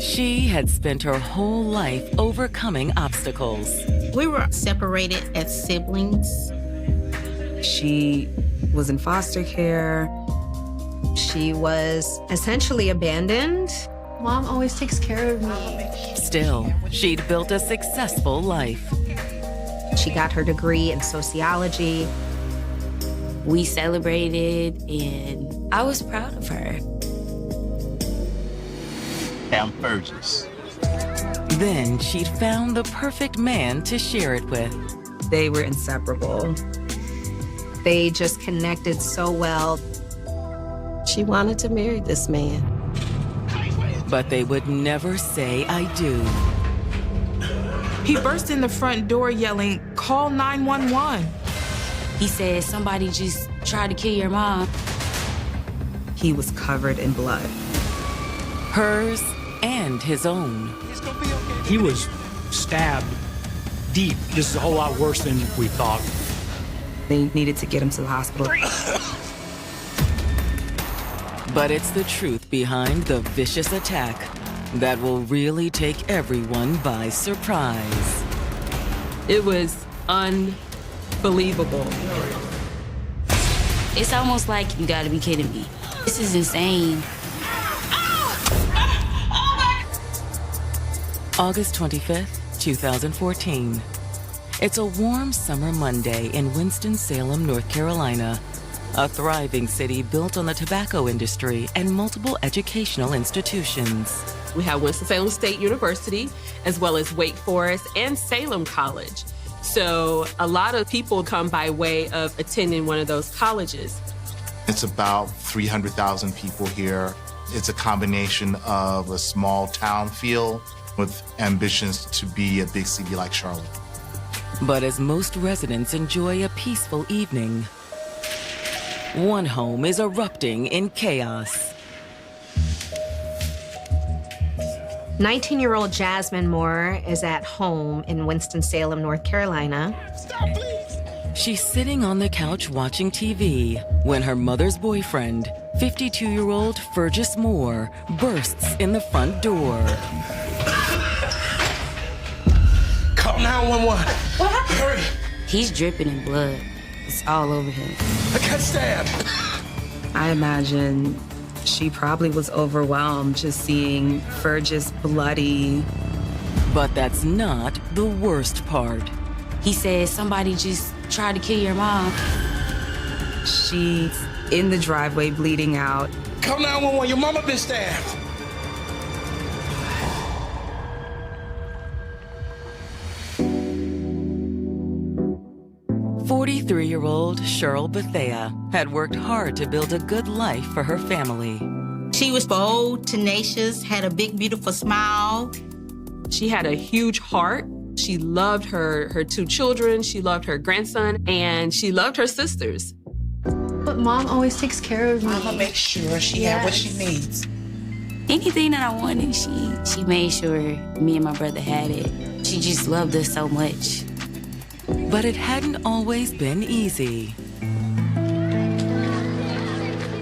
She had spent her whole life overcoming obstacles. We were separated as siblings. She was in foster care. She was essentially abandoned. Mom always takes care of me. Still, she'd built a successful life. She got her degree in sociology. We celebrated, and I was proud of her. I'm Burgess. Then she'd found the perfect man to share it with. They were inseparable. They just connected so well. She wanted to marry this man. But they would never say I do. He burst in the front door yelling, "Call 911." He said, somebody just tried to kill your mom. He was covered in blood. Hers and his own. He was stabbed deep. This is a whole lot worse than we thought. They needed to get him to the hospital. But it's the truth behind the vicious attack that will really take everyone by surprise. It was unbelievable. It's almost like you gotta be kidding me. This is insane. August 25th, 2014. It's a warm summer Monday in Winston-Salem, North Carolina, a thriving city built on the tobacco industry and multiple educational institutions. We have Winston-Salem State University, as well as Wake Forest and Salem College. So a lot of people come by way of attending one of those colleges. It's about 300,000 people here. It's a combination of a small town feel with ambitions to be a big city like Charlotte. But as most residents enjoy a peaceful evening, one home is erupting in chaos. 19-year-old Jasmine Moore is at home in Winston-Salem, North Carolina. Stop, please! She's sitting on the couch watching TV when her mother's boyfriend, 52-year-old Fergus Moore, bursts in the front door. Call 911. What happened? Hurry. He's dripping in blood. It's all over him. I got stabbed. I imagine she probably was overwhelmed just seeing Fergus bloody. But that's not the worst part. He said, somebody just tried to kill your mom. She's in the driveway bleeding out. Call 911. Your mama been stabbed. "43-year-old Cheryl Bethea had worked hard to build a good life for her family. She was bold, tenacious, had a big, beautiful smile. She had a huge heart. She loved her two children, she loved her grandson, and she loved her sisters. But Mom always takes care of me. I'ma make sure she has what she needs. Anything that I wanted, she made sure me and my brother had it. She just loved us so much. But it hadn't always been easy.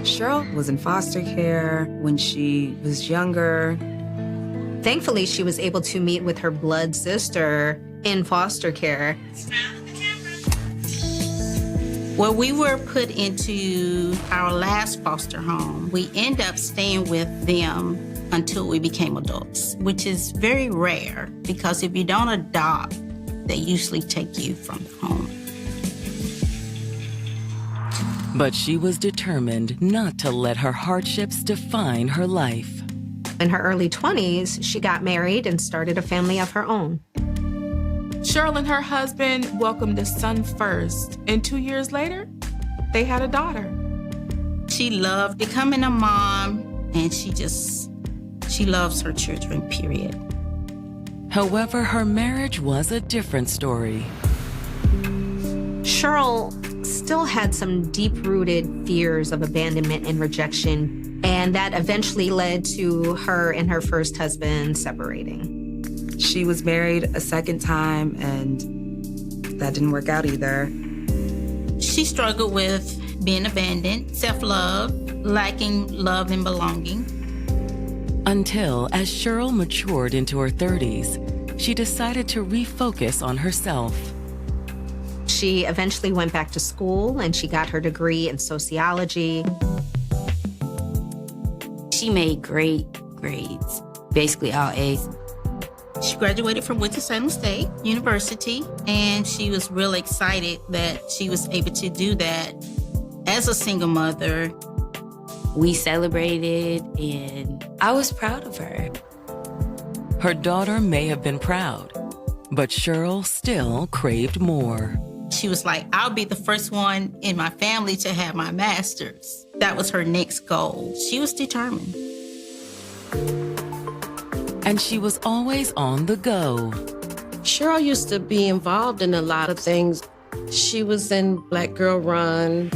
Cheryl was in foster care when she was younger. Thankfully, she was able to meet with her blood sister in foster care. Well, we were put into our last foster home. We end up staying with them until we became adults, which is very rare because if you don't adopt, they usually take you from home. But she was determined not to let her hardships define her life. In her early 20s, she got married and started a family of her own. Cheryl and her husband welcomed a son first, and 2 years later, they had a daughter. She loved becoming a mom, and she loves her children, period. However, her marriage was a different story. Cheryl still had some deep-rooted fears of abandonment and rejection, and that eventually led to her and her first husband separating. She was married a second time, and that didn't work out either. She struggled with being abandoned, self-love, lacking love and belonging. Until, as Cheryl matured into her 30s, she decided to refocus on herself. She eventually went back to school and she got her degree in sociology. She made great grades, basically all A's. She graduated from Winston-Salem State University, and she was really excited that she was able to do that as a single mother. We celebrated, and I was proud of her. Her daughter may have been proud, but Cheryl still craved more. She was like, I'll be the first one in my family to have my master's. That was her next goal. She was determined. And she was always on the go. Cheryl used to be involved in a lot of things. She was in Black Girl Run.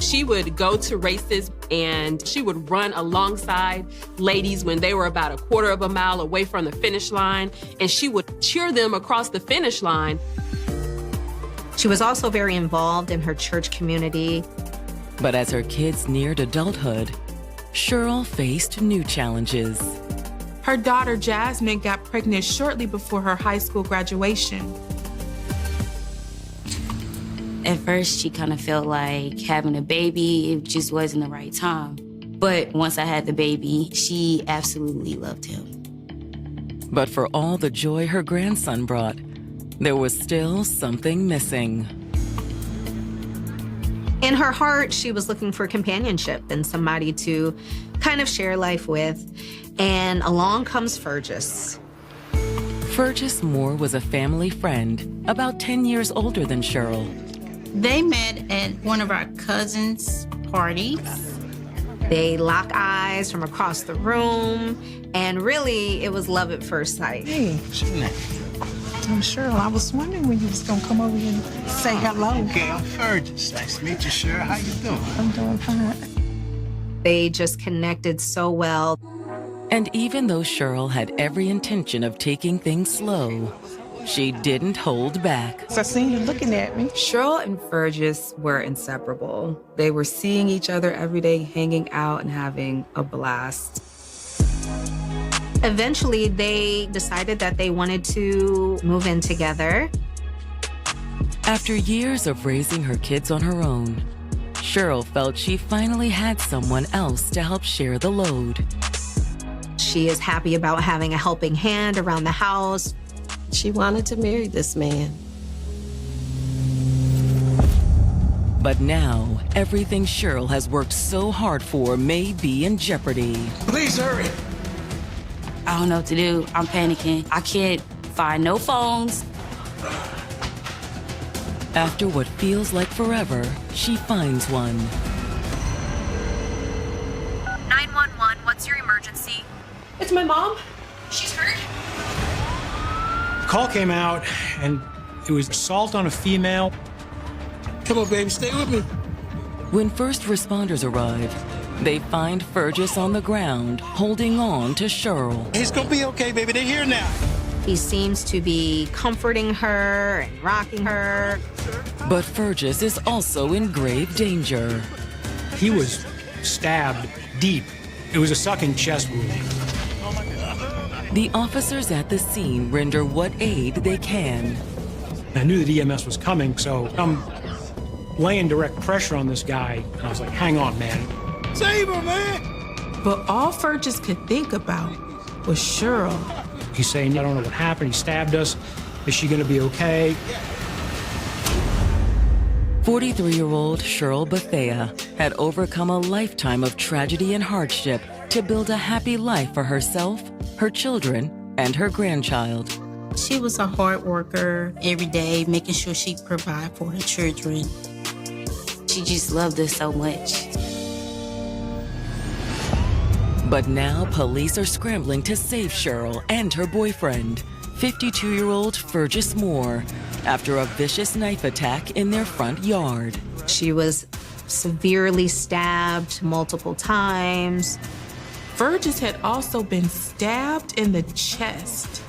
She would go to races and she would run alongside ladies when they were about a quarter of a mile away from the finish line, and she would cheer them across the finish line. She was also very involved in her church community. But as her kids neared adulthood, Cheryl faced new challenges. Her daughter, Jasmine, got pregnant shortly before her high school graduation. At first, she kind of felt like having a baby, it just wasn't the right time. But once I had the baby, she absolutely loved him. But for all the joy her grandson brought, there was still something missing. In her heart, she was looking for companionship and somebody to kind of share life with. And along comes Fergus. Fergus Moore was a family friend, about 10 years older than Cheryl. They met at one of our cousins' parties. They lock eyes from across the room, and really, it was love at first sight. Hey, I'm Cheryl. I was wondering when you was gonna come over here and say hello. Okay, I'm Fergus. Nice to meet you, Cheryl. How you doing? I'm doing fine. They just connected so well. And even though Cheryl had every intention of taking things slow, she didn't hold back. So I seen you looking at me. Cheryl and Fergus were inseparable. They were seeing each other every day, hanging out and having a blast. Eventually, they decided that they wanted to move in together. After years of raising her kids on her own, Cheryl felt she finally had someone else to help share the load. She is happy about having a helping hand around the house. She wanted to marry this man. But now, everything Cheryl has worked so hard for may be in jeopardy. Please hurry. I don't know what to do. I'm panicking. I can't find no phones. After what feels like forever, she finds one. 911, what's your emergency? It's my mom. She's hurt? The call came out, and it was assault on a female. Come on, baby, stay with me. When first responders arrive, they find Fergus on the ground, holding on to Cheryl. He's gonna be okay, baby. They're here now. He seems to be comforting her and rocking her. But Fergus is also in grave danger. He was stabbed deep. It was a sucking chest wound. The officers at the scene render what aid they can. I knew that EMS was coming, so I'm laying direct pressure on this guy. And I was like, hang on, man. Save her, man! But all Fergus could think about was Cheryl. He's saying, I don't know what happened. He stabbed us. Is she going to be okay? 43-year-old Cheryl Bethea had overcome a lifetime of tragedy and hardship to build a happy life for herself, her children, and her grandchild. She was a hard worker every day, making sure she provided for her children. She just loved us so much. But now police are scrambling to save Cheryl and her boyfriend, 52-year-old Fergus Moore, after a vicious knife attack in their front yard. She was severely stabbed multiple times. Fergus had also been stabbed in the chest.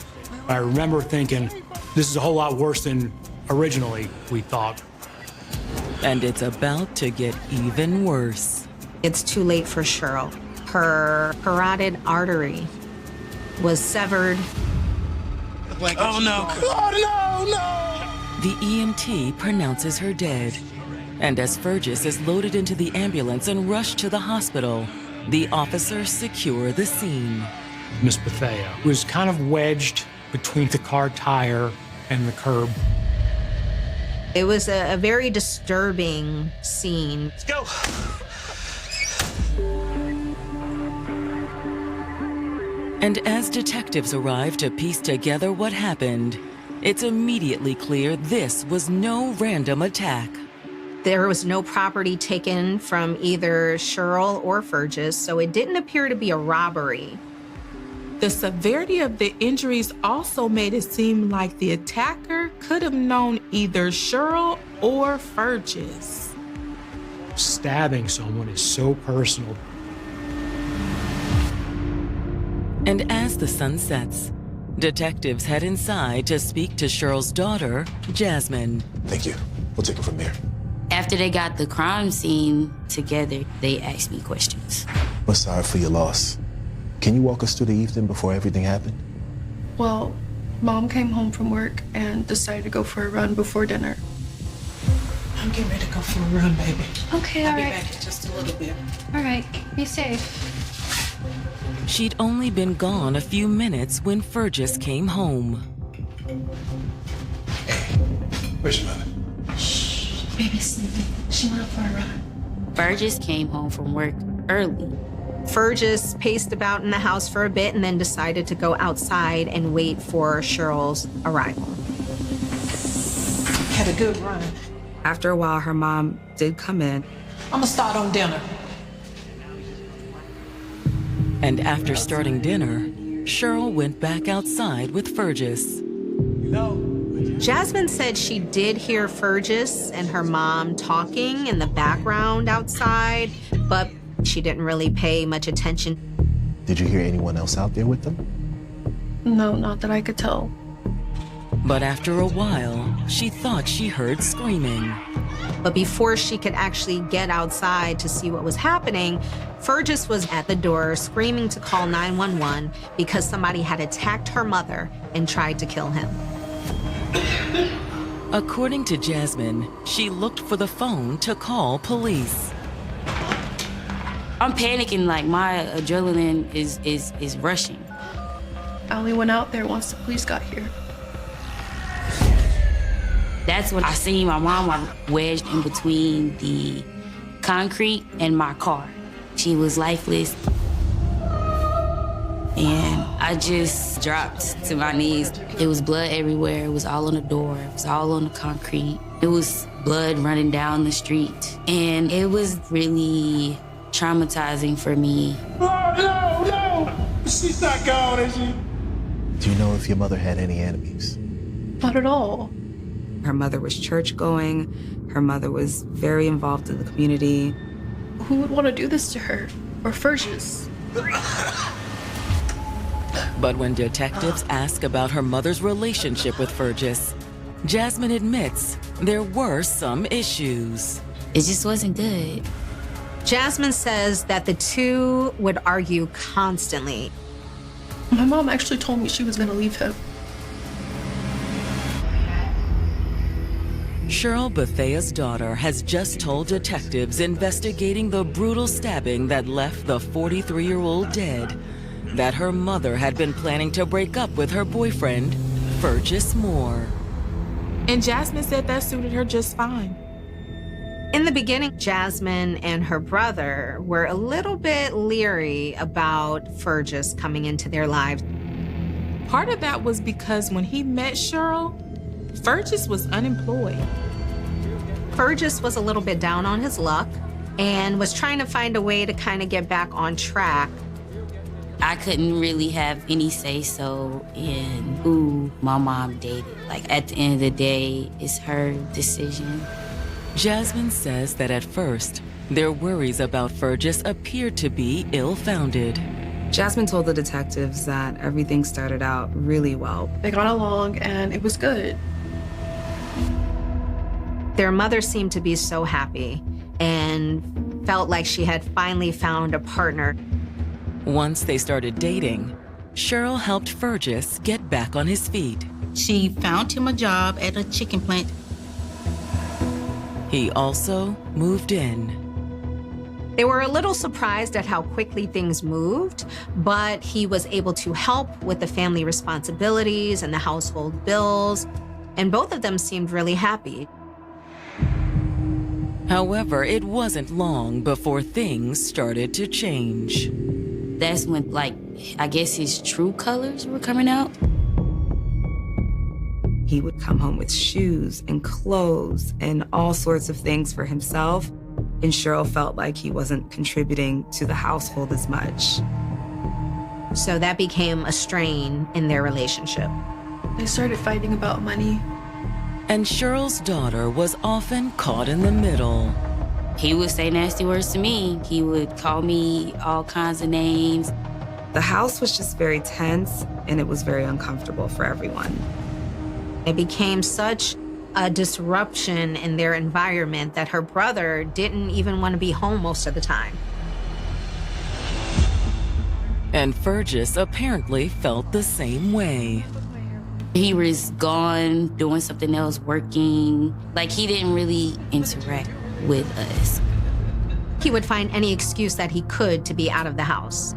I remember thinking, this is a whole lot worse than originally we thought. And it's about to get even worse. It's too late for Cheryl. Her carotid artery was severed. Oh, no. Oh, no, no. The EMT pronounces her dead. And as Fergus is loaded into the ambulance and rushed to the hospital, the officers secure the scene. Miss Bethea was kind of wedged between the car tire and the curb. It was a very disturbing scene. Let's go. And as detectives arrive to piece together what happened, it's immediately clear this was no random attack. There was no property taken from either Cheryl or Fergus, so it didn't appear to be a robbery. The severity of the injuries also made it seem like the attacker could have known either Cheryl or Fergus. Stabbing someone is so personal. And as the sun sets, detectives head inside to speak to Cheryl's daughter, Jasmine. Thank you. We'll take it from there. After they got the crime scene together, they asked me questions. We're sorry for your loss. Can you walk us through the evening before everything happened? Well, Mom came home from work and decided to go for a run before dinner. I'm getting ready to go for a run, baby. Okay, all I'll right. be back in just a little bit. All right, be safe. She'd only been gone a few minutes when Fergus came home. Where's your mother? Baby's sleeping. She went out for a run. Fergus came home from work early. Fergus paced about in the house for a bit and then decided to go outside and wait for Cheryl's arrival. Had a good run. After a while, her mom did come in. I'm gonna start on dinner. And after starting dinner, Cheryl went back outside with Fergus. Jasmine said she did hear Fergus and her mom talking in the background outside, but she didn't really pay much attention. Did you hear anyone else out there with them? No, not that I could tell. But after a while, she thought she heard screaming. But before she could actually get outside to see what was happening, Fergus was at the door screaming to call 911 because somebody had attacked her mother and tried to kill him. According to Jasmine, she looked for the phone to call police. I'm panicking, like my adrenaline is rushing. I only went out there once the police got here. That's when I seen my mom wedged in between the concrete and my car. She was lifeless. And I just dropped to my knees. It was blood everywhere. It was all on the door. It was all on the concrete. It was blood running down the street. And it was really traumatizing for me. Oh, no, no. She's not gone, is she? Do you know if your mother had any enemies? Not at all. Her mother was church-going. Her mother was very involved in the community. Who would want to do this to her? Or Fergus? But when detectives ask about her mother's relationship with Fergus, Jasmine admits there were some issues. It just wasn't good. Jasmine says that the two would argue constantly. My mom actually told me she was going to leave him. Cheryl Bethea's daughter has just told detectives investigating the brutal stabbing that left the 43-year-old dead that her mother had been planning to break up with her boyfriend, Fergus Moore. And Jasmine said that suited her just fine. In the beginning, Jasmine and her brother were a little bit leery about Fergus coming into their lives. Part of that was because when he met Cheryl, Fergus was unemployed. Fergus was a little bit down on his luck and was trying to find a way to kind of get back on track. I couldn't really have any say-so in who my mom dated. Like, at the end of the day, it's her decision. Jasmine says that at first, their worries about Fergus appeared to be ill-founded. Jasmine told the detectives that everything started out really well. They got along and it was good. Their mother seemed to be so happy and felt like she had finally found a partner. Once they started dating, Cheryl helped Fergus get back on his feet. She found him a job at a chicken plant. He also moved in. They were a little surprised at how quickly things moved, but he was able to help with the family responsibilities and the household bills, and both of them seemed really happy. However, it wasn't long before things started to change. That's when, I guess his true colors were coming out. He would come home with shoes and clothes and all sorts of things for himself, and Cheryl felt like he wasn't contributing to the household as much. So that became a strain in their relationship. They started fighting about money. And Cheryl's daughter was often caught in the middle. He would say nasty words to me. He would call me all kinds of names. The house was just very tense, and it was very uncomfortable for everyone. It became such a disruption in their environment that her brother didn't even want to be home most of the time. And Fergus apparently felt the same way. He was gone, doing something else, working. He didn't really interact with us. He would find any excuse that he could to be out of the house.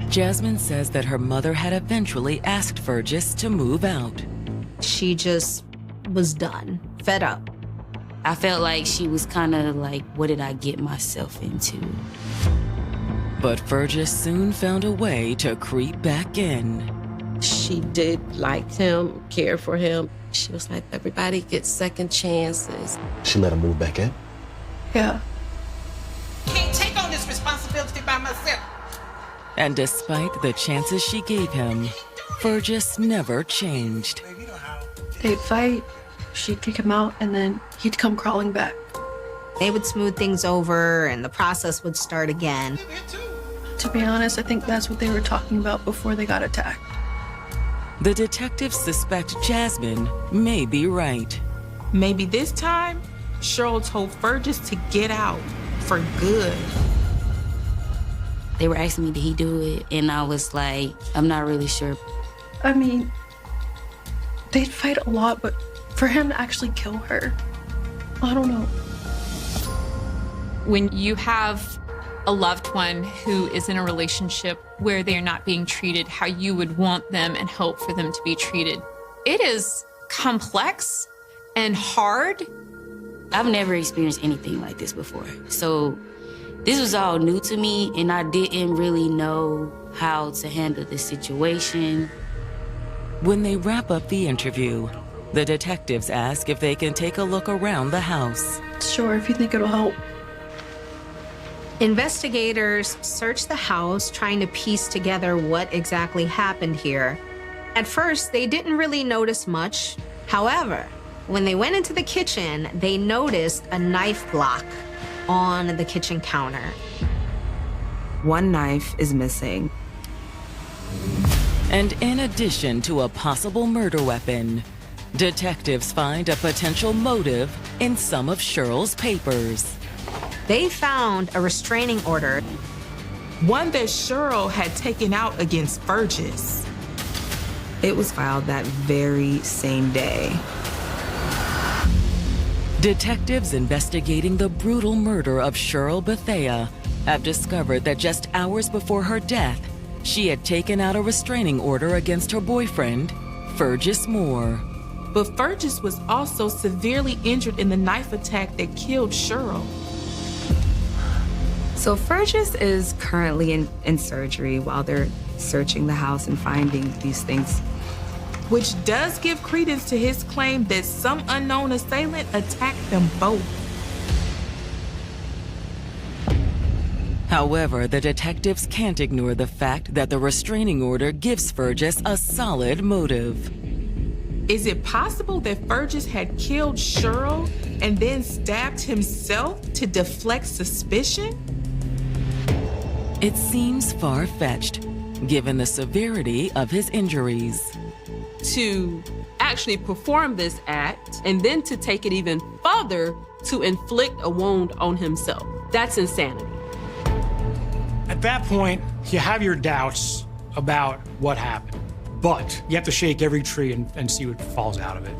Jasmine says that her mother had eventually asked Fergus to move out. She just was done, fed up. I felt like she was kind of like, what did I get myself into? But Fergus soon found a way to creep back in. She did like him, care for him. She was like, everybody gets second chances. She let him move back in? Yeah. Can't take on this responsibility by myself. And despite the chances she gave him, Fergus never changed. They'd fight, she'd kick him out, and then he'd come crawling back. They would smooth things over, and the process would start again. To be honest, I think that's what they were talking about before they got attacked. The detectives suspect Jasmine may be right. Maybe this time, Cheryl told Fergus to get out for good. They were asking me, did he do it? And I was like, I'm not really sure. I mean, they'd fight a lot, but for him to actually kill her, I don't know. When you have a loved one who is in a relationship where they're not being treated how you would want them and hope for them to be treated, it is complex and hard. I've never experienced anything like this before. So this was all new to me, and I didn't really know how to handle the situation. When they wrap up the interview, the detectives ask if they can take a look around the house. Sure, if you think it'll help. Investigators searched the house, trying to piece together what exactly happened here. At first, they didn't really notice much. However, when they went into the kitchen, they noticed a knife block on the kitchen counter. One knife is missing. And in addition to a possible murder weapon, detectives find a potential motive in some of Cheryl's papers. They found a restraining order. One that Cheryl had taken out against Fergus. It was filed that very same day. Detectives investigating the brutal murder of Cheryl Bethea have discovered that just hours before her death, she had taken out a restraining order against her boyfriend, Fergus Moore. But Fergus was also severely injured in the knife attack that killed Cheryl. So Fergus is currently in surgery while they're searching the house and finding these things. Which does give credence to his claim that some unknown assailant attacked them both. However, the detectives can't ignore the fact that the restraining order gives Fergus a solid motive. Is it possible that Fergus had killed Cheryl and then stabbed himself to deflect suspicion? It seems far-fetched, given the severity of his injuries. To actually perform this act and then to take it even further to inflict a wound on himself. That's insanity. At that point, you have your doubts. about what happened. But you have to shake every tree and see what falls out of it.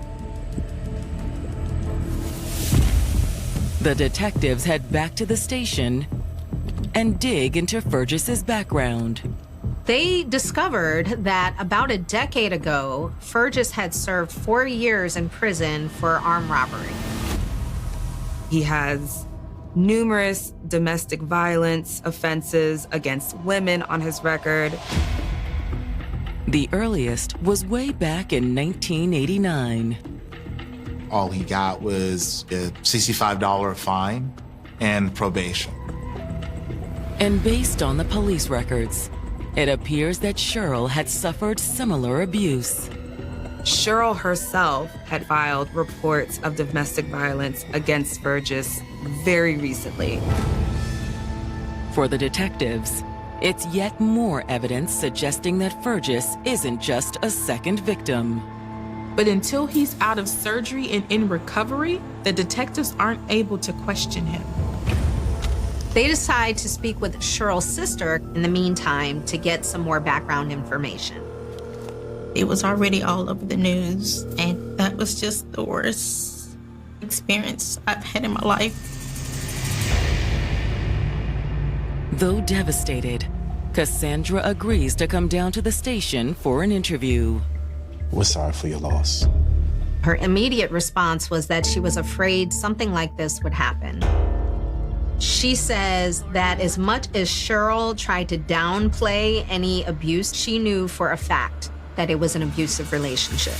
The detectives head back to the station and dig into Fergus's background. They discovered that about a decade ago, Fergus had served 4 years in prison for armed robbery. He has numerous domestic violence offenses against women on his record. The earliest was way back in 1989. All he got was a $65 fine and probation. And based on the police records, it appears that Cheryl had suffered similar abuse. Cheryl herself had filed reports of domestic violence against Fergus very recently. For the detectives, it's yet more evidence suggesting that Fergus isn't just a second victim. But until he's out of surgery and in recovery, the detectives aren't able to question him. They decide to speak with Cheryl's sister in the meantime to get some more background information. It was already all over the news, and that was just the worst experience I've had in my life. Though devastated, Cassandra agrees to come down to the station for an interview. We're sorry for your loss. Her immediate response was that she was afraid something like this would happen. She says that as much as Cheryl tried to downplay any abuse, she knew for a fact that it was an abusive relationship.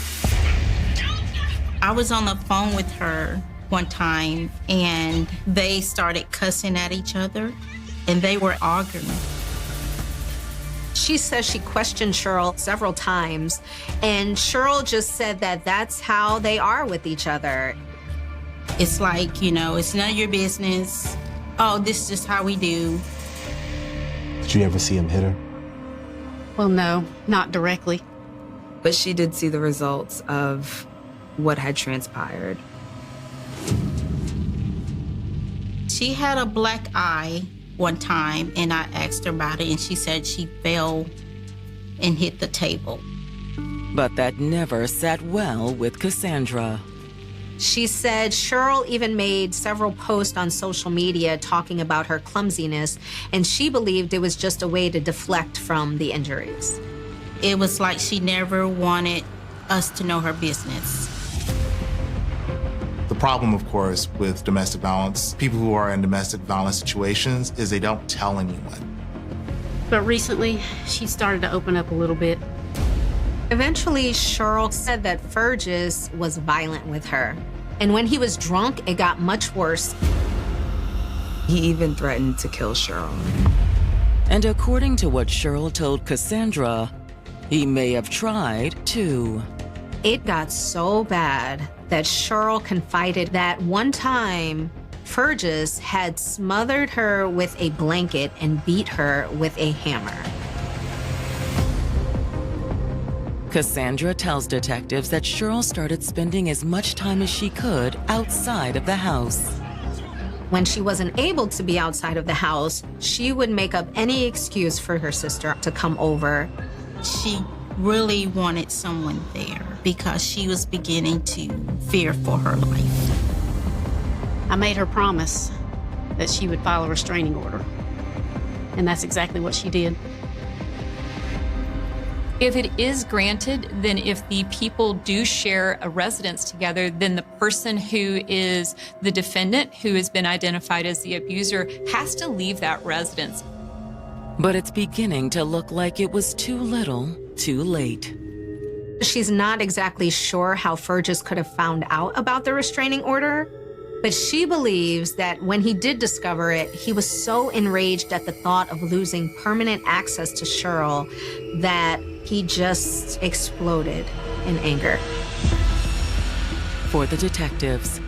I was on the phone with her one time, and they started cussing at each other, and they were arguing. She says she questioned Cheryl several times, and Cheryl just said that that's how they are with each other. It's like, it's none of your business. Oh, this is just how we do. Did you ever see him hit her? Well, no, not directly. But she did see the results of what had transpired. She had a black eye one time, and I asked her about it, and she said she fell and hit the table. But that never sat well with Cassandra. She said Cheryl even made several posts on social media talking about her clumsiness, and she believed it was just a way to deflect from the injuries. It was like she never wanted us to know her business. The problem, of course, with domestic violence, people who are in domestic violence situations, is they don't tell anyone. But recently, she started to open up a little bit. Eventually, Cheryl said that Fergus was violent with her. And when he was drunk, it got much worse. He even threatened to kill Cheryl. And according to what Cheryl told Cassandra, he may have tried too. It got so bad that Cheryl confided that one time, Fergus had smothered her with a blanket and beat her with a hammer. Cassandra tells detectives that Cheryl started spending as much time as she could outside of the house. When she wasn't able to be outside of the house, she would make up any excuse for her sister to come over. She really wanted someone there because she was beginning to fear for her life. I made her promise that she would file a restraining order, and that's exactly what she did. If it is granted, then if the people do share a residence together, then the person who is the defendant, who has been identified as the abuser, has to leave that residence. But it's beginning to look like it was too little, too late. She's not exactly sure how Fergus could have found out about the restraining order, but she believes that when he did discover it, he was so enraged at the thought of losing permanent access to Cheryl that he just exploded in anger. For the detectives,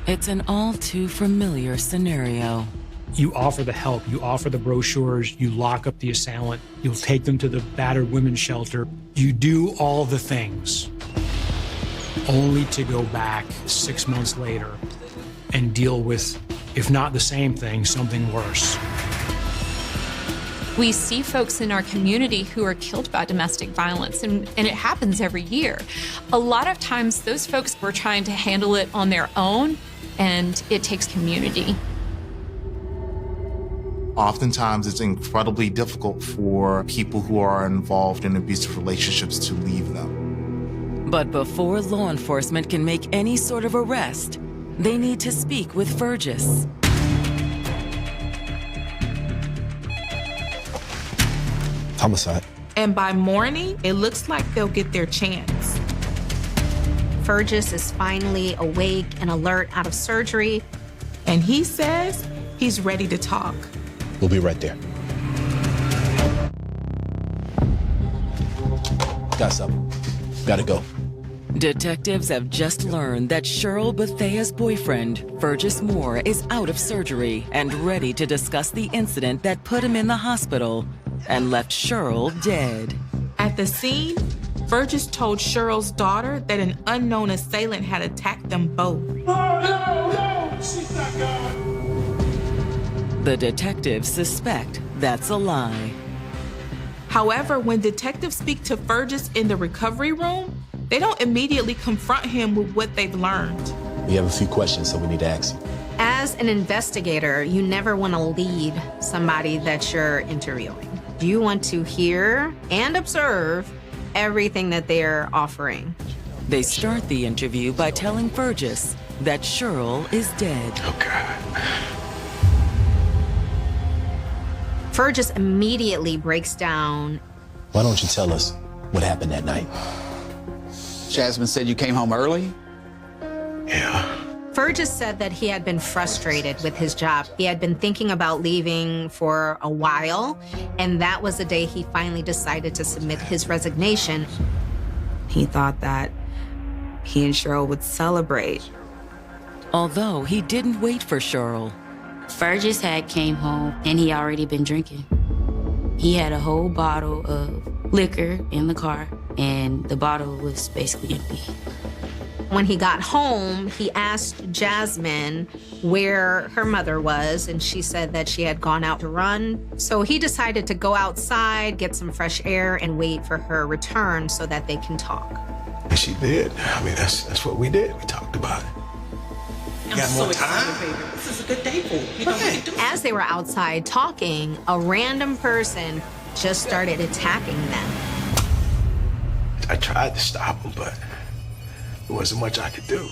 it's an all too familiar scenario. You offer the help, you offer the brochures, you lock up the assailant, you'll take them to the battered women's shelter. You do all the things, only to go back 6 months later and deal with, if not the same thing, something worse. We see folks in our community who are killed by domestic violence, and it happens every year. A lot of times, those folks were trying to handle it on their own, and it takes community. Oftentimes, it's incredibly difficult for people who are involved in abusive relationships to leave them. But before law enforcement can make any sort of arrest, they need to speak with Fergus. Homicide. And by morning, it looks like they'll get their chance. Fergus is finally awake and alert out of surgery. And he says he's ready to talk. We'll be right there. Got something. Gotta go. Detectives have just learned that Cheryl Bethea's boyfriend, Fergus Moore, is out of surgery and ready to discuss the incident that put him in the hospital and left Cheryl dead. At the scene, Fergus told Cheryl's daughter that an unknown assailant had attacked them both. No, she's not gone. The detectives suspect that's a lie. However, when detectives speak to Fergus in the recovery room, they don't immediately confront him with what they've learned. We have a few questions, so we need to ask you. As an investigator, you never want to lead somebody that you're interviewing. You want to hear and observe everything that they're offering. They start the interview by telling Fergus that Cheryl is dead. Oh, God. Fergus immediately breaks down. Why don't you tell us what happened that night? Jasmine said you came home early? Yeah. Fergus said that he had been frustrated with his job. He had been thinking about leaving for a while, and that was the day he finally decided to submit his resignation. He thought that he and Cheryl would celebrate. Although he didn't wait for Cheryl. Fergus had came home and he already been drinking. He had a whole bottle of liquor in the car and the bottle was basically empty. When he got home, he asked Jasmine where her mother was, and she said that she had gone out to run. So he decided to go outside, get some fresh air, and wait for her return so that they can talk. And she did. I mean, that's what we did. We talked about it. You got more time? Baby. This is a good day for you. You know what to do. As they were outside talking, a random person just started attacking them. I tried to stop him, but there wasn't much I could do.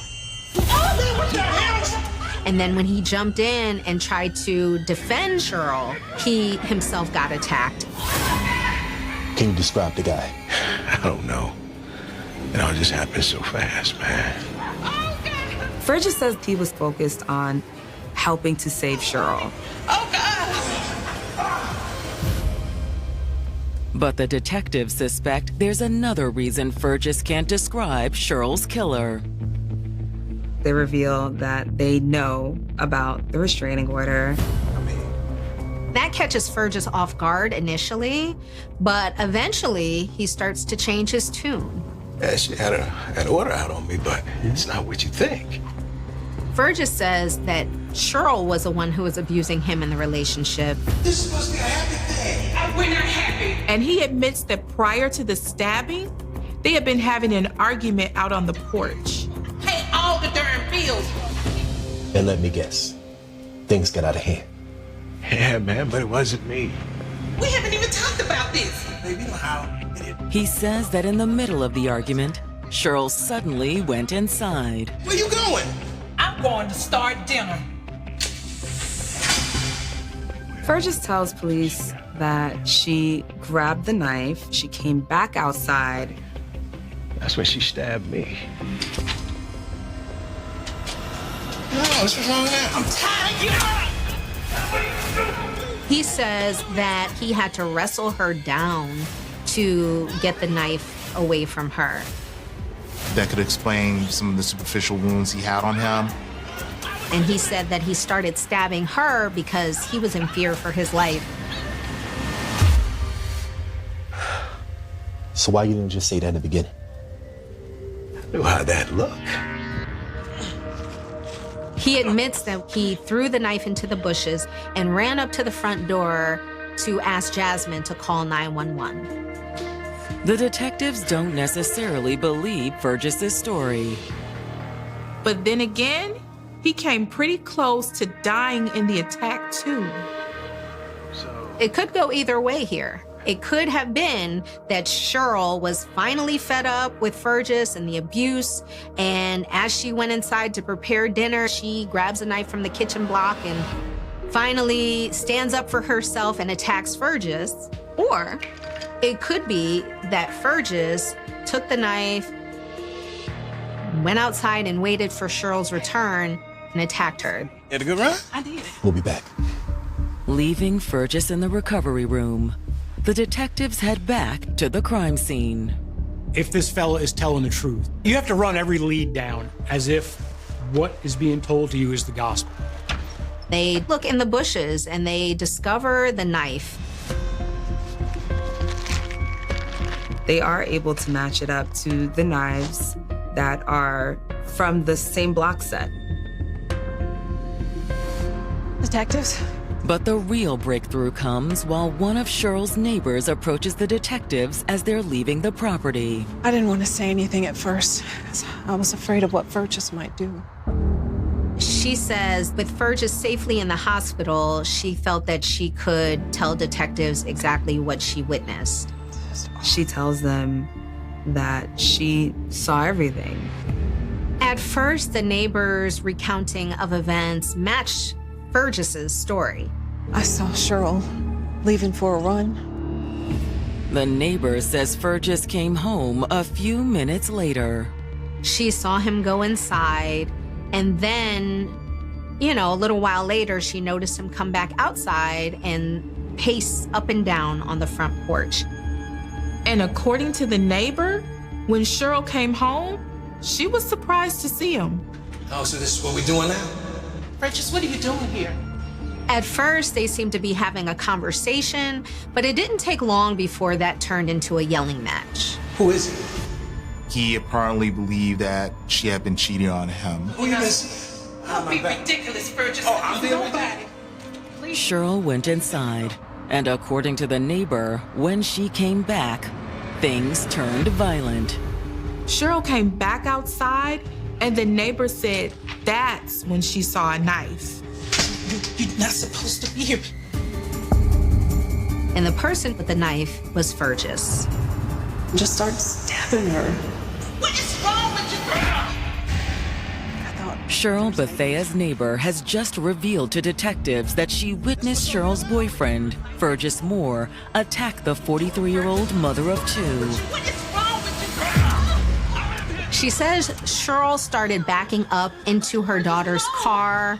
What the hell? And then when he jumped in and tried to defend Cheryl, he himself got attacked. Can you describe the guy? I don't know. It all just happened so fast, man. Fergus says he was focused on helping to save Cheryl. Oh, God! But the detectives suspect there's another reason Fergus can't describe Cheryl's killer. They reveal that they know about the restraining order. That catches Fergus off guard initially, but eventually he starts to change his tune. Yeah, she had an order out on me, but it's not what you think. Fergus says that Cheryl was the one who was abusing him in the relationship. This is supposed to be a happy thing. We're not happy. And he admits that prior to the stabbing, they had been having an argument out on the porch. Pay all the darn bills. And let me guess, things got out of hand. Yeah, man, but it wasn't me. We haven't even talked about this. Baby, you know how. He says that in the middle of the argument, Cheryl suddenly went inside. Where you going? I'm going to start dinner. Fergus tells police that she grabbed the knife, she came back outside. That's when she stabbed me. No, what's wrong now? I'm tired. Get up! He says that he had to wrestle her down to get the knife away from her. That could explain some of the superficial wounds he had on him. And he said that he started stabbing her because he was in fear for his life. So why you didn't just say that in the beginning? I knew how that looked. He admits that he threw the knife into the bushes and ran up to the front door to ask Jasmine to call 911. The detectives don't necessarily believe Fergus's story. But then again, he came pretty close to dying in the attack too. It could go either way here. It could have been that Cheryl was finally fed up with Fergus and the abuse, and as she went inside to prepare dinner, she grabs a knife from the kitchen block and finally stands up for herself and attacks Fergus. Or it could be that Fergus took the knife, went outside and waited for Cheryl's return and attacked her. Had a good run? I did. We'll be back. Leaving Fergus in the recovery room, the detectives head back to the crime scene. If this fella is telling the truth, you have to run every lead down as if what is being told to you is the gospel. They look in the bushes and they discover the knife. They are able to match it up to the knives that are from the same block set. Detectives? But the real breakthrough comes while one of Cheryl's neighbors approaches the detectives as they're leaving the property. I didn't want to say anything at first, 'cause I was afraid of what Fergus might do. She says with Fergus safely in the hospital, she felt that she could tell detectives exactly what she witnessed. She tells them that she saw everything. At first, the neighbors' recounting of events matched Fergus's story. I saw Cheryl leaving for a run. The neighbor says Fergus came home a few minutes later. She saw him go inside, and then, a little while later, she noticed him come back outside and pace up and down on the front porch. And according to the neighbor, when Cheryl came home, she was surprised to see him. Oh, so this is what we're doing now? Fergus, what are you doing here? At first, they seemed to be having a conversation, but it didn't take long before that turned into a yelling match. Who is it? He apparently believed that she had been cheating on him. Who you been? Don't be ridiculous, Fergus. Oh, I'm being nobody. Cheryl went inside, and according to the neighbor, when she came back, things turned violent. Cheryl came back outside, and the neighbor said that's when she saw a knife. You're not supposed to be here. And the person with the knife was Fergus. Just start stabbing her. What is wrong with you, girl? Cheryl Bethea's neighbor has just revealed to detectives that she witnessed Cheryl's boyfriend, Fergus Moore, attack the 43-year-old mother of two. She says Cheryl started backing up into her daughter's car,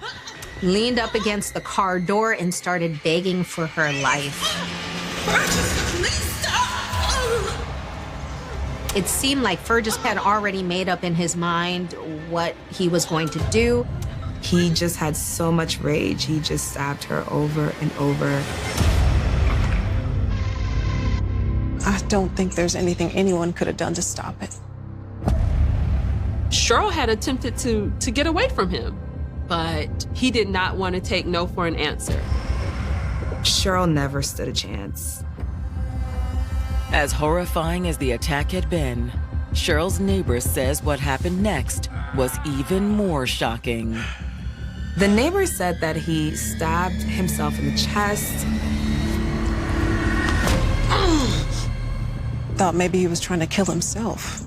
leaned up against the car door, and started begging for her life. Fergus, please stop! It seemed like Fergus had already made up in his mind what he was going to do. He just had so much rage. He just stabbed her over and over. I don't think there's anything anyone could have done to stop it. Cheryl had attempted to get away from him, but he did not want to take no for an answer. Cheryl never stood a chance. As horrifying as the attack had been, Cheryl's neighbor says what happened next was even more shocking. The neighbor said that he stabbed himself in the chest. Thought maybe he was trying to kill himself.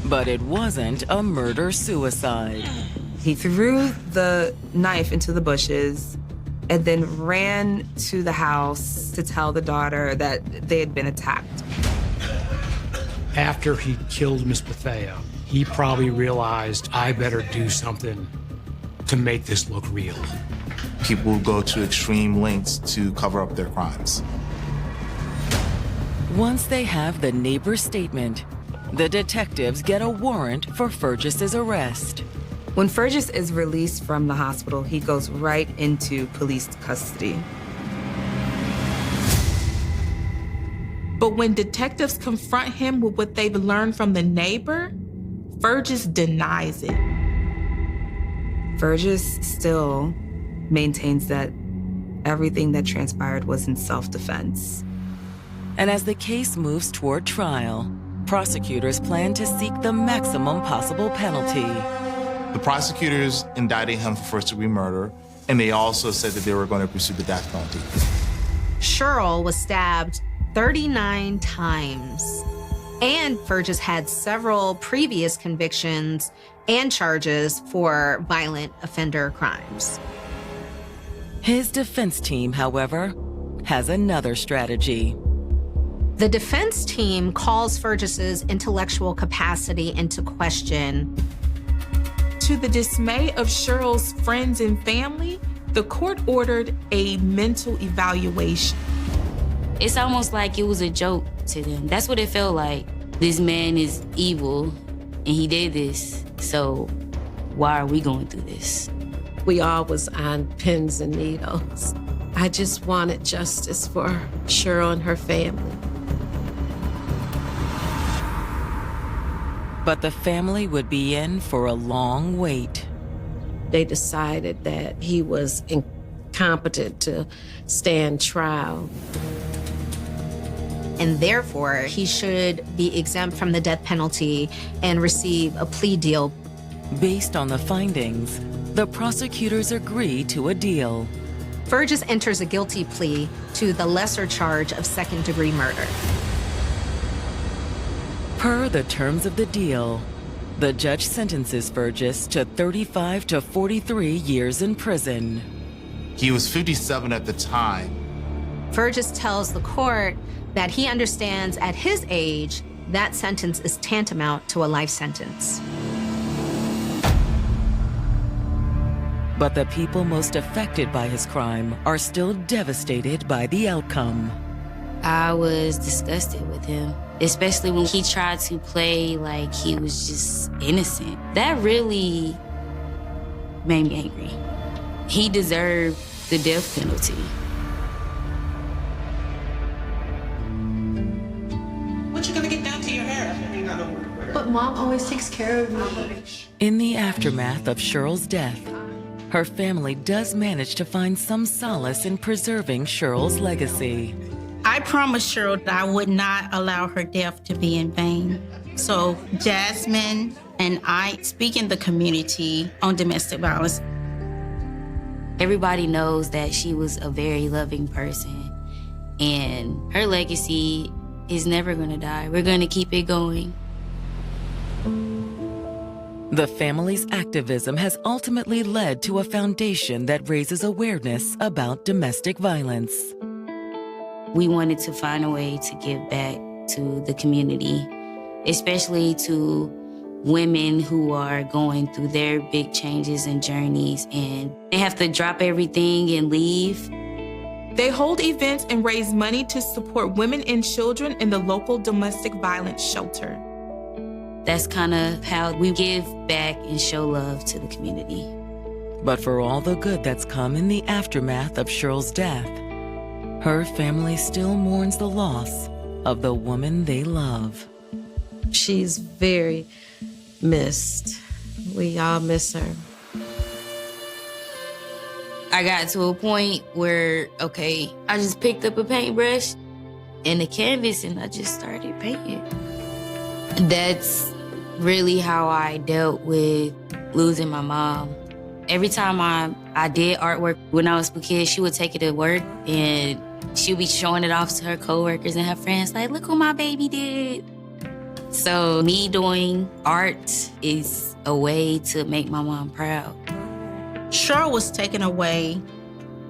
But it wasn't a murder-suicide. He threw the knife into the bushes and then ran to the house to tell the daughter that they had been attacked. After he killed Miss Bethea, he probably realized, I better do something to make this look real. People go to extreme lengths to cover up their crimes. Once they have the neighbor's statement, the detectives get a warrant for Fergus's arrest. When Fergus is released from the hospital, he goes right into police custody. But when detectives confront him with what they've learned from the neighbor, Fergus denies it. Fergus still maintains that everything that transpired was in self-defense. And as the case moves toward trial, prosecutors plan to seek the maximum possible penalty. The prosecutors indicted him for first-degree murder, and they also said that they were going to pursue the death penalty. Cheryl was stabbed 39 times. And Fergus had several previous convictions and charges for violent offender crimes. His defense team, however, has another strategy. The defense team calls Fergus's intellectual capacity into question. To the dismay of Cheryl's friends and family, the court ordered a mental evaluation. It's almost like it was a joke to them. That's what it felt like. This man is evil, and he did this, so why are we going through this? We all was on pins and needles. I just wanted justice for Cheryl and her family. But the family would be in for a long wait. They decided that he was incompetent to stand trial. And therefore, he should be exempt from the death penalty and receive a plea deal. Based on the findings, the prosecutors agree to a deal. Fergus enters a guilty plea to the lesser charge of second-degree murder. Per the terms of the deal, the judge sentences Fergus to 35 to 43 years in prison. He was 57 at the time. Fergus tells the court that he understands at his age that sentence is tantamount to a life sentence. But the people most affected by his crime are still devastated by the outcome. I was disgusted with him, especially when he tried to play like he was just innocent. That really made me angry. He deserved the death penalty. What you gonna get down to your hair? But Mom always takes care of me. In the aftermath of Cheryl's death, her family does manage to find some solace in preserving Cheryl's legacy. I promised Cheryl that I would not allow her death to be in vain. So Jasmine and I speak in the community on domestic violence. Everybody knows that she was a very loving person, and her legacy is never going to die. We're going to keep it going. The family's activism has ultimately led to a foundation that raises awareness about domestic violence. We wanted to find a way to give back to the community, especially to women who are going through their big changes and journeys, and they have to drop everything and leave. They hold events and raise money to support women and children in the local domestic violence shelter. That's kind of how we give back and show love to the community. But for all the good that's come in the aftermath of Cheryl's death, her family still mourns the loss of the woman they love. She's very missed. We all miss her. I got to a point where, okay, I just picked up a paintbrush and a canvas and I just started painting. That's really how I dealt with losing my mom. Every time I did artwork when I was a kid, she would take it to work and she would be showing it off to her coworkers and her friends, like, look what my baby did. So me doing art is a way to make my mom proud. Cheryl was taken away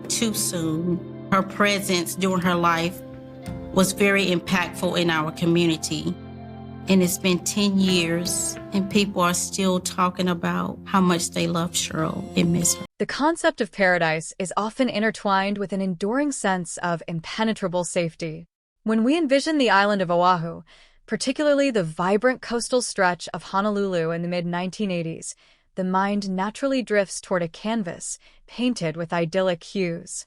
too soon. Her presence during her life was very impactful in our community. And it's been 10 years, and people are still talking about how much they love Cheryl and miss her. The concept of paradise is often intertwined with an enduring sense of impenetrable safety. When we envision the island of Oahu, particularly the vibrant coastal stretch of Honolulu in the mid-1980s, the mind naturally drifts toward a canvas painted with idyllic hues.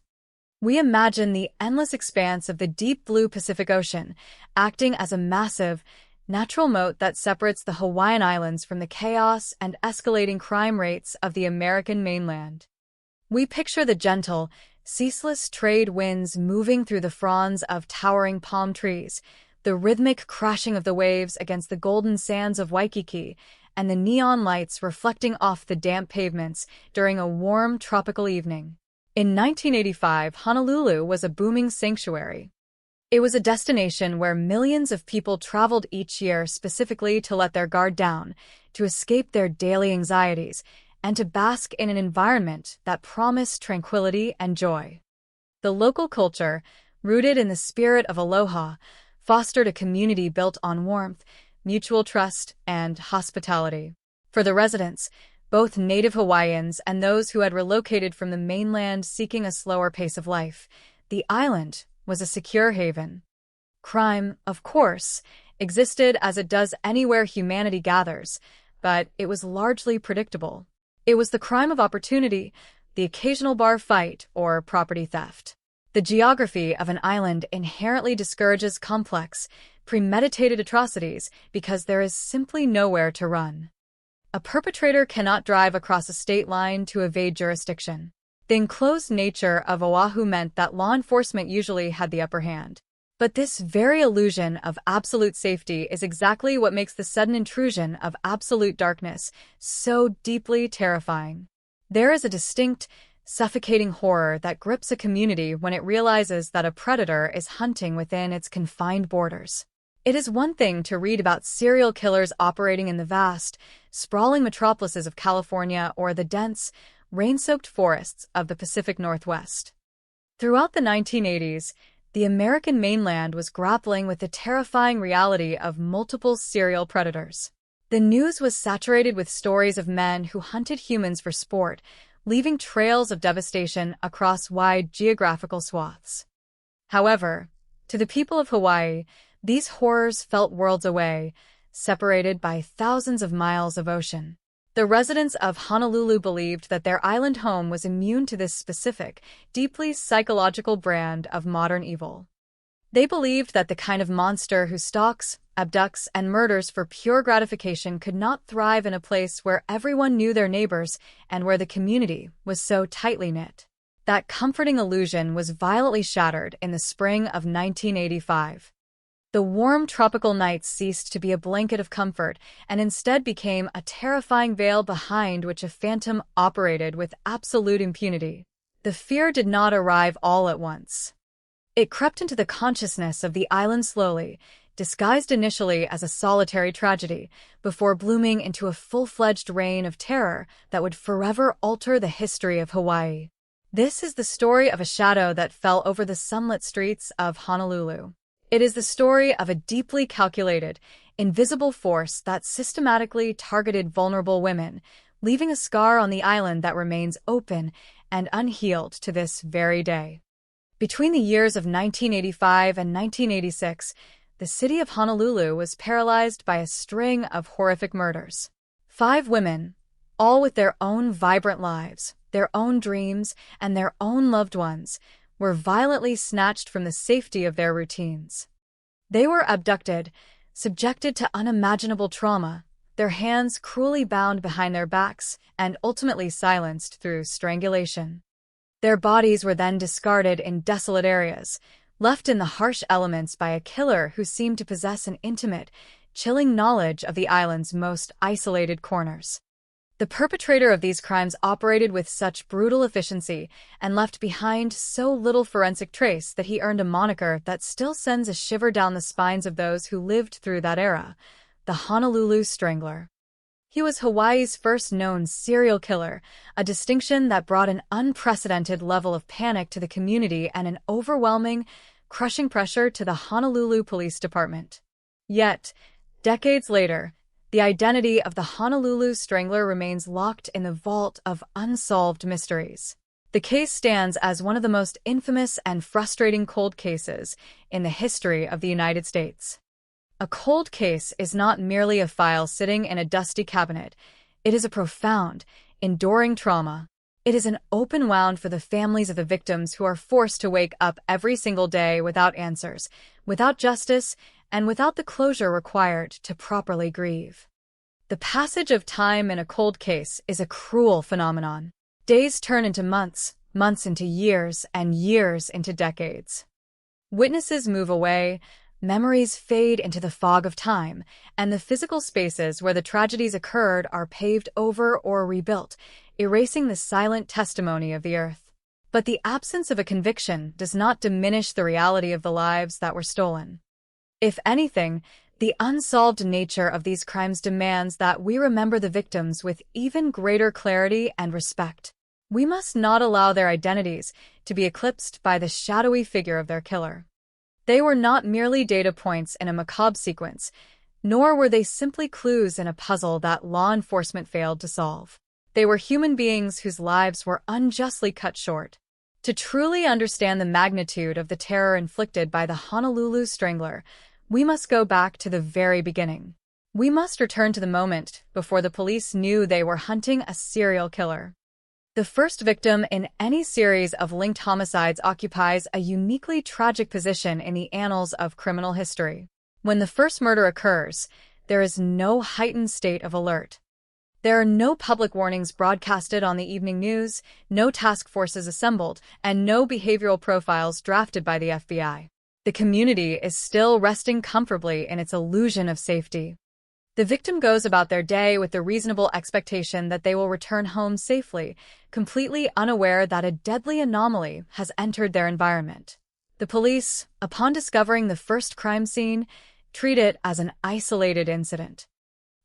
We imagine the endless expanse of the deep blue Pacific Ocean acting as a massive, natural moat that separates the Hawaiian Islands from the chaos and escalating crime rates of the American mainland. We picture the gentle, ceaseless trade winds moving through the fronds of towering palm trees, the rhythmic crashing of the waves against the golden sands of Waikiki, and the neon lights reflecting off the damp pavements during a warm tropical evening. In 1985, Honolulu was a booming sanctuary. It was a destination where millions of people traveled each year specifically to let their guard down, to escape their daily anxieties, and to bask in an environment that promised tranquility and joy. The local culture, rooted in the spirit of aloha, fostered a community built on warmth, mutual trust, and hospitality. For the residents, both native Hawaiians and those who had relocated from the mainland seeking a slower pace of life, the island was a secure haven. Crime, of course, existed as it does anywhere humanity gathers, but it was largely predictable. It was the crime of opportunity, the occasional bar fight, or property theft. The geography of an island inherently discourages complex, premeditated atrocities because there is simply nowhere to run. A perpetrator cannot drive across a state line to evade jurisdiction. The enclosed nature of Oahu meant that law enforcement usually had the upper hand. But this very illusion of absolute safety is exactly what makes the sudden intrusion of absolute darkness so deeply terrifying. There is a distinct, suffocating horror that grips a community when it realizes that a predator is hunting within its confined borders. It is one thing to read about serial killers operating in the vast, sprawling metropolises of California or the dense, rain-soaked forests of the Pacific Northwest. Throughout the 1980s, the American mainland was grappling with the terrifying reality of multiple serial predators. The news was saturated with stories of men who hunted humans for sport, leaving trails of devastation across wide geographical swaths. However, to the people of Hawaii, these horrors felt worlds away, separated by thousands of miles of ocean. The residents of Honolulu believed that their island home was immune to this specific, deeply psychological brand of modern evil. They believed that the kind of monster who stalks, abducts, and murders for pure gratification could not thrive in a place where everyone knew their neighbors and where the community was so tightly knit. That comforting illusion was violently shattered in the spring of 1985. The warm tropical nights ceased to be a blanket of comfort and instead became a terrifying veil behind which a phantom operated with absolute impunity. The fear did not arrive all at once. It crept into the consciousness of the island slowly, disguised initially as a solitary tragedy, before blooming into a full-fledged reign of terror that would forever alter the history of Hawaii. This is the story of a shadow that fell over the sunlit streets of Honolulu. It is the story of a deeply calculated, invisible force that systematically targeted vulnerable women, leaving a scar on the island that remains open and unhealed to this very day. Between the years of 1985 and 1986, the city of Honolulu was paralyzed by a string of horrific murders. 5 women, all with their own vibrant lives, their own dreams, and their own loved ones, were violently snatched from the safety of their routines. They were abducted, subjected to unimaginable trauma, their hands cruelly bound behind their backs, and ultimately silenced through strangulation. Their bodies were then discarded in desolate areas, left in the harsh elements by a killer who seemed to possess an intimate, chilling knowledge of the island's most isolated corners. The perpetrator of these crimes operated with such brutal efficiency and left behind so little forensic trace that he earned a moniker that still sends a shiver down the spines of those who lived through that era, the Honolulu Strangler. He was Hawaii's first known serial killer, a distinction that brought an unprecedented level of panic to the community and an overwhelming, crushing pressure to the Honolulu Police Department. Yet, decades later, the identity of the Honolulu Strangler remains locked in the vault of unsolved mysteries. The case stands as one of the most infamous and frustrating cold cases in the history of the United States. A cold case is not merely a file sitting in a dusty cabinet. It is a profound, enduring trauma. It is an open wound for the families of the victims who are forced to wake up every single day without answers, without justice, and without the closure required to properly grieve. The passage of time in a cold case is a cruel phenomenon. Days turn into months, months into years, and years into decades. Witnesses move away, memories fade into the fog of time, and the physical spaces where the tragedies occurred are paved over or rebuilt, erasing the silent testimony of the earth. But the absence of a conviction does not diminish the reality of the lives that were stolen. If anything, the unsolved nature of these crimes demands that we remember the victims with even greater clarity and respect. We must not allow their identities to be eclipsed by the shadowy figure of their killer. They were not merely data points in a macabre sequence, nor were they simply clues in a puzzle that law enforcement failed to solve. They were human beings whose lives were unjustly cut short. To truly understand the magnitude of the terror inflicted by the Honolulu Strangler, we must go back to the very beginning. We must return to the moment before the police knew they were hunting a serial killer. The first victim in any series of linked homicides occupies a uniquely tragic position in the annals of criminal history. When the first murder occurs, there is no heightened state of alert. There are no public warnings broadcasted on the evening news, no task forces assembled, and no behavioral profiles drafted by the FBI. The community is still resting comfortably in its illusion of safety. The victim goes about their day with the reasonable expectation that they will return home safely, completely unaware that a deadly anomaly has entered their environment. The police, upon discovering the first crime scene, treat it as an isolated incident.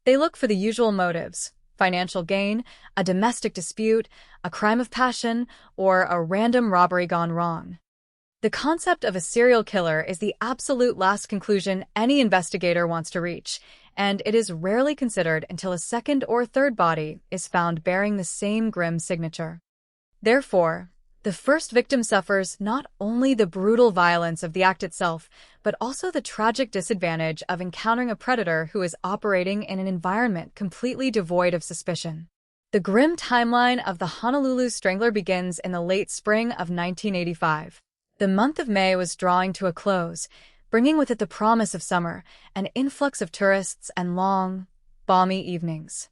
They look for the usual motives: financial gain, a domestic dispute, a crime of passion, or a random robbery gone wrong. The concept of a serial killer is the absolute last conclusion any investigator wants to reach, and it is rarely considered until a second or third body is found bearing the same grim signature. Therefore, the first victim suffers not only the brutal violence of the act itself, but also the tragic disadvantage of encountering a predator who is operating in an environment completely devoid of suspicion. The grim timeline of the Honolulu Strangler begins in the late spring of 1985. The month of May was drawing to a close, bringing with it the promise of summer, an influx of tourists, and long, balmy evenings.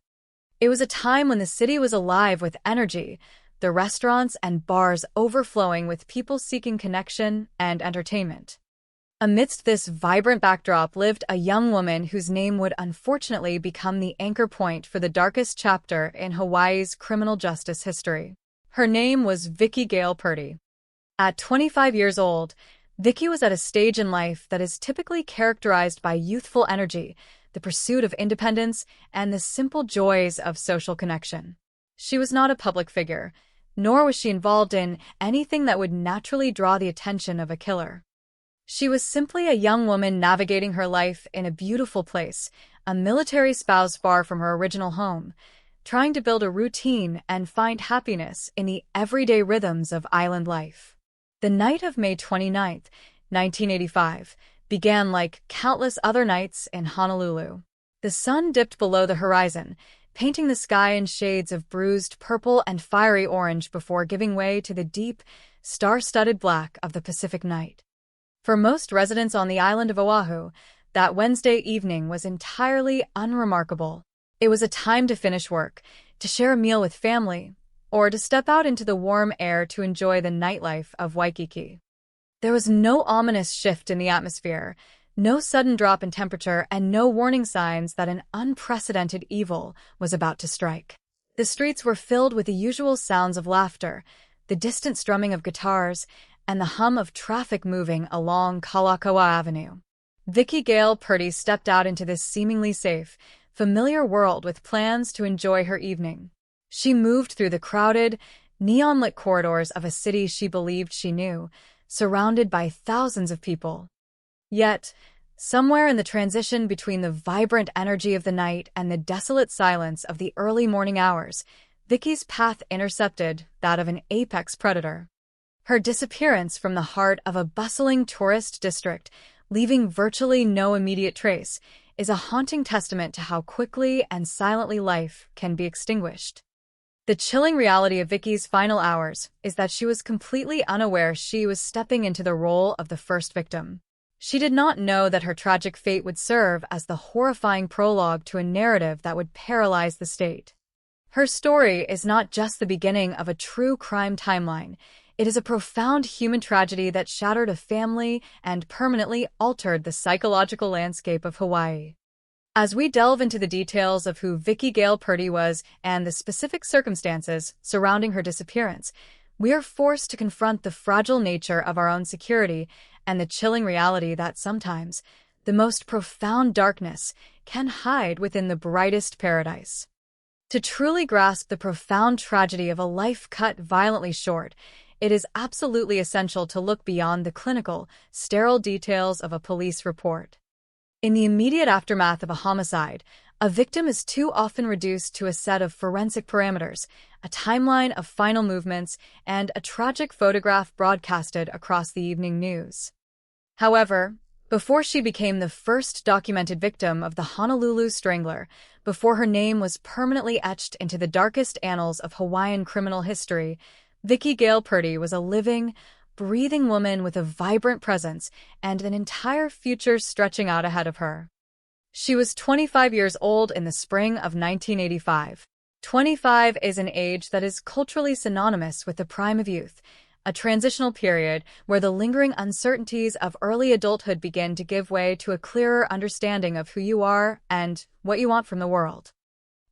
It was a time when the city was alive with energy, the restaurants and bars overflowing with people seeking connection and entertainment. Amidst this vibrant backdrop lived a young woman whose name would unfortunately become the anchor point for the darkest chapter in Hawaii's criminal justice history. Her name was Vicki Gale Purdy. At 25 years old, Vicki was at a stage in life that is typically characterized by youthful energy, the pursuit of independence, and the simple joys of social connection. She was not a public figure, nor was she involved in anything that would naturally draw the attention of a killer. She was simply a young woman navigating her life in a beautiful place, a military spouse far from her original home, trying to build a routine and find happiness in the everyday rhythms of island life. The night of May 29, 1985, began like countless other nights in Honolulu. The sun dipped below the horizon, painting the sky in shades of bruised purple and fiery orange before giving way to the deep, star-studded black of the Pacific night. For most residents on the island of Oahu, that Wednesday evening was entirely unremarkable. It was a time to finish work, to share a meal with family, or to step out into the warm air to enjoy the nightlife of Waikiki. There was no ominous shift in the atmosphere, no sudden drop in temperature, and no warning signs that an unprecedented evil was about to strike. The streets were filled with the usual sounds of laughter, the distant strumming of guitars, and the hum of traffic moving along Kalakaua Avenue. Vicki Gale Purdy stepped out into this seemingly safe, familiar world with plans to enjoy her evening. She moved through the crowded, neon-lit corridors of a city she believed she knew, surrounded by thousands of people. Yet, somewhere in the transition between the vibrant energy of the night and the desolate silence of the early morning hours, Vicki's path intercepted that of an apex predator. Her disappearance from the heart of a bustling tourist district, leaving virtually no immediate trace, is a haunting testament to how quickly and silently life can be extinguished. The chilling reality of Vicki's final hours is that she was completely unaware she was stepping into the role of the first victim. She did not know that her tragic fate would serve as the horrifying prologue to a narrative that would paralyze the state. Her story is not just the beginning of a true crime timeline. It is a profound human tragedy that shattered a family and permanently altered the psychological landscape of Hawaii. As we delve into the details of who Vicki Gale Purdy was and the specific circumstances surrounding her disappearance, we are forced to confront the fragile nature of our own security and the chilling reality that sometimes the most profound darkness can hide within the brightest paradise. To truly grasp the profound tragedy of a life cut violently short, it is absolutely essential to look beyond the clinical, sterile details of a police report. In the immediate aftermath of a homicide, a victim is too often reduced to a set of forensic parameters, a timeline of final movements, and a tragic photograph broadcasted across the evening news. However, before she became the first documented victim of the Honolulu Strangler, before her name was permanently etched into the darkest annals of Hawaiian criminal history, Vicki Gale Purdy was a living, breathing woman with a vibrant presence and an entire future stretching out ahead of her. She was 25 years old in the spring of 1985. 25 is an age that is culturally synonymous with the prime of youth, a transitional period where the lingering uncertainties of early adulthood begin to give way to a clearer understanding of who you are and what you want from the world.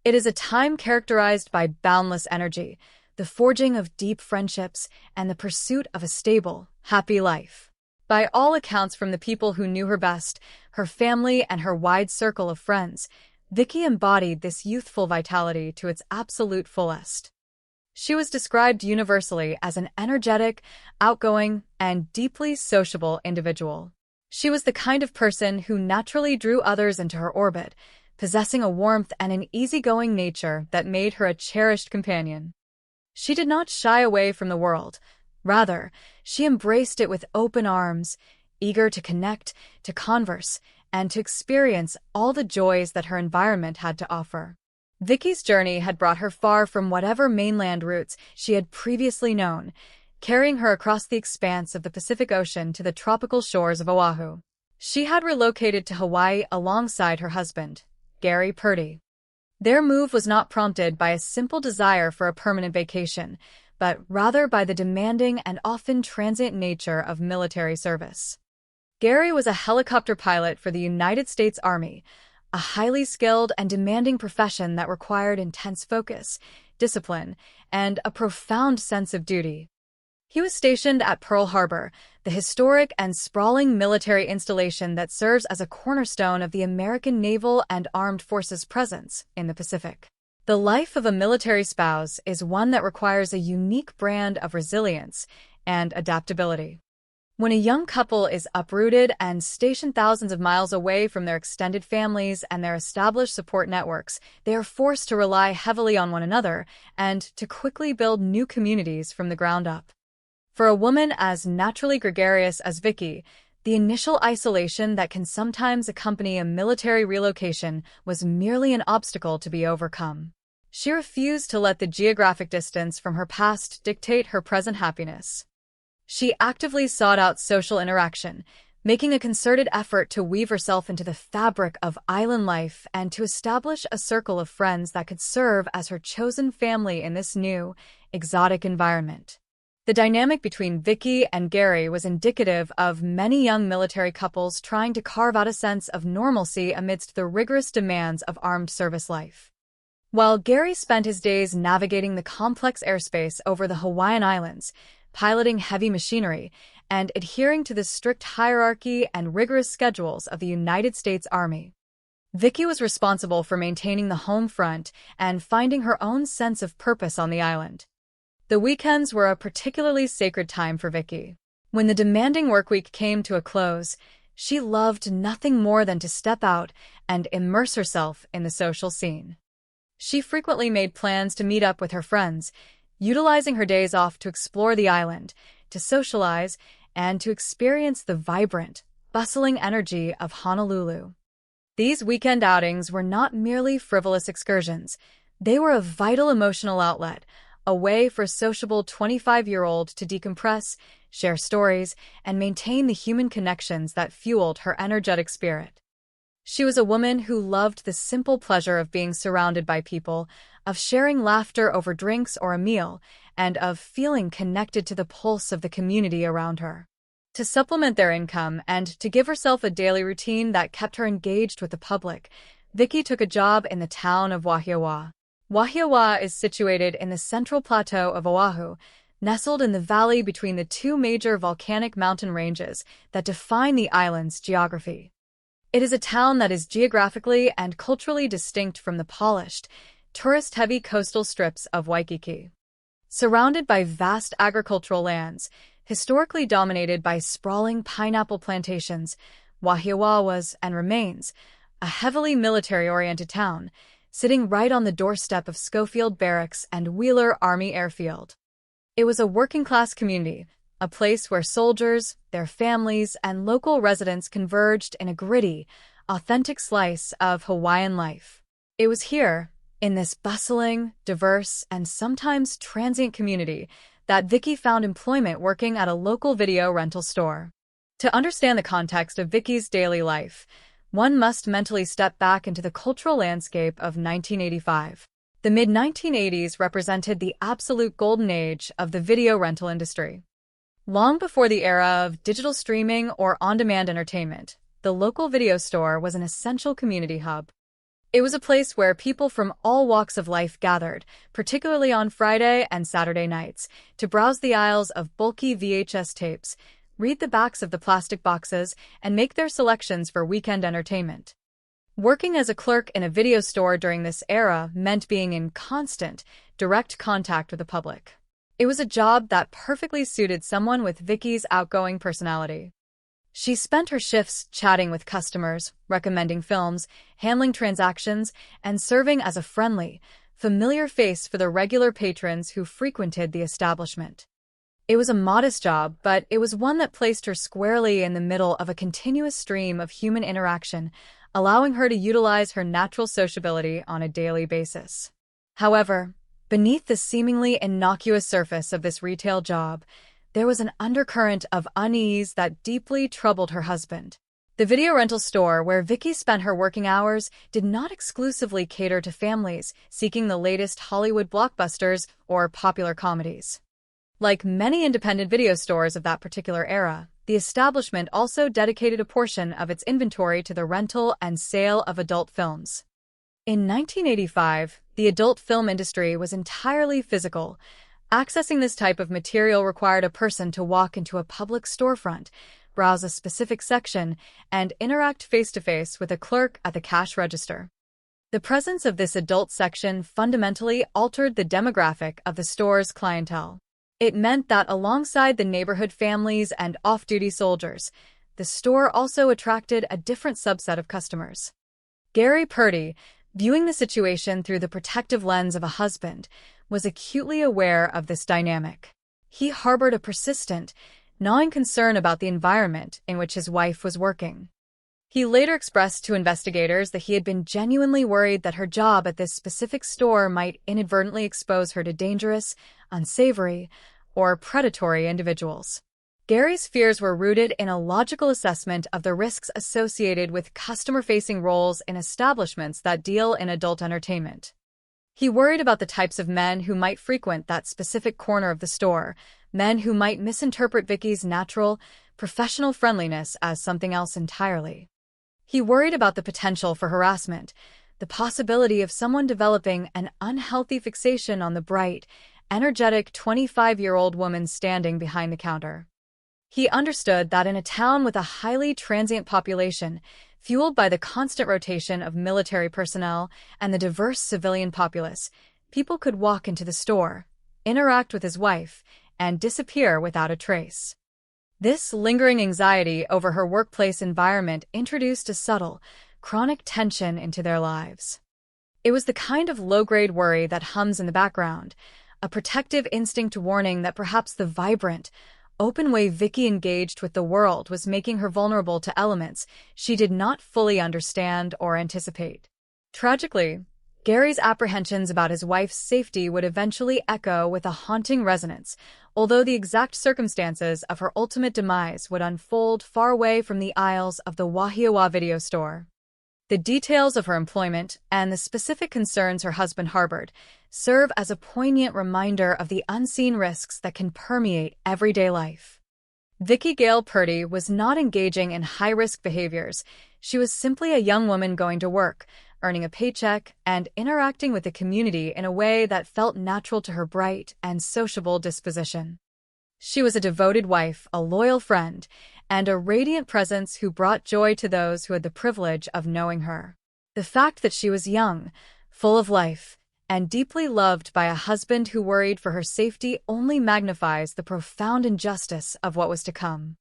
It is a time characterized by boundless energy, the forging of deep friendships, and the pursuit of a stable, happy life. By all accounts from the people who knew her best, her family and her wide circle of friends, Vicki embodied this youthful vitality to its absolute fullest. She was described universally as an energetic, outgoing, and deeply sociable individual. She was the kind of person who naturally drew others into her orbit, possessing a warmth and an easygoing nature that made her a cherished companion. She did not shy away from the world. Rather, she embraced it with open arms, eager to connect, to converse, and to experience all the joys that her environment had to offer. Vicki's journey had brought her far from whatever mainland routes she had previously known, carrying her across the expanse of the Pacific Ocean to the tropical shores of Oahu. She had relocated to Hawaii alongside her husband, Gary Purdy. Their move was not prompted by a simple desire for a permanent vacation, but rather by the demanding and often transient nature of military service. Gary was a helicopter pilot for the United States Army, a highly skilled and demanding profession that required intense focus, discipline, and a profound sense of duty. He was stationed at Pearl Harbor, the historic and sprawling military installation that serves as a cornerstone of the American naval and armed forces presence in the Pacific. The life of a military spouse is one that requires a unique brand of resilience and adaptability. When a young couple is uprooted and stationed thousands of miles away from their extended families and their established support networks, they are forced to rely heavily on one another and to quickly build new communities from the ground up. For a woman as naturally gregarious as Vicki, the initial isolation that can sometimes accompany a military relocation was merely an obstacle to be overcome. She refused to let the geographic distance from her past dictate her present happiness. She actively sought out social interaction, making a concerted effort to weave herself into the fabric of island life and to establish a circle of friends that could serve as her chosen family in this new, exotic environment. The dynamic between Vicki and Gary was indicative of many young military couples trying to carve out a sense of normalcy amidst the rigorous demands of armed service life. While Gary spent his days navigating the complex airspace over the Hawaiian Islands, piloting heavy machinery, and adhering to the strict hierarchy and rigorous schedules of the United States Army, Vicki was responsible for maintaining the home front and finding her own sense of purpose on the island. The weekends were a particularly sacred time for Vicki. When the demanding workweek came to a close, she loved nothing more than to step out and immerse herself in the social scene. She frequently made plans to meet up with her friends, utilizing her days off to explore the island, to socialize, and to experience the vibrant, bustling energy of Honolulu. These weekend outings were not merely frivolous excursions. They were a vital emotional outlet, a way for a sociable 25-year-old to decompress, share stories, and maintain the human connections that fueled her energetic spirit. She was a woman who loved the simple pleasure of being surrounded by people, of sharing laughter over drinks or a meal, and of feeling connected to the pulse of the community around her. To supplement their income and to give herself a daily routine that kept her engaged with the public, Vicky took a job in the town of Wahiawa. Wahiawa is situated in the central plateau of Oahu, nestled in the valley between the two major volcanic mountain ranges that define the island's geography. It is a town that is geographically and culturally distinct from the polished, tourist-heavy coastal strips of Waikiki. Surrounded by vast agricultural lands, historically dominated by sprawling pineapple plantations, Wahiawa was, and remains, a heavily military-oriented town, sitting right on the doorstep of Schofield Barracks and Wheeler Army Airfield. It was a working-class community, a place where soldiers, their families, and local residents converged in a gritty, authentic slice of Hawaiian life. It was here, in this bustling, diverse, and sometimes transient community, that Vicky found employment working at a local video rental store. To understand the context of Vicky's daily life, one must mentally step back into the cultural landscape of 1985. The mid-1980s represented the absolute golden age of the video rental industry. Long before the era of digital streaming or on-demand entertainment, the local video store was an essential community hub. It was a place where people from all walks of life gathered, particularly on Friday and Saturday nights, to browse the aisles of bulky VHS tapes, read the backs of the plastic boxes, and make their selections for weekend entertainment. Working as a clerk in a video store during this era meant being in constant, direct contact with the public. It was a job that perfectly suited someone with Vicky's outgoing personality. She spent her shifts chatting with customers, recommending films, handling transactions, and serving as a friendly, familiar face for the regular patrons who frequented the establishment. It was a modest job, but it was one that placed her squarely in the middle of a continuous stream of human interaction, allowing her to utilize her natural sociability on a daily basis. However, beneath the seemingly innocuous surface of this retail job, there was an undercurrent of unease that deeply troubled her husband. The video rental store where Vicky spent her working hours did not exclusively cater to families seeking the latest Hollywood blockbusters or popular comedies. Like many independent video stores of that particular era, the establishment also dedicated a portion of its inventory to the rental and sale of adult films. In 1985, the adult film industry was entirely physical. Accessing this type of material required a person to walk into a public storefront, browse a specific section, and interact face-to-face with a clerk at the cash register. The presence of this adult section fundamentally altered the demographic of the store's clientele. It meant that alongside the neighborhood families and off-duty soldiers, the store also attracted a different subset of customers. Gary Purdy, viewing the situation through the protective lens of a husband, was acutely aware of this dynamic. He harbored a persistent, gnawing concern about the environment in which his wife was working. He later expressed to investigators that he had been genuinely worried that her job at this specific store might inadvertently expose her to dangerous, unsavory, or predatory individuals. Gary's fears were rooted in a logical assessment of the risks associated with customer-facing roles in establishments that deal in adult entertainment. He worried about the types of men who might frequent that specific corner of the store, men who might misinterpret Vicky's natural, professional friendliness as something else entirely. He worried about the potential for harassment, the possibility of someone developing an unhealthy fixation on the bright, energetic 25-year-old woman standing behind the counter. He understood that in a town with a highly transient population, fueled by the constant rotation of military personnel and the diverse civilian populace, people could walk into the store, interact with his wife, and disappear without a trace. This lingering anxiety over her workplace environment introduced a subtle, chronic tension into their lives. It was the kind of low-grade worry that hums in the background, a protective instinct warning that perhaps the vibrant, open way Vicky engaged with the world was making her vulnerable to elements she did not fully understand or anticipate. Tragically, Gary's apprehensions about his wife's safety would eventually echo with a haunting resonance, although the exact circumstances of her ultimate demise would unfold far away from the aisles of the Wahiawa video store. The details of her employment and the specific concerns her husband harbored serve as a poignant reminder of the unseen risks that can permeate everyday life. Vicki Gale Purdy was not engaging in high-risk behaviors. She was simply a young woman going to work, earning a paycheck, and interacting with the community in a way that felt natural to her bright and sociable disposition. She was a devoted wife, a loyal friend, and a radiant presence who brought joy to those who had the privilege of knowing her. The fact that she was young, full of life, and deeply loved by a husband who worried for her safety only magnifies the profound injustice of what was to come.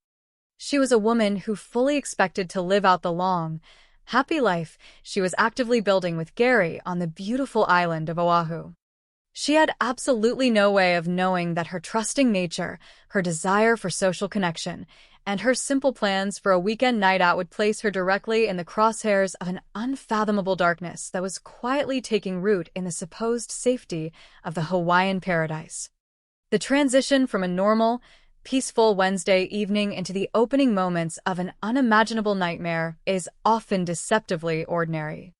She was a woman who fully expected to live out the long, happy life she was actively building with Gary on the beautiful island of Oahu. She had absolutely no way of knowing that her trusting nature, her desire for social connection, and her simple plans for a weekend night out would place her directly in the crosshairs of an unfathomable darkness that was quietly taking root in the supposed safety of the Hawaiian paradise. The transition from a normal, peaceful Wednesday evening into the opening moments of an unimaginable nightmare is often deceptively ordinary.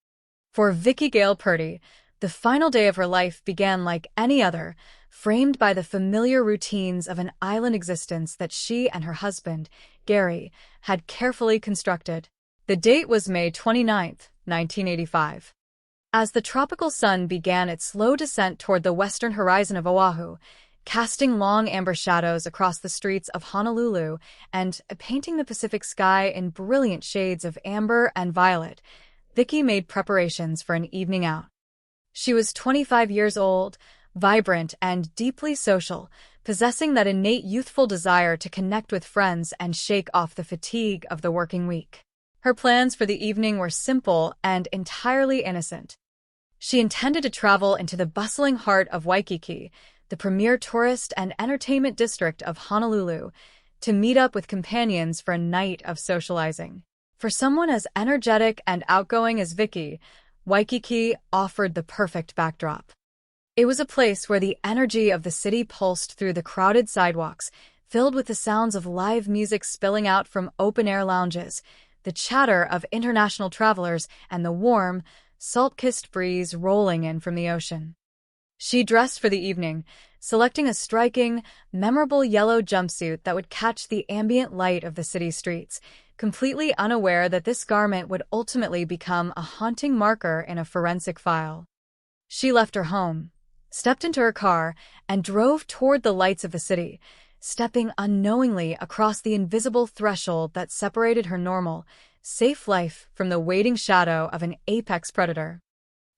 For Vicki Gale Purdy, the final day of her life began like any other, framed by the familiar routines of an island existence that she and her husband, Gary, had carefully constructed. The date was May 29, 1985. As the tropical sun began its slow descent toward the western horizon of Oahu, casting long amber shadows across the streets of Honolulu and painting the Pacific sky in brilliant shades of amber and violet, Vicki made preparations for an evening out. She was 25 years old, vibrant and deeply social, possessing that innate youthful desire to connect with friends and shake off the fatigue of the working week. Her plans for the evening were simple and entirely innocent. She intended to travel into the bustling heart of Waikiki, the premier tourist and entertainment district of Honolulu, to meet up with companions for a night of socializing. For someone as energetic and outgoing as Vicki, Waikiki offered the perfect backdrop. It was a place where the energy of the city pulsed through the crowded sidewalks, filled with the sounds of live music spilling out from open-air lounges, the chatter of international travelers, and the warm, salt-kissed breeze rolling in from the ocean. She dressed for the evening, selecting a striking, memorable yellow jumpsuit that would catch the ambient light of the city streets, completely unaware that this garment would ultimately become a haunting marker in a forensic file. She left her home, stepped into her car, and drove toward the lights of the city, stepping unknowingly across the invisible threshold that separated her normal, safe life from the waiting shadow of an apex predator.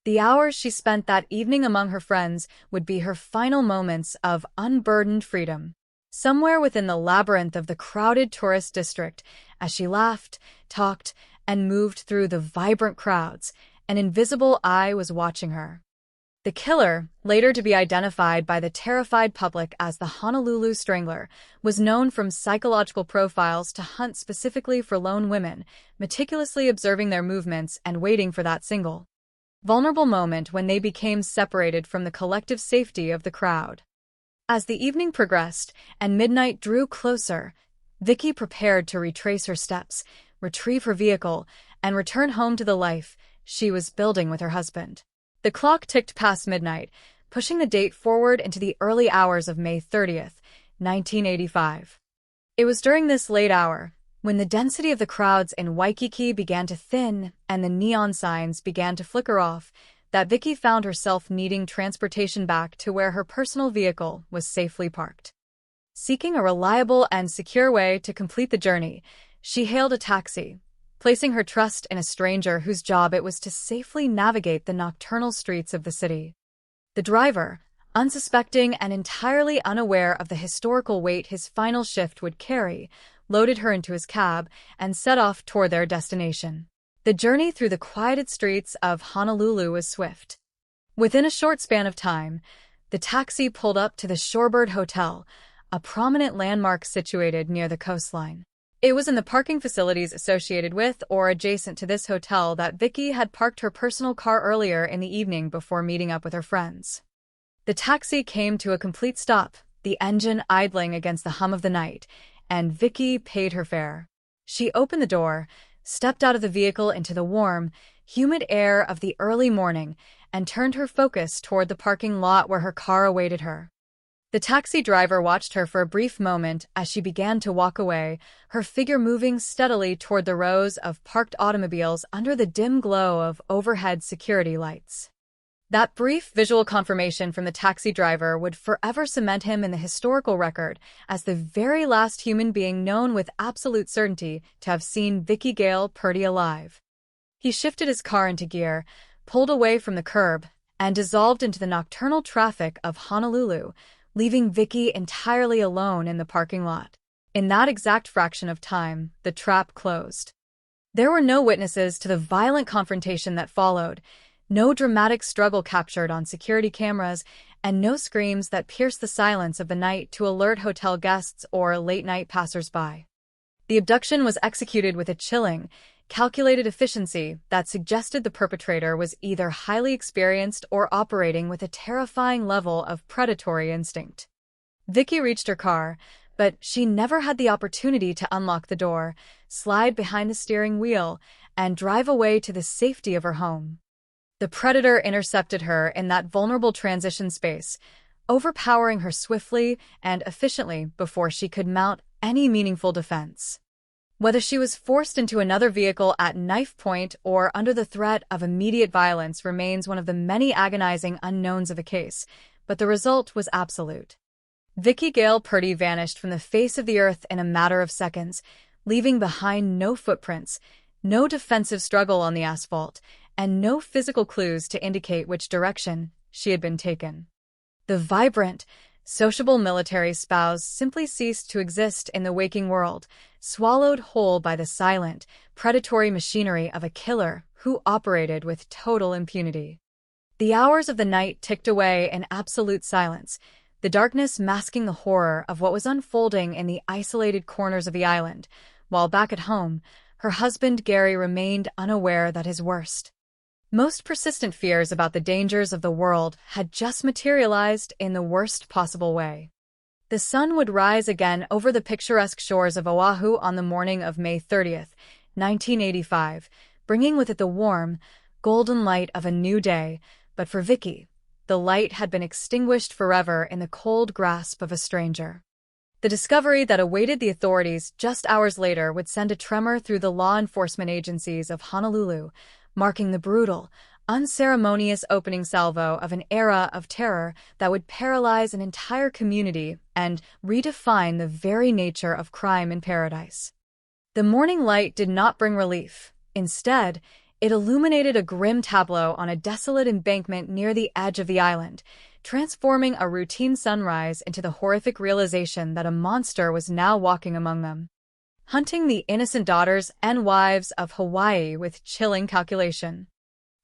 The hours she spent that evening among her friends would be her final moments of unburdened freedom. Somewhere within the labyrinth of the crowded tourist district, as she laughed, talked, and moved through the vibrant crowds, an invisible eye was watching her. The killer, later to be identified by the terrified public as the Honolulu Strangler, was known from psychological profiles to hunt specifically for lone women, meticulously observing their movements and waiting for that single, vulnerable moment when they became separated from the collective safety of the crowd. As the evening progressed and midnight drew closer, Vicki prepared to retrace her steps, retrieve her vehicle, and return home to the life she was building with her husband. The clock ticked past midnight, pushing the date forward into the early hours of May 30th, 1985. It was during this late hour, when the density of the crowds in Waikiki began to thin and the neon signs began to flicker off, that Vicki found herself needing transportation back to where her personal vehicle was safely parked. Seeking a reliable and secure way to complete the journey, she hailed a taxi, placing her trust in a stranger whose job it was to safely navigate the nocturnal streets of the city. The driver, unsuspecting and entirely unaware of the historical weight his final shift would carry, loaded her into his cab and set off toward their destination. The journey through the quieted streets of Honolulu was swift. Within a short span of time, the taxi pulled up to the Shorebird Hotel, a prominent landmark situated near the coastline. It was in the parking facilities associated with or adjacent to this hotel that Vicki had parked her personal car earlier in the evening before meeting up with her friends. The taxi came to a complete stop, the engine idling against the hum of the night, and Vicki paid her fare. She opened the door, stepped out of the vehicle into the warm, humid air of the early morning and turned her focus toward the parking lot where her car awaited her. The taxi driver watched her for a brief moment as she began to walk away, her figure moving steadily toward the rows of parked automobiles under the dim glow of overhead security lights. That brief visual confirmation from the taxi driver would forever cement him in the historical record as the very last human being known with absolute certainty to have seen Vicky Gale Purdy alive. He shifted his car into gear, pulled away from the curb, and dissolved into the nocturnal traffic of Honolulu, leaving Vicky entirely alone in the parking lot. In that exact fraction of time, the trap closed. There were no witnesses to the violent confrontation that followed, no dramatic struggle captured on security cameras, and no screams that pierced the silence of the night to alert hotel guests or late-night passers-by. The abduction was executed with a chilling, calculated efficiency that suggested the perpetrator was either highly experienced or operating with a terrifying level of predatory instinct. Vicky reached her car, but she never had the opportunity to unlock the door, slide behind the steering wheel, and drive away to the safety of her home. The predator intercepted her in that vulnerable transition space, overpowering her swiftly and efficiently before she could mount any meaningful defense. Whether she was forced into another vehicle at knife point or under the threat of immediate violence remains one of the many agonizing unknowns of the case, but the result was absolute. Vicky Gale Purdy vanished from the face of the earth in a matter of seconds, leaving behind no footprints, no defensive struggle on the asphalt, and no physical clues to indicate which direction she had been taken. The vibrant, sociable military spouse simply ceased to exist in the waking world, swallowed whole by the silent, predatory machinery of a killer who operated with total impunity. The hours of the night ticked away in absolute silence, the darkness masking the horror of what was unfolding in the isolated corners of the island, while back at home, her husband Gary remained unaware that his worst, most persistent fears about the dangers of the world had just materialized in the worst possible way. The sun would rise again over the picturesque shores of Oahu on the morning of May 30th, 1985, bringing with it the warm, golden light of a new day, but for Vicky, the light had been extinguished forever in the cold grasp of a stranger. The discovery that awaited the authorities just hours later would send a tremor through the law enforcement agencies of Honolulu, marking the brutal, unceremonious opening salvo of an era of terror that would paralyze an entire community and redefine the very nature of crime in paradise. The morning light did not bring relief. Instead, it illuminated a grim tableau on a desolate embankment near the edge of the island, transforming a routine sunrise into the horrific realization that a monster was now walking among them, hunting the innocent daughters and wives of Hawaii with chilling calculation.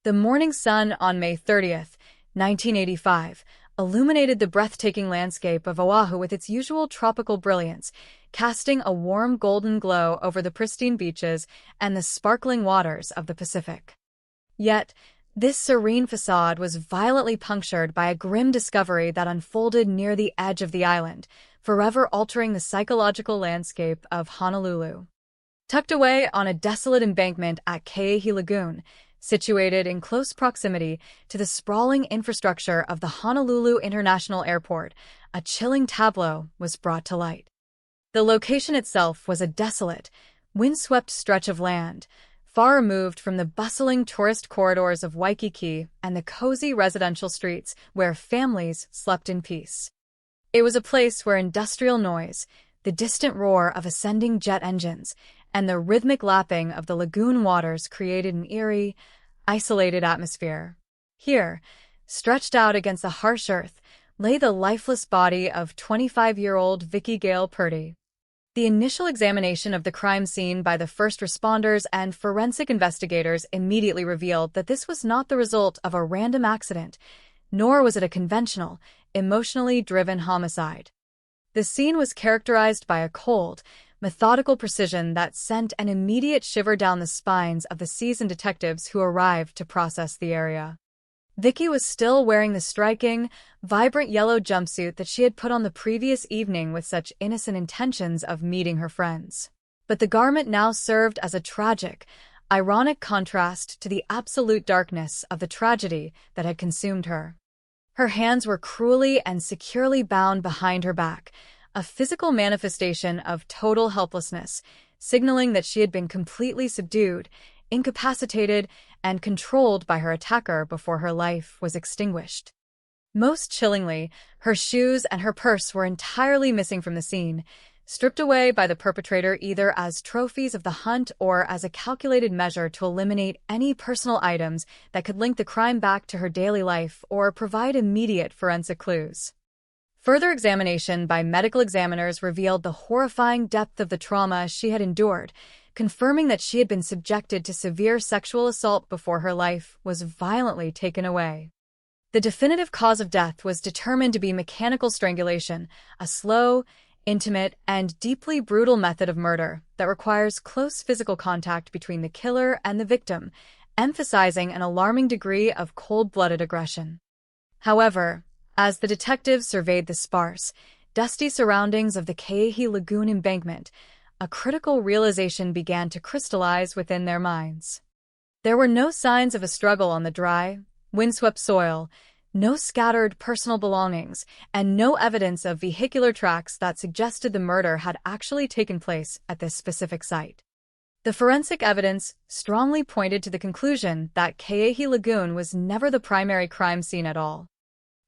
The morning sun on May 30th, 1985, illuminated the breathtaking landscape of Oahu with its usual tropical brilliance, casting a warm golden glow over the pristine beaches and the sparkling waters of the Pacific. Yet, this serene facade was violently punctured by a grim discovery that unfolded near the edge of the island, forever altering the psychological landscape of Honolulu. Tucked away on a desolate embankment at Ke'ehi Lagoon, situated in close proximity to the sprawling infrastructure of the Honolulu International Airport, a chilling tableau was brought to light. The location itself was a desolate, windswept stretch of land, far removed from the bustling tourist corridors of Waikiki and the cozy residential streets where families slept in peace. It was a place where industrial noise, the distant roar of ascending jet engines, and the rhythmic lapping of the lagoon waters created an eerie, isolated atmosphere. Here, stretched out against the harsh earth, lay the lifeless body of 25-year-old Vicky Gale Purdy. The initial examination of the crime scene by the first responders and forensic investigators immediately revealed that this was not the result of a random accident, nor was it a conventional, emotionally driven homicide. The scene was characterized by a cold, methodical precision that sent an immediate shiver down the spines of the seasoned detectives who arrived to process the area. Vicky was still wearing the striking, vibrant yellow jumpsuit that she had put on the previous evening with such innocent intentions of meeting her friends. But the garment now served as a tragic, ironic contrast to the absolute darkness of the tragedy that had consumed her. Her hands were cruelly and securely bound behind her back, a physical manifestation of total helplessness, signaling that she had been completely subdued, incapacitated, and controlled by her attacker before her life was extinguished. Most chillingly, her shoes and her purse were entirely missing from the scene, stripped away by the perpetrator either as trophies of the hunt or as a calculated measure to eliminate any personal items that could link the crime back to her daily life or provide immediate forensic clues. Further examination by medical examiners revealed the horrifying depth of the trauma she had endured, confirming that she had been subjected to severe sexual assault before her life was violently taken away. The definitive cause of death was determined to be mechanical strangulation, a slow, intimate, and deeply brutal method of murder that requires close physical contact between the killer and the victim, emphasizing an alarming degree of cold-blooded aggression. However, as the detectives surveyed the sparse, dusty surroundings of the Keehi Lagoon embankment, a critical realization began to crystallize within their minds. There were no signs of a struggle on the dry, windswept soil, no scattered personal belongings, and no evidence of vehicular tracks that suggested the murder had actually taken place at this specific site. The forensic evidence strongly pointed to the conclusion that Keehi Lagoon was never the primary crime scene at all.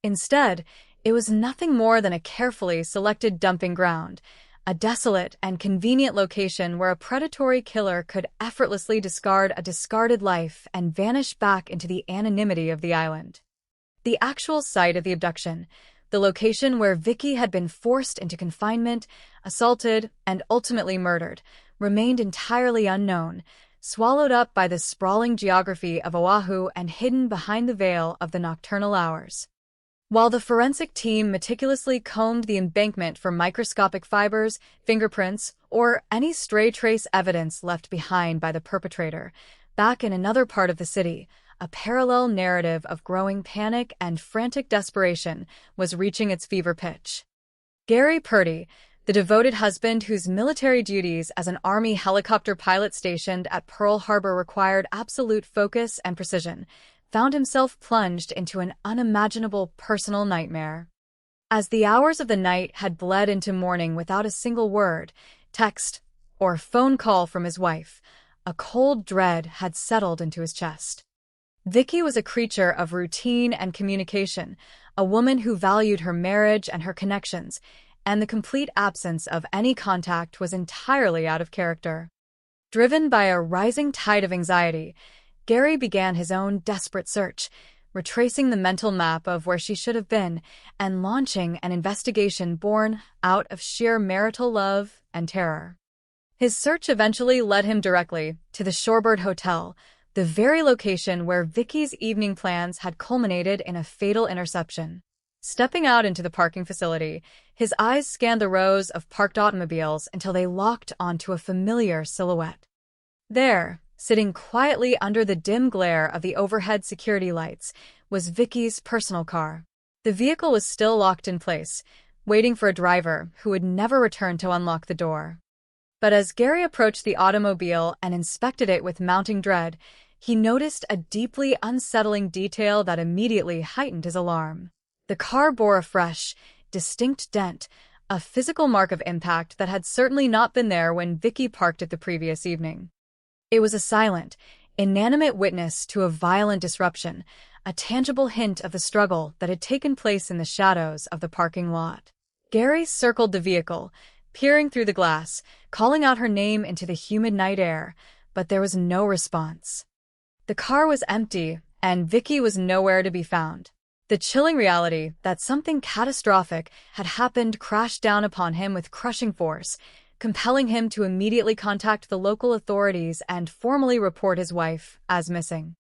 Instead, it was nothing more than a carefully selected dumping ground, a desolate and convenient location where a predatory killer could effortlessly discard a discarded life and vanish back into the anonymity of the island. The actual site of the abduction, the location where Vicky had been forced into confinement, assaulted, and ultimately murdered, remained entirely unknown, swallowed up by the sprawling geography of Oahu and hidden behind the veil of the nocturnal hours. While the forensic team meticulously combed the embankment for microscopic fibers, fingerprints, or any stray trace evidence left behind by the perpetrator, back in another part of the city, a parallel narrative of growing panic and frantic desperation was reaching its fever pitch. Gary Purdy, the devoted husband whose military duties as an Army helicopter pilot stationed at Pearl Harbor required absolute focus and precision, found himself plunged into an unimaginable personal nightmare. As the hours of the night had bled into morning without a single word, text, or phone call from his wife, a cold dread had settled into his chest. Vicky was a creature of routine and communication, a woman who valued her marriage and her connections, and the complete absence of any contact was entirely out of character. Driven by a rising tide of anxiety, Gary began his own desperate search, retracing the mental map of where she should have been and launching an investigation born out of sheer marital love and terror. His search eventually led him directly to the Shorebird Hotel, the very location where Vicky's evening plans had culminated in a fatal interception. Stepping out into the parking facility, his eyes scanned the rows of parked automobiles until they locked onto a familiar silhouette. There, sitting quietly under the dim glare of the overhead security lights, was Vicky's personal car. The vehicle was still locked in place, waiting for a driver who would never return to unlock the door. But as Gary approached the automobile and inspected it with mounting dread, he noticed a deeply unsettling detail that immediately heightened his alarm. The car bore a fresh, distinct dent, a physical mark of impact that had certainly not been there when Vicky parked it the previous evening. It was a silent, inanimate witness to a violent disruption, a tangible hint of the struggle that had taken place in the shadows of the parking lot. Gary circled the vehicle, peering through the glass, calling out her name into the humid night air, but there was no response. The car was empty, and Vicky was nowhere to be found. The chilling reality that something catastrophic had happened crashed down upon him with crushing force, compelling him to immediately contact the local authorities and formally report his wife as missing.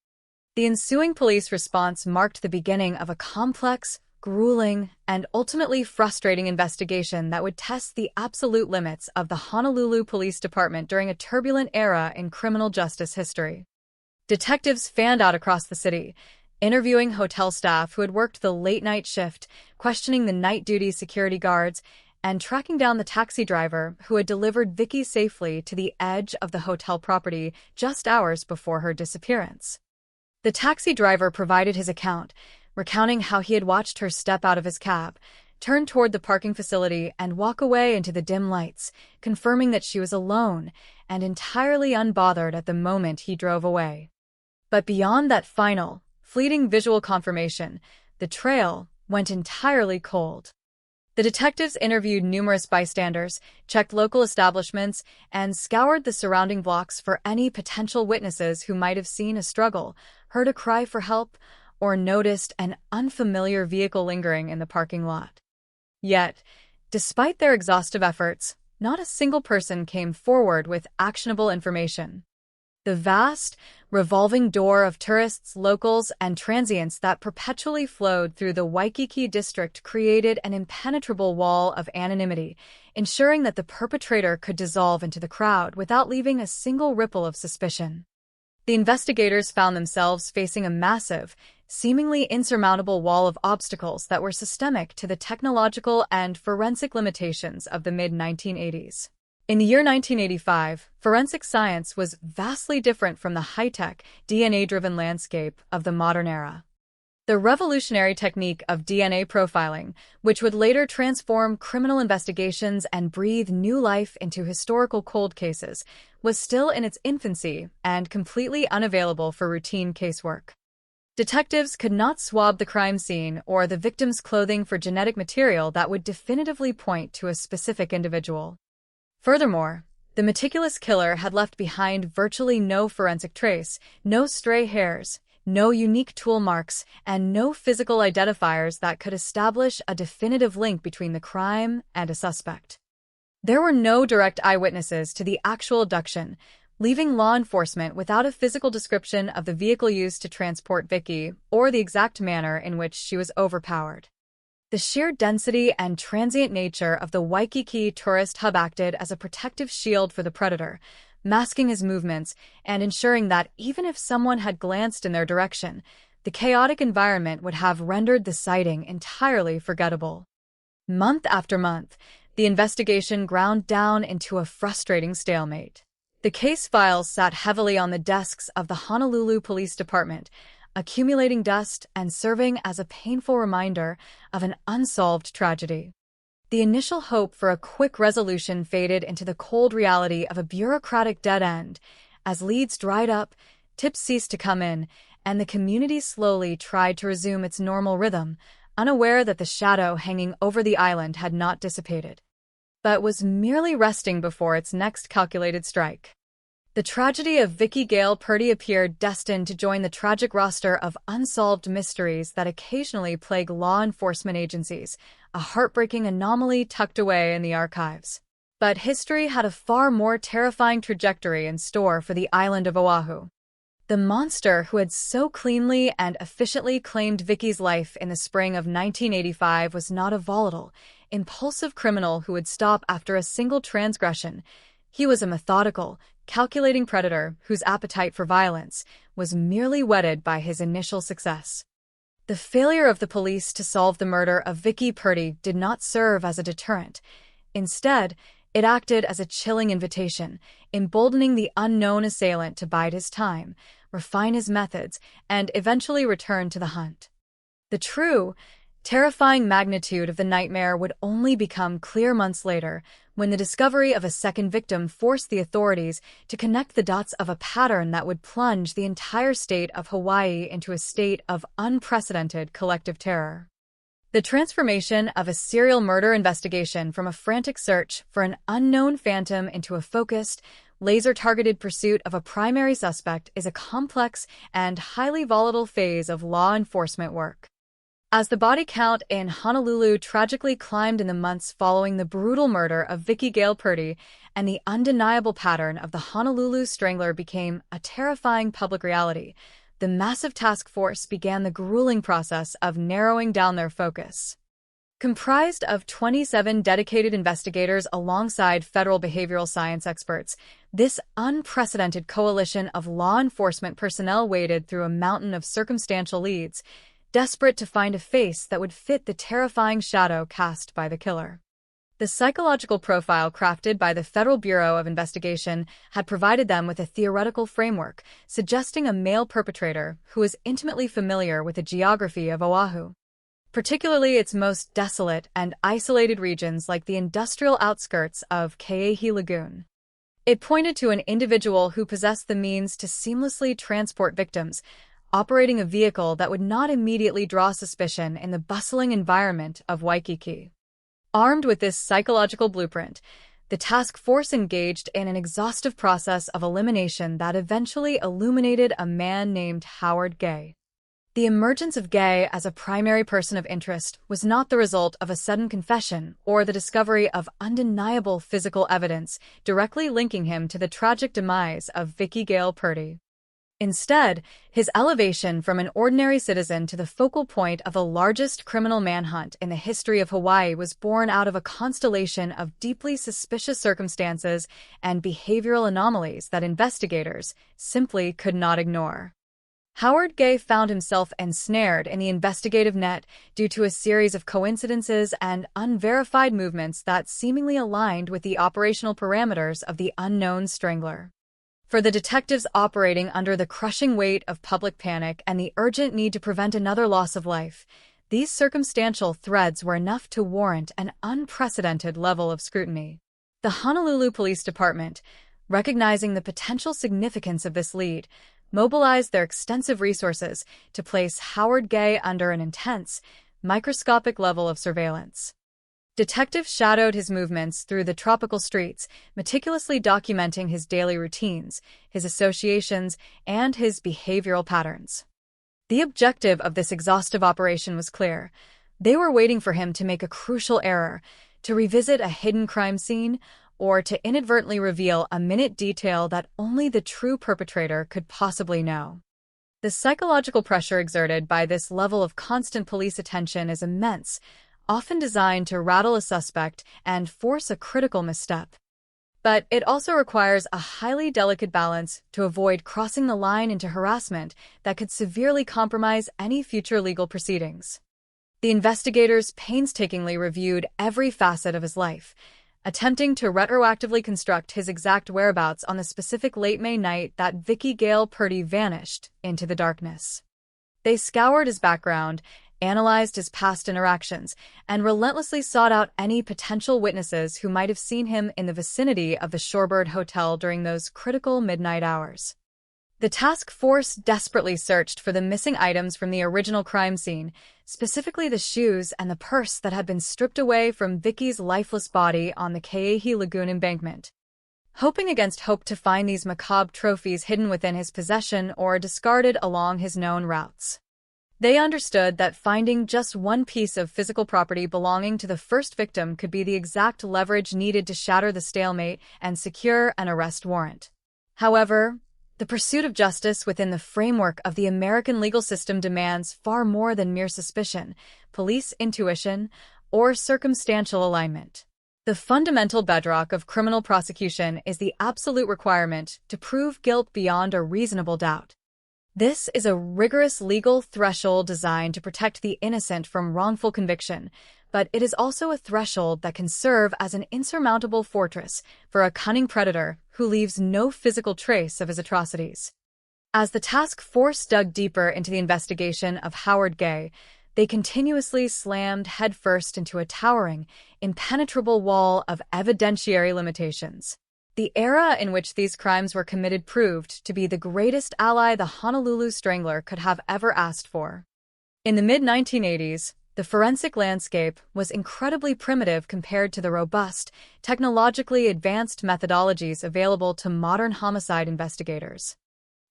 The ensuing police response marked the beginning of a complex, grueling, and ultimately frustrating investigation that would test the absolute limits of the Honolulu Police Department during a turbulent era in criminal justice history. Detectives fanned out across the city, interviewing hotel staff who had worked the late-night shift, questioning the night duty security guards, and tracking down the taxi driver who had delivered Vicky safely to the edge of the hotel property just hours before her disappearance. The taxi driver provided his account, recounting how he had watched her step out of his cab, turn toward the parking facility, and walk away into the dim lights, confirming that she was alone and entirely unbothered at the moment he drove away. But beyond that final, fleeting visual confirmation, the trail went entirely cold. The detectives interviewed numerous bystanders, checked local establishments, and scoured the surrounding blocks for any potential witnesses who might have seen a struggle, heard a cry for help, or noticed an unfamiliar vehicle lingering in the parking lot. Yet, despite their exhaustive efforts, not a single person came forward with actionable information. The vast, revolving door of tourists, locals, and transients that perpetually flowed through the Waikiki district created an impenetrable wall of anonymity, ensuring that the perpetrator could dissolve into the crowd without leaving a single ripple of suspicion. The investigators found themselves facing a massive, seemingly insurmountable wall of obstacles that were systemic to the technological and forensic limitations of the mid-1980s. In the year 1985, forensic science was vastly different from the high-tech, DNA-driven landscape of the modern era. The revolutionary technique of DNA profiling, which would later transform criminal investigations and breathe new life into historical cold cases, was still in its infancy and completely unavailable for routine casework. Detectives could not swab the crime scene or the victim's clothing for genetic material that would definitively point to a specific individual. Furthermore, the meticulous killer had left behind virtually no forensic trace, no stray hairs, no unique tool marks, and no physical identifiers that could establish a definitive link between the crime and a suspect. There were no direct eyewitnesses to the actual abduction, leaving law enforcement without a physical description of the vehicle used to transport Vicky or the exact manner in which she was overpowered. The sheer density and transient nature of the Waikiki tourist hub acted as a protective shield for the predator, masking his movements and ensuring that even if someone had glanced in their direction, the chaotic environment would have rendered the sighting entirely forgettable. Month after month, the investigation ground down into a frustrating stalemate. The case files sat heavily on the desks of the Honolulu Police Department, accumulating dust and serving as a painful reminder of an unsolved tragedy. The initial hope for a quick resolution faded into the cold reality of a bureaucratic dead end. As leads dried up, tips ceased to come in, and the community slowly tried to resume its normal rhythm, unaware that the shadow hanging over the island had not dissipated, but was merely resting before its next calculated strike. The tragedy of Vicky Gale Purdy appeared destined to join the tragic roster of unsolved mysteries that occasionally plague law enforcement agencies, a heartbreaking anomaly tucked away in the archives. But history had a far more terrifying trajectory in store for the island of Oahu. The monster who had so cleanly and efficiently claimed Vicky's life in the spring of 1985 was not a volatile, impulsive criminal who would stop after a single transgression. He was a methodical, calculating predator whose appetite for violence was merely whetted by his initial success. The failure of the police to solve the murder of Vicky Purdy did not serve as a deterrent. Instead, it acted as a chilling invitation, emboldening the unknown assailant to bide his time, refine his methods, and eventually return to the hunt. The true, terrifying magnitude of the nightmare would only become clear months later, when the discovery of a second victim forced the authorities to connect the dots of a pattern that would plunge the entire state of Hawaii into a state of unprecedented collective terror. The transformation of a serial murder investigation from a frantic search for an unknown phantom into a focused, laser-targeted pursuit of a primary suspect is a complex and highly volatile phase of law enforcement work. As the body count in Honolulu tragically climbed in the months following the brutal murder of Vicky Gale Purdy, and the undeniable pattern of the Honolulu Strangler became a terrifying public reality, the massive task force began the grueling process of narrowing down their focus. Comprised of 27 dedicated investigators alongside federal behavioral science experts, this unprecedented coalition of law enforcement personnel waded through a mountain of circumstantial leads, desperate to find a face that would fit the terrifying shadow cast by the killer. The psychological profile crafted by the Federal Bureau of Investigation had provided them with a theoretical framework, suggesting a male perpetrator who was intimately familiar with the geography of Oahu, particularly its most desolate and isolated regions like the industrial outskirts of Ke'ehi Lagoon. It pointed to an individual who possessed the means to seamlessly transport victims, operating a vehicle that would not immediately draw suspicion in the bustling environment of Waikiki. Armed with this psychological blueprint, the task force engaged in an exhaustive process of elimination that eventually illuminated a man named Howard Gay. The emergence of Gay as a primary person of interest was not the result of a sudden confession or the discovery of undeniable physical evidence directly linking him to the tragic demise of Vicki Gale Purdy. Instead, his elevation from an ordinary citizen to the focal point of the largest criminal manhunt in the history of Hawaii was born out of a constellation of deeply suspicious circumstances and behavioral anomalies that investigators simply could not ignore. Howard Gay found himself ensnared in the investigative net due to a series of coincidences and unverified movements that seemingly aligned with the operational parameters of the unknown strangler. For the detectives operating under the crushing weight of public panic and the urgent need to prevent another loss of life, these circumstantial threads were enough to warrant an unprecedented level of scrutiny. The Honolulu Police Department, recognizing the potential significance of this lead, mobilized their extensive resources to place Howard Gay under an intense, microscopic level of surveillance. Detectives shadowed his movements through the tropical streets, meticulously documenting his daily routines, his associations, and his behavioral patterns. The objective of this exhaustive operation was clear. They were waiting for him to make a crucial error, to revisit a hidden crime scene, or to inadvertently reveal a minute detail that only the true perpetrator could possibly know. The psychological pressure exerted by this level of constant police attention is immense, often designed to rattle a suspect and force a critical misstep. But it also requires a highly delicate balance to avoid crossing the line into harassment that could severely compromise any future legal proceedings. The investigators painstakingly reviewed every facet of his life, attempting to retroactively construct his exact whereabouts on the specific late May night that Vicki Gale Purdy vanished into the darkness. They scoured his background, analyzed his past interactions, and relentlessly sought out any potential witnesses who might have seen him in the vicinity of the Shorebird Hotel during those critical midnight hours. The task force desperately searched for the missing items from the original crime scene, specifically the shoes and the purse that had been stripped away from Vicki's lifeless body on the Ke'ehi Lagoon embankment. Hoping against hope to find these macabre trophies hidden within his possession or discarded along his known routes. They understood that finding just one piece of physical property belonging to the first victim could be the exact leverage needed to shatter the stalemate and secure an arrest warrant. However, the pursuit of justice within the framework of the American legal system demands far more than mere suspicion, police intuition, or circumstantial alignment. The fundamental bedrock of criminal prosecution is the absolute requirement to prove guilt beyond a reasonable doubt. This is a rigorous legal threshold designed to protect the innocent from wrongful conviction, but it is also a threshold that can serve as an insurmountable fortress for a cunning predator who leaves no physical trace of his atrocities. As the task force dug deeper into the investigation of Howard Gay, they continuously slammed headfirst into a towering, impenetrable wall of evidentiary limitations. The era in which these crimes were committed proved to be the greatest ally the Honolulu Strangler could have ever asked for. In the mid-1980s, the forensic landscape was incredibly primitive compared to the robust, technologically advanced methodologies available to modern homicide investigators.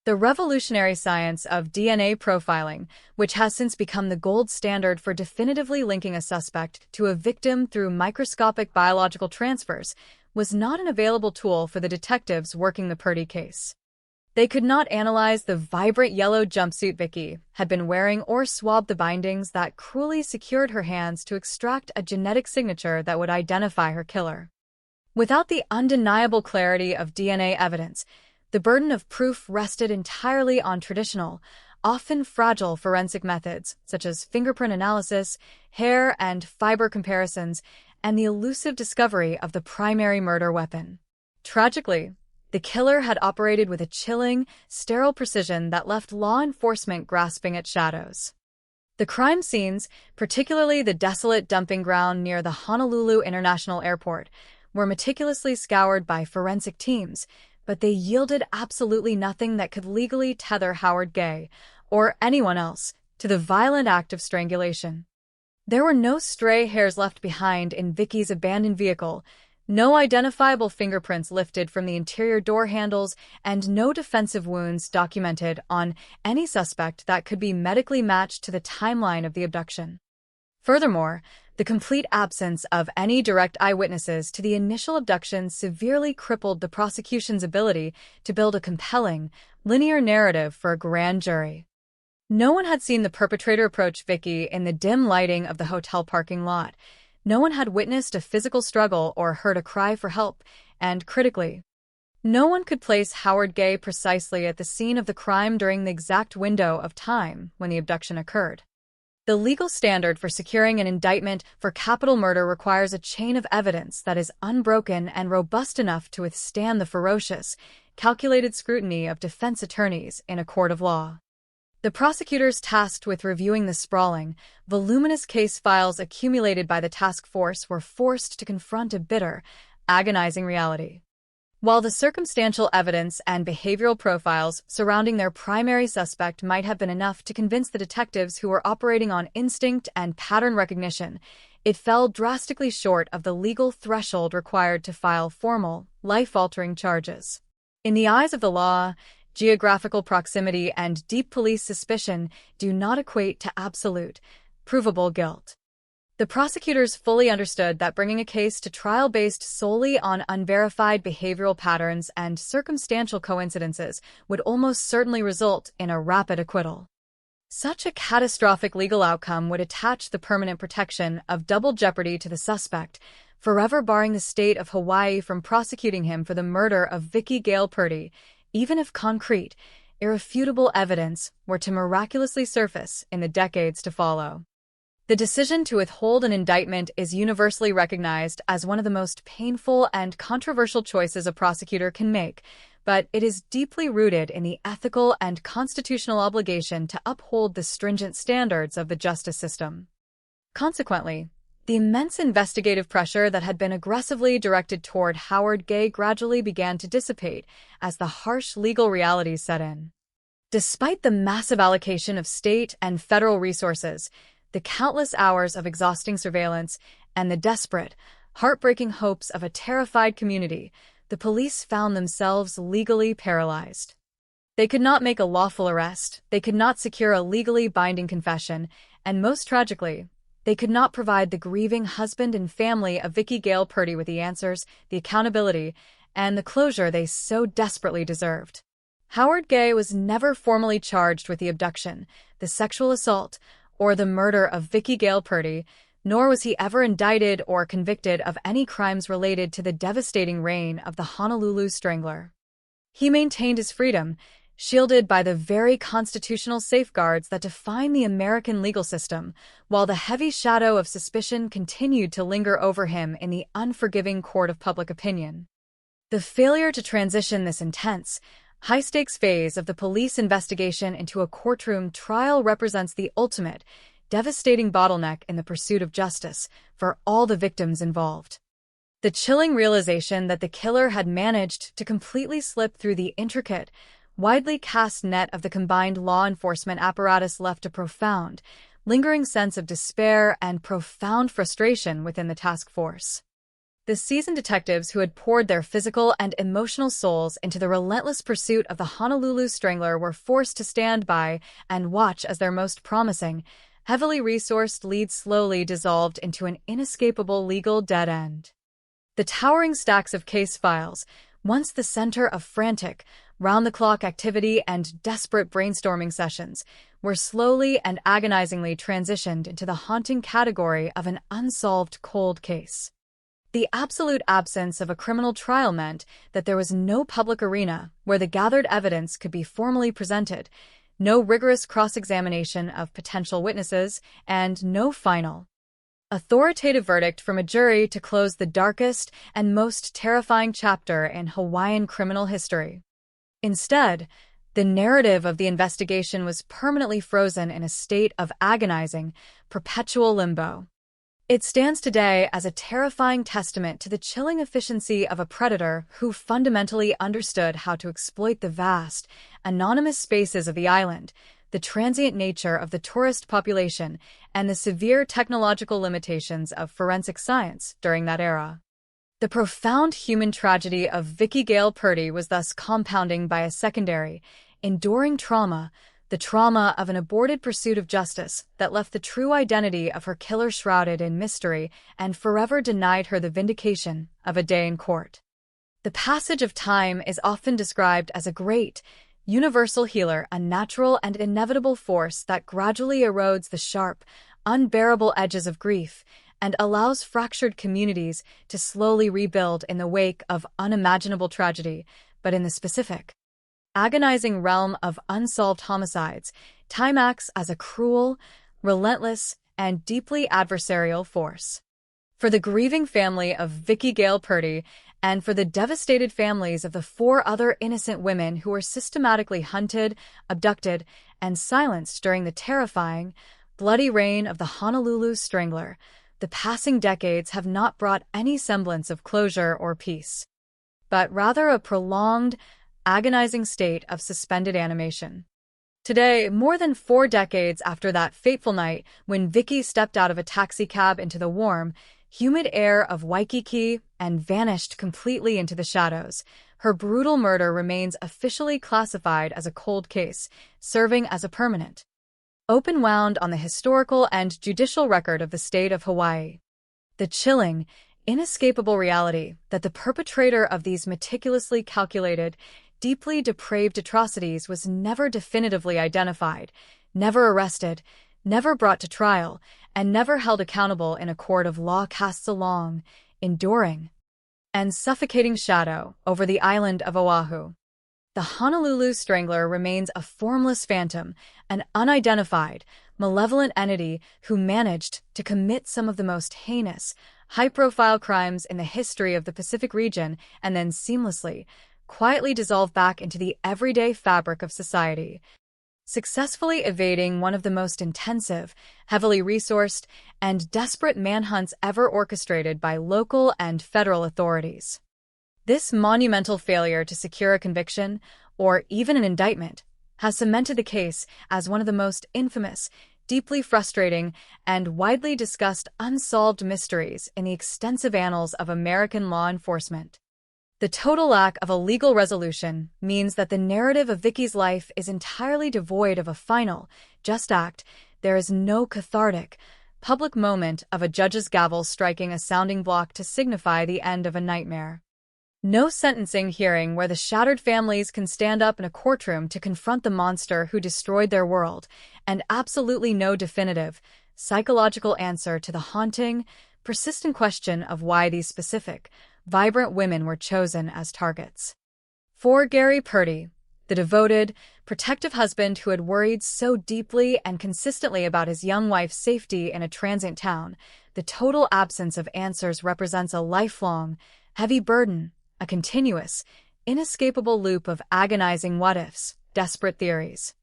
The revolutionary science of DNA profiling, which has since become the gold standard for definitively linking a suspect to a victim through microscopic biological transfers, was not an available tool for the detectives working the Purdy case. They could not analyze the vibrant yellow jumpsuit Vicki had been wearing or swab the bindings that cruelly secured her hands to extract a genetic signature that would identify her killer. Without the undeniable clarity of DNA evidence, the burden of proof rested entirely on traditional, often fragile forensic methods such as fingerprint analysis, hair and fiber comparisons, and the elusive discovery of the primary murder weapon. Tragically, the killer had operated with a chilling, sterile precision that left law enforcement grasping at shadows. The crime scenes, particularly the desolate dumping ground near the Honolulu International Airport, were meticulously scoured by forensic teams, but they yielded absolutely nothing that could legally tether Howard Gay, or anyone else, to the violent act of strangulation. There were no stray hairs left behind in Vicky's abandoned vehicle, no identifiable fingerprints lifted from the interior door handles, and no defensive wounds documented on any suspect that could be medically matched to the timeline of the abduction. Furthermore, the complete absence of any direct eyewitnesses to the initial abduction severely crippled the prosecution's ability to build a compelling, linear narrative for a grand jury. No one had seen the perpetrator approach Vicky in the dim lighting of the hotel parking lot. No one had witnessed a physical struggle or heard a cry for help, and critically, no one could place Howard Gay precisely at the scene of the crime during the exact window of time when the abduction occurred. The legal standard for securing an indictment for capital murder requires a chain of evidence that is unbroken and robust enough to withstand the ferocious, calculated scrutiny of defense attorneys in a court of law. The prosecutors tasked with reviewing the sprawling, voluminous case files accumulated by the task force were forced to confront a bitter, agonizing reality. While the circumstantial evidence and behavioral profiles surrounding their primary suspect might have been enough to convince the detectives who were operating on instinct and pattern recognition, it fell drastically short of the legal threshold required to file formal, life-altering charges. In the eyes of the law, geographical proximity and deep police suspicion do not equate to absolute, provable guilt. The prosecutors fully understood that bringing a case to trial based solely on unverified behavioral patterns and circumstantial coincidences would almost certainly result in a rapid acquittal. Such a catastrophic legal outcome would attach the permanent protection of double jeopardy to the suspect, forever barring the state of Hawaii from prosecuting him for the murder of Vicky Gale Purdy, even if concrete, irrefutable evidence were to miraculously surface in the decades to follow. The decision to withhold an indictment is universally recognized as one of the most painful and controversial choices a prosecutor can make, but it is deeply rooted in the ethical and constitutional obligation to uphold the stringent standards of the justice system. Consequently, the immense investigative pressure that had been aggressively directed toward Howard Gay gradually began to dissipate as the harsh legal realities set in. Despite the massive allocation of state and federal resources, the countless hours of exhausting surveillance, and the desperate, heartbreaking hopes of a terrified community, the police found themselves legally paralyzed. They could not make a lawful arrest, they could not secure a legally binding confession, and most tragically, they could not provide the grieving husband and family of Vicky Gale Purdy with the answers, the accountability, and the closure they so desperately deserved. Howard Gay was never formally charged with the abduction, the sexual assault, or the murder of Vicky Gale Purdy, nor was he ever indicted or convicted of any crimes related to the devastating reign of the Honolulu Strangler. He maintained his freedom, shielded by the very constitutional safeguards that define the American legal system, while the heavy shadow of suspicion continued to linger over him in the unforgiving court of public opinion. The failure to transition this intense, high-stakes phase of the police investigation into a courtroom trial represents the ultimate, devastating bottleneck in the pursuit of justice for all the victims involved. The chilling realization that the killer had managed to completely slip through the intricate, widely cast net of the combined law enforcement apparatus left a profound, lingering sense of despair and profound frustration within the task force. The seasoned detectives who had poured their physical and emotional souls into the relentless pursuit of the Honolulu Strangler were forced to stand by and watch as their most promising, heavily resourced lead slowly dissolved into an inescapable legal dead end. The towering stacks of case files, once the center of frantic, round-the-clock activity and desperate brainstorming sessions, were slowly and agonizingly transitioned into the haunting category of an unsolved cold case. The absolute absence of a criminal trial meant that there was no public arena where the gathered evidence could be formally presented, no rigorous cross-examination of potential witnesses, and no final, authoritative verdict from a jury to close the darkest and most terrifying chapter in Hawaiian criminal history. Instead, the narrative of the investigation was permanently frozen in a state of agonizing, perpetual limbo. It stands today as a terrifying testament to the chilling efficiency of a predator who fundamentally understood how to exploit the vast, anonymous spaces of the island, the transient nature of the tourist population, and the severe technological limitations of forensic science during that era. The profound human tragedy of Vicki Gale Purdy was thus compounding by a secondary, enduring trauma, the trauma of an aborted pursuit of justice that left the true identity of her killer shrouded in mystery and forever denied her the vindication of a day in court. The passage of time is often described as a great, universal healer, a natural and inevitable force that gradually erodes the sharp, unbearable edges of grief and allows fractured communities to slowly rebuild in the wake of unimaginable tragedy. But in the specific, agonizing realm of unsolved homicides, time acts as a cruel, relentless, and deeply adversarial force. For the grieving family of Vicki Gale Purdy, and for the devastated families of the 4 other innocent women who were systematically hunted, abducted, and silenced during the terrifying, bloody reign of the Honolulu Strangler, the passing decades have not brought any semblance of closure or peace, but rather a prolonged, agonizing state of suspended animation. Today, more than 4 decades after that fateful night when Vicki stepped out of a taxicab into the warm, humid air of Waikiki and vanished completely into the shadows, her brutal murder remains officially classified as a cold case, serving as a permanent open wound on the historical and judicial record of the state of Hawaii. The chilling, inescapable reality that the perpetrator of these meticulously calculated, deeply depraved atrocities was never definitively identified, never arrested, never brought to trial, and never held accountable in a court of law casts a long, enduring, and suffocating shadow over the island of Oahu. The Honolulu Strangler remains a formless phantom, an unidentified, malevolent entity who managed to commit some of the most heinous, high-profile crimes in the history of the Pacific region and then seamlessly, quietly dissolve back into the everyday fabric of society, successfully evading one of the most intensive, heavily resourced, and desperate manhunts ever orchestrated by local and federal authorities. This monumental failure to secure a conviction, or even an indictment, has cemented the case as one of the most infamous, deeply frustrating, and widely discussed unsolved mysteries in the extensive annals of American law enforcement. The total lack of a legal resolution means that the narrative of Vicki's life is entirely devoid of a final, just act. There is no cathartic, public moment of a judge's gavel striking a sounding block to signify the end of a nightmare. No sentencing hearing where the shattered families can stand up in a courtroom to confront the monster who destroyed their world, and absolutely no definitive, psychological answer to the haunting, persistent question of why these specific, vibrant women were chosen as targets. For Gary Purdy, the devoted, protective husband who had worried so deeply and consistently about his young wife's safety in a transient town, the total absence of answers represents a lifelong, heavy burden, a continuous, inescapable loop of agonizing what-ifs, desperate theories,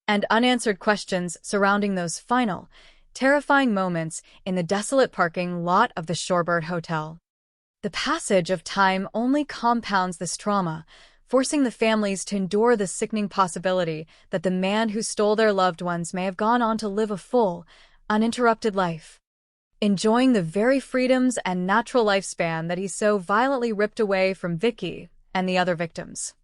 and unanswered questions surrounding those final, terrifying moments in the desolate parking lot of the Shorebird Hotel. The passage of time only compounds this trauma, forcing the families to endure the sickening possibility that the man who stole their loved ones may have gone on to live a full, uninterrupted life, enjoying the very freedoms and natural lifespan that he so violently ripped away from Vicki and the other victims.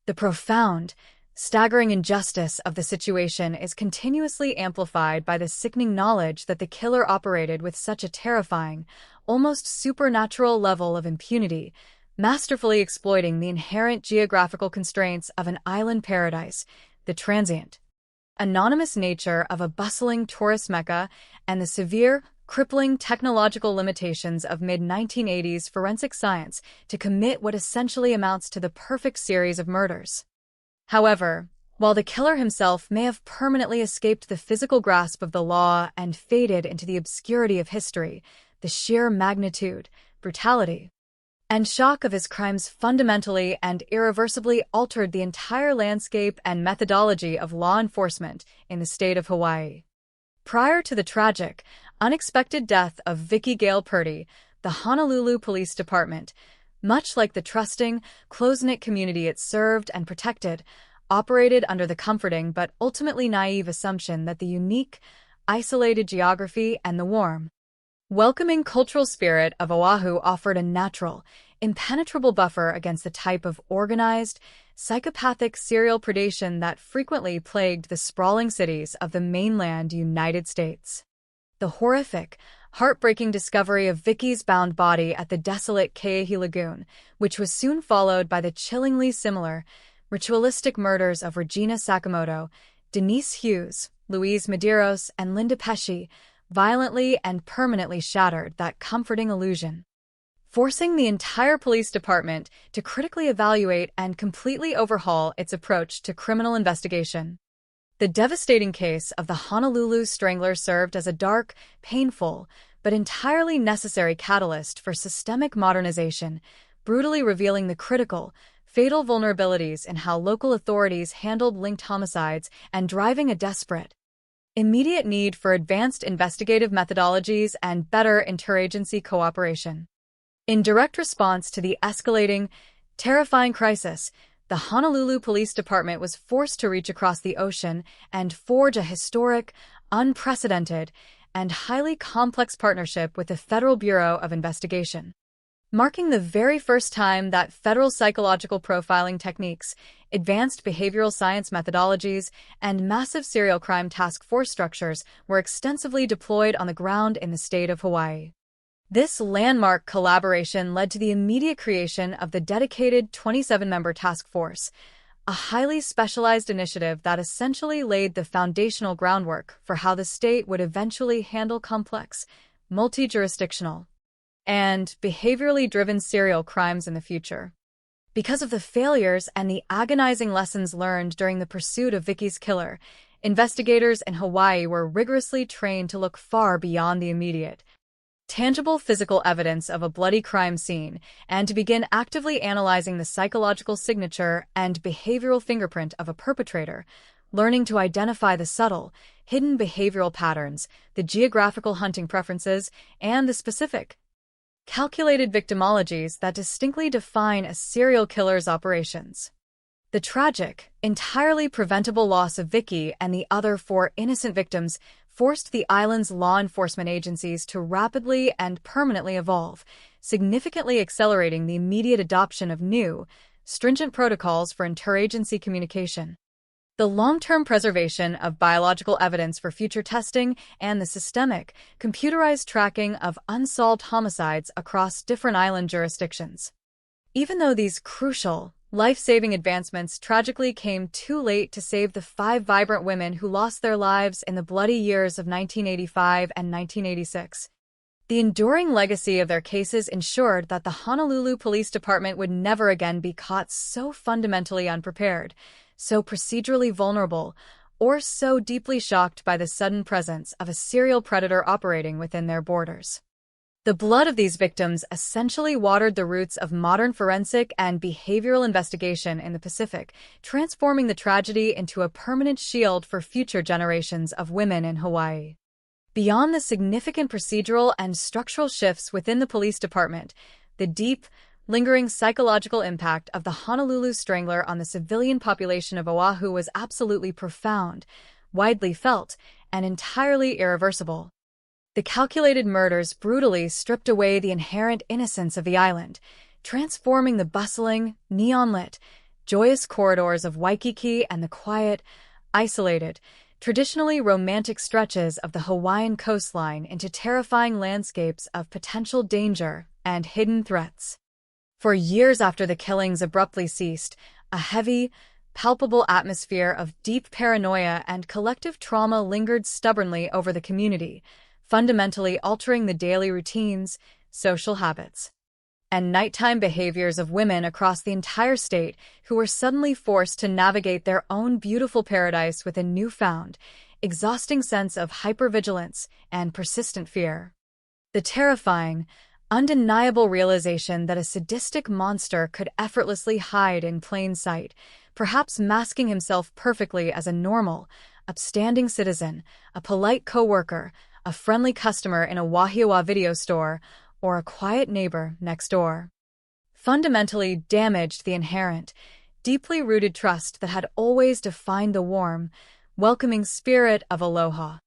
The profound, staggering injustice of the situation is continuously amplified by the sickening knowledge that the killer operated with such a terrifying, almost supernatural level of impunity, masterfully exploiting the inherent geographical constraints of an island paradise, the transient, anonymous nature of a bustling tourist mecca, and the severe, crippling technological limitations of mid-1980s forensic science to commit what essentially amounts to the perfect series of murders. However, While the killer himself may have permanently escaped the physical grasp of the law and faded into the obscurity of history, the sheer magnitude, brutality, and shock of his crimes fundamentally and irreversibly altered the entire landscape and methodology of law enforcement in the state of Hawaii. Prior to the tragic, unexpected death of Vicki Gale Purdy, the Honolulu Police Department, much like the trusting, close-knit community it served and protected, operated under the comforting but ultimately naive assumption that the unique, isolated geography and the warm, welcoming cultural spirit of Oahu offered a natural, impenetrable buffer against the type of organized, psychopathic serial predation that frequently plagued the sprawling cities of the mainland United States. The horrific, heartbreaking discovery of Vicki's bound body at the desolate Ke'ehi Lagoon, which was soon followed by the chillingly similar, ritualistic murders of Regina Sakamoto, Denise Hughes, Louise Medeiros, and Linda Pesci, violently and permanently shattered that comforting illusion, forcing the entire police department to critically evaluate and completely overhaul its approach to criminal investigation. The devastating case of the Honolulu Strangler served as a dark, painful, but entirely necessary catalyst for systemic modernization, brutally revealing the critical, fatal vulnerabilities in how local authorities handled linked homicides and driving a desperate, immediate need for advanced investigative methodologies and better interagency cooperation. In direct response to the escalating, terrifying crisis, the Honolulu Police Department was forced to reach across the ocean and forge a historic, unprecedented, and highly complex partnership with the Federal Bureau of Investigation, marking the very first time that federal psychological profiling techniques, advanced behavioral science methodologies, and massive serial crime task force structures were extensively deployed on the ground in the state of Hawaii. This landmark collaboration led to the immediate creation of the dedicated 27-member task force, a highly specialized initiative that essentially laid the foundational groundwork for how the state would eventually handle complex, multi-jurisdictional, and behaviorally driven serial crimes in the future. Because of the failures and the agonizing lessons learned during the pursuit of Vicki's killer, investigators in Hawaii were rigorously trained to look far beyond the immediate, tangible physical evidence of a bloody crime scene and to begin actively analyzing the psychological signature and behavioral fingerprint of a perpetrator, learning to identify the subtle, hidden behavioral patterns, the geographical hunting preferences, and the specific, calculated victimologies that distinctly define a serial killer's operations. The tragic, entirely preventable loss of Vicki and the other 4 innocent victims forced the island's law enforcement agencies to rapidly and permanently evolve, significantly accelerating the immediate adoption of new, stringent protocols for interagency communication. The long-term preservation of biological evidence for future testing and the systemic, computerized tracking of unsolved homicides across different island jurisdictions. Even though these crucial, life-saving advancements tragically came too late to save the 5 vibrant women who lost their lives in the bloody years of 1985 and 1986. The enduring legacy of their cases ensured that the Honolulu Police Department would never again be caught so fundamentally unprepared, so procedurally vulnerable, or so deeply shocked by the sudden presence of a serial predator operating within their borders. The blood of these victims essentially watered the roots of modern forensic and behavioral investigation in the Pacific, transforming the tragedy into a permanent shield for future generations of women in Hawaii. Beyond the significant procedural and structural shifts within the police department, the deep, lingering psychological impact of the Honolulu Strangler on the civilian population of Oahu was absolutely profound, widely felt, and entirely irreversible. The calculated murders brutally stripped away the inherent innocence of the island, transforming the bustling, neon-lit, joyous corridors of Waikiki and the quiet, isolated, traditionally romantic stretches of the Hawaiian coastline into terrifying landscapes of potential danger and hidden threats. For years after the killings abruptly ceased, a heavy, palpable atmosphere of deep paranoia and collective trauma lingered stubbornly over the community, fundamentally altering the daily routines, social habits, and nighttime behaviors of women across the entire state who were suddenly forced to navigate their own beautiful paradise with a newfound, exhausting sense of hypervigilance and persistent fear. The terrifying, undeniable realization that a sadistic monster could effortlessly hide in plain sight, perhaps masking himself perfectly as a normal, upstanding citizen, a polite coworker, a friendly customer in a Wahiawa video store, or a quiet neighbor next door, fundamentally damaged the inherent, deeply rooted trust that had always defined the warm, welcoming spirit of Aloha.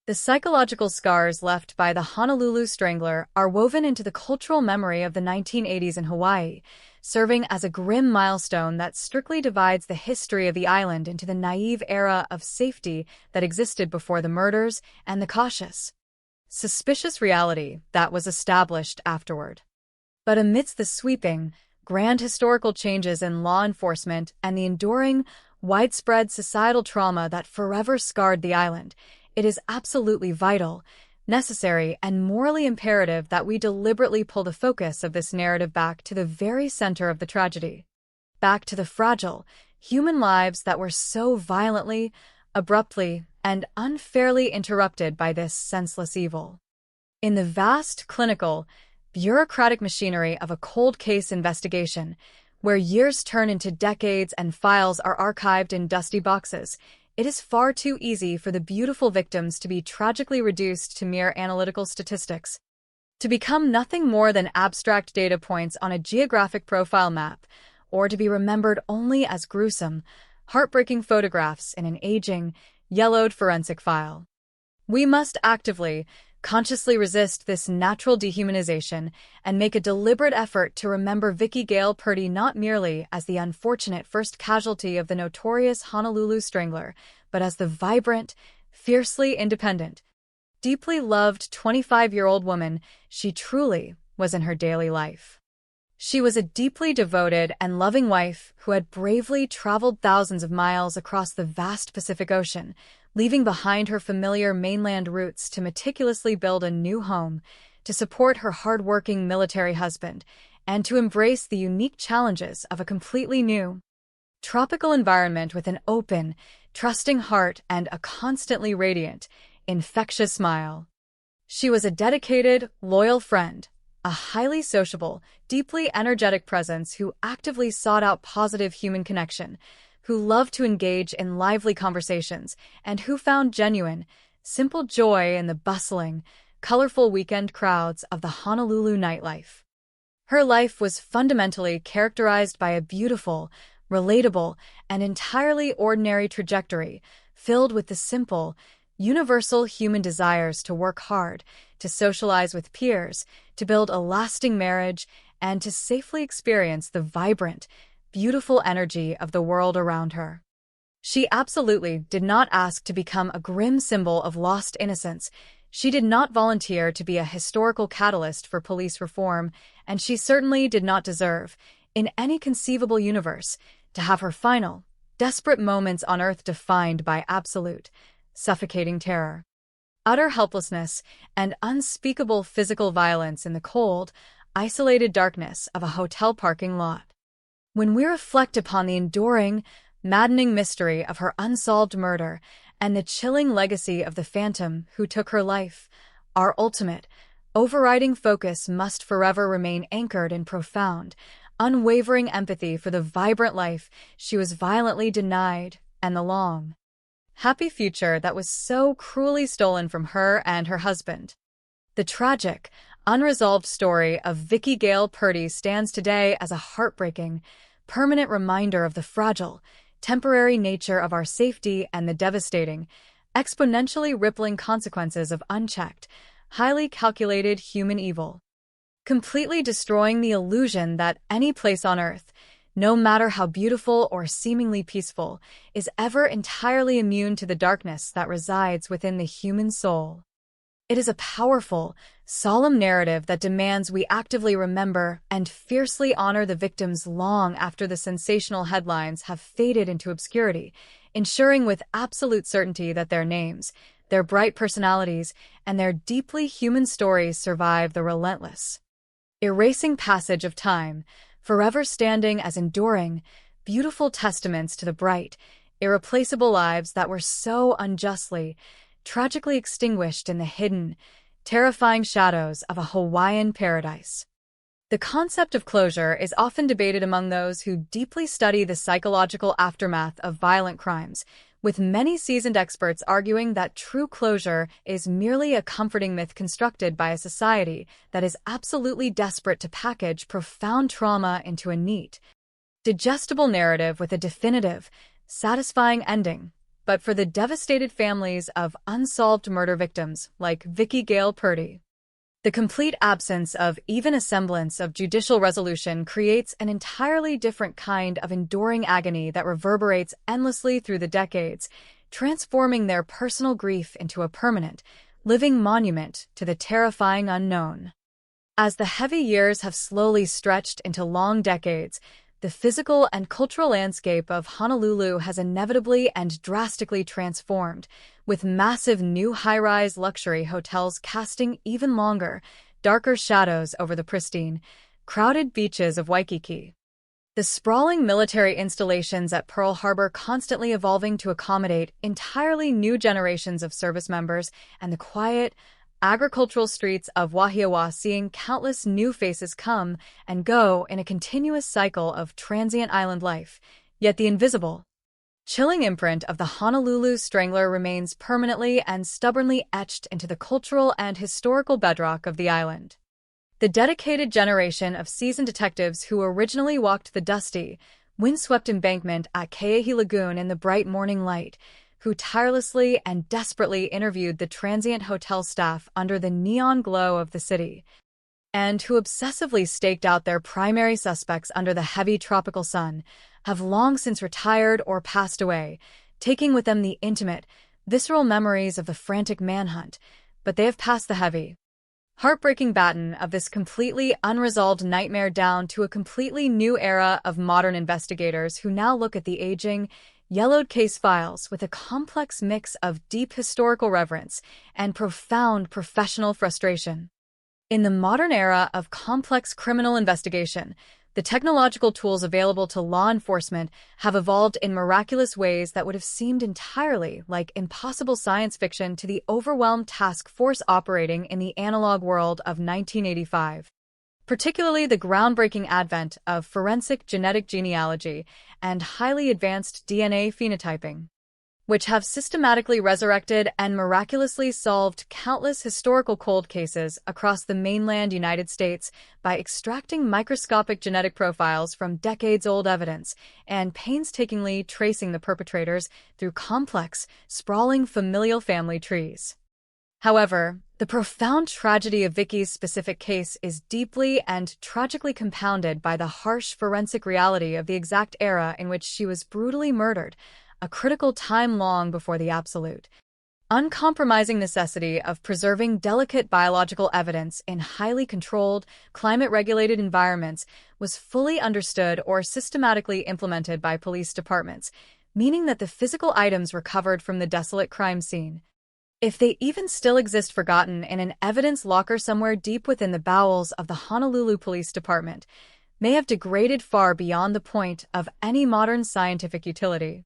The psychological scars left by the Honolulu Strangler are woven into the cultural memory of the 1980s in Hawaii, serving as a grim milestone that strictly divides the history of the island into the naive era of safety that existed before the murders and the cautious, suspicious reality that was established afterward. But amidst the sweeping, grand historical changes in law enforcement and the enduring, widespread societal trauma that forever scarred the island, it is absolutely vital, necessary, and morally imperative that we deliberately pull the focus of this narrative back to the very center of the tragedy, back to the fragile, human lives that were so violently, abruptly, and unfairly interrupted by this senseless evil. In the vast, clinical, bureaucratic machinery of a cold case investigation, where years turn into decades and files are archived in dusty boxes, it is far too easy for the beautiful victims to be tragically reduced to mere analytical statistics, to become nothing more than abstract data points on a geographic profile map, or to be remembered only as gruesome, heartbreaking photographs in an aging, yellowed forensic file. We must actively, consciously resist this natural dehumanization and make a deliberate effort to remember Vicki Gale Purdy not merely as the unfortunate first casualty of the notorious Honolulu Strangler, but as the vibrant, fiercely independent, deeply loved 25-year-old woman she truly was in her daily life. She was a deeply devoted and loving wife who had bravely traveled thousands of miles across the vast Pacific Ocean, leaving behind her familiar mainland roots to meticulously build a new home, to support her hard-working military husband, and to embrace the unique challenges of a completely new, tropical environment with an open, trusting heart and a constantly radiant, infectious smile. She was a dedicated, loyal friend, a highly sociable, deeply energetic presence who actively sought out positive human connection, who loved to engage in lively conversations, and who found genuine, simple joy in the bustling, colorful weekend crowds of the Honolulu nightlife. Her life was fundamentally characterized by a beautiful, relatable, and entirely ordinary trajectory, filled with the simple, universal human desires to work hard, to socialize with peers, to build a lasting marriage, and to safely experience the vibrant, beautiful energy of the world around her. She absolutely did not ask to become a grim symbol of lost innocence. She did not volunteer to be a historical catalyst for police reform, and she certainly did not deserve, in any conceivable universe, to have her final, desperate moments on Earth defined by absolute, suffocating terror, utter helplessness, and unspeakable physical violence in the cold, isolated darkness of a hotel parking lot. When we reflect upon the enduring, maddening mystery of her unsolved murder and the chilling legacy of the phantom who took her life, our ultimate, overriding focus must forever remain anchored in profound, unwavering empathy for the vibrant life she was violently denied and the long, happy future that was so cruelly stolen from her and her husband. The tragic, unresolved story of Vicki Gale Purdy stands today as a heartbreaking, permanent reminder of the fragile, temporary nature of our safety and the devastating, exponentially rippling consequences of unchecked, highly calculated human evil, completely destroying the illusion that any place on Earth, no matter how beautiful or seemingly peaceful, is ever entirely immune to the darkness that resides within the human soul. It is a powerful, solemn narrative that demands we actively remember and fiercely honor the victims long after the sensational headlines have faded into obscurity, ensuring with absolute certainty that their names, their bright personalities, and their deeply human stories survive the relentless, erasing passage of time, forever standing as enduring, beautiful testaments to the bright, irreplaceable lives that were so unjustly, tragically extinguished in the hidden, terrifying shadows of a Hawaiian paradise. The concept of closure is often debated among those who deeply study the psychological aftermath of violent crimes, with many seasoned experts arguing that true closure is merely a comforting myth constructed by a society that is absolutely desperate to package profound trauma into a neat, digestible narrative with a definitive, satisfying ending. But for the devastated families of unsolved murder victims like Vicky Gale Purdy, the complete absence of even a semblance of judicial resolution creates an entirely different kind of enduring agony that reverberates endlessly through the decades, transforming their personal grief into a permanent, living monument to the terrifying unknown. As the heavy years have slowly stretched into long decades, the physical and cultural landscape of Honolulu has inevitably and drastically transformed, with massive new high-rise luxury hotels casting even longer, darker shadows over the pristine, crowded beaches of Waikiki. The sprawling military installations at Pearl Harbor constantly evolving to accommodate entirely new generations of service members, and the quiet, agricultural streets of Wahiawa seeing countless new faces come and go in a continuous cycle of transient island life. Yet the invisible, chilling imprint of the Honolulu Strangler remains permanently and stubbornly etched into the cultural and historical bedrock of the island. The dedicated generation of seasoned detectives who originally walked the dusty, windswept embankment at Ke'ehi Lagoon in the bright morning light, who tirelessly and desperately interviewed the transient hotel staff under the neon glow of the city, and who obsessively staked out their primary suspects under the heavy tropical sun, have long since retired or passed away, taking with them the intimate, visceral memories of the frantic manhunt, but they have passed the heavy, heartbreaking baton of this completely unresolved nightmare down to a completely new era of modern investigators who now look at the aging, yellowed case files with a complex mix of deep historical reverence and profound professional frustration. In the modern era of complex criminal investigation, the technological tools available to law enforcement have evolved in miraculous ways that would have seemed entirely like impossible science fiction to the overwhelmed task force operating in the analog world of 1985. Particularly the groundbreaking advent of forensic genetic genealogy and highly advanced DNA phenotyping, which have systematically resurrected and miraculously solved countless historical cold cases across the mainland United States by extracting microscopic genetic profiles from decades-old evidence and painstakingly tracing the perpetrators through complex, sprawling familial family trees. However, the profound tragedy of Vicky's specific case is deeply and tragically compounded by the harsh forensic reality of the exact era in which she was brutally murdered, a critical time long before the absolute, uncompromising necessity of preserving delicate biological evidence in highly controlled, climate-regulated environments was fully understood or systematically implemented by police departments, meaning that the physical items recovered from the desolate crime scene, if they even still exist forgotten in an evidence locker somewhere deep within the bowels of the Honolulu Police Department, may have degraded far beyond the point of any modern scientific utility.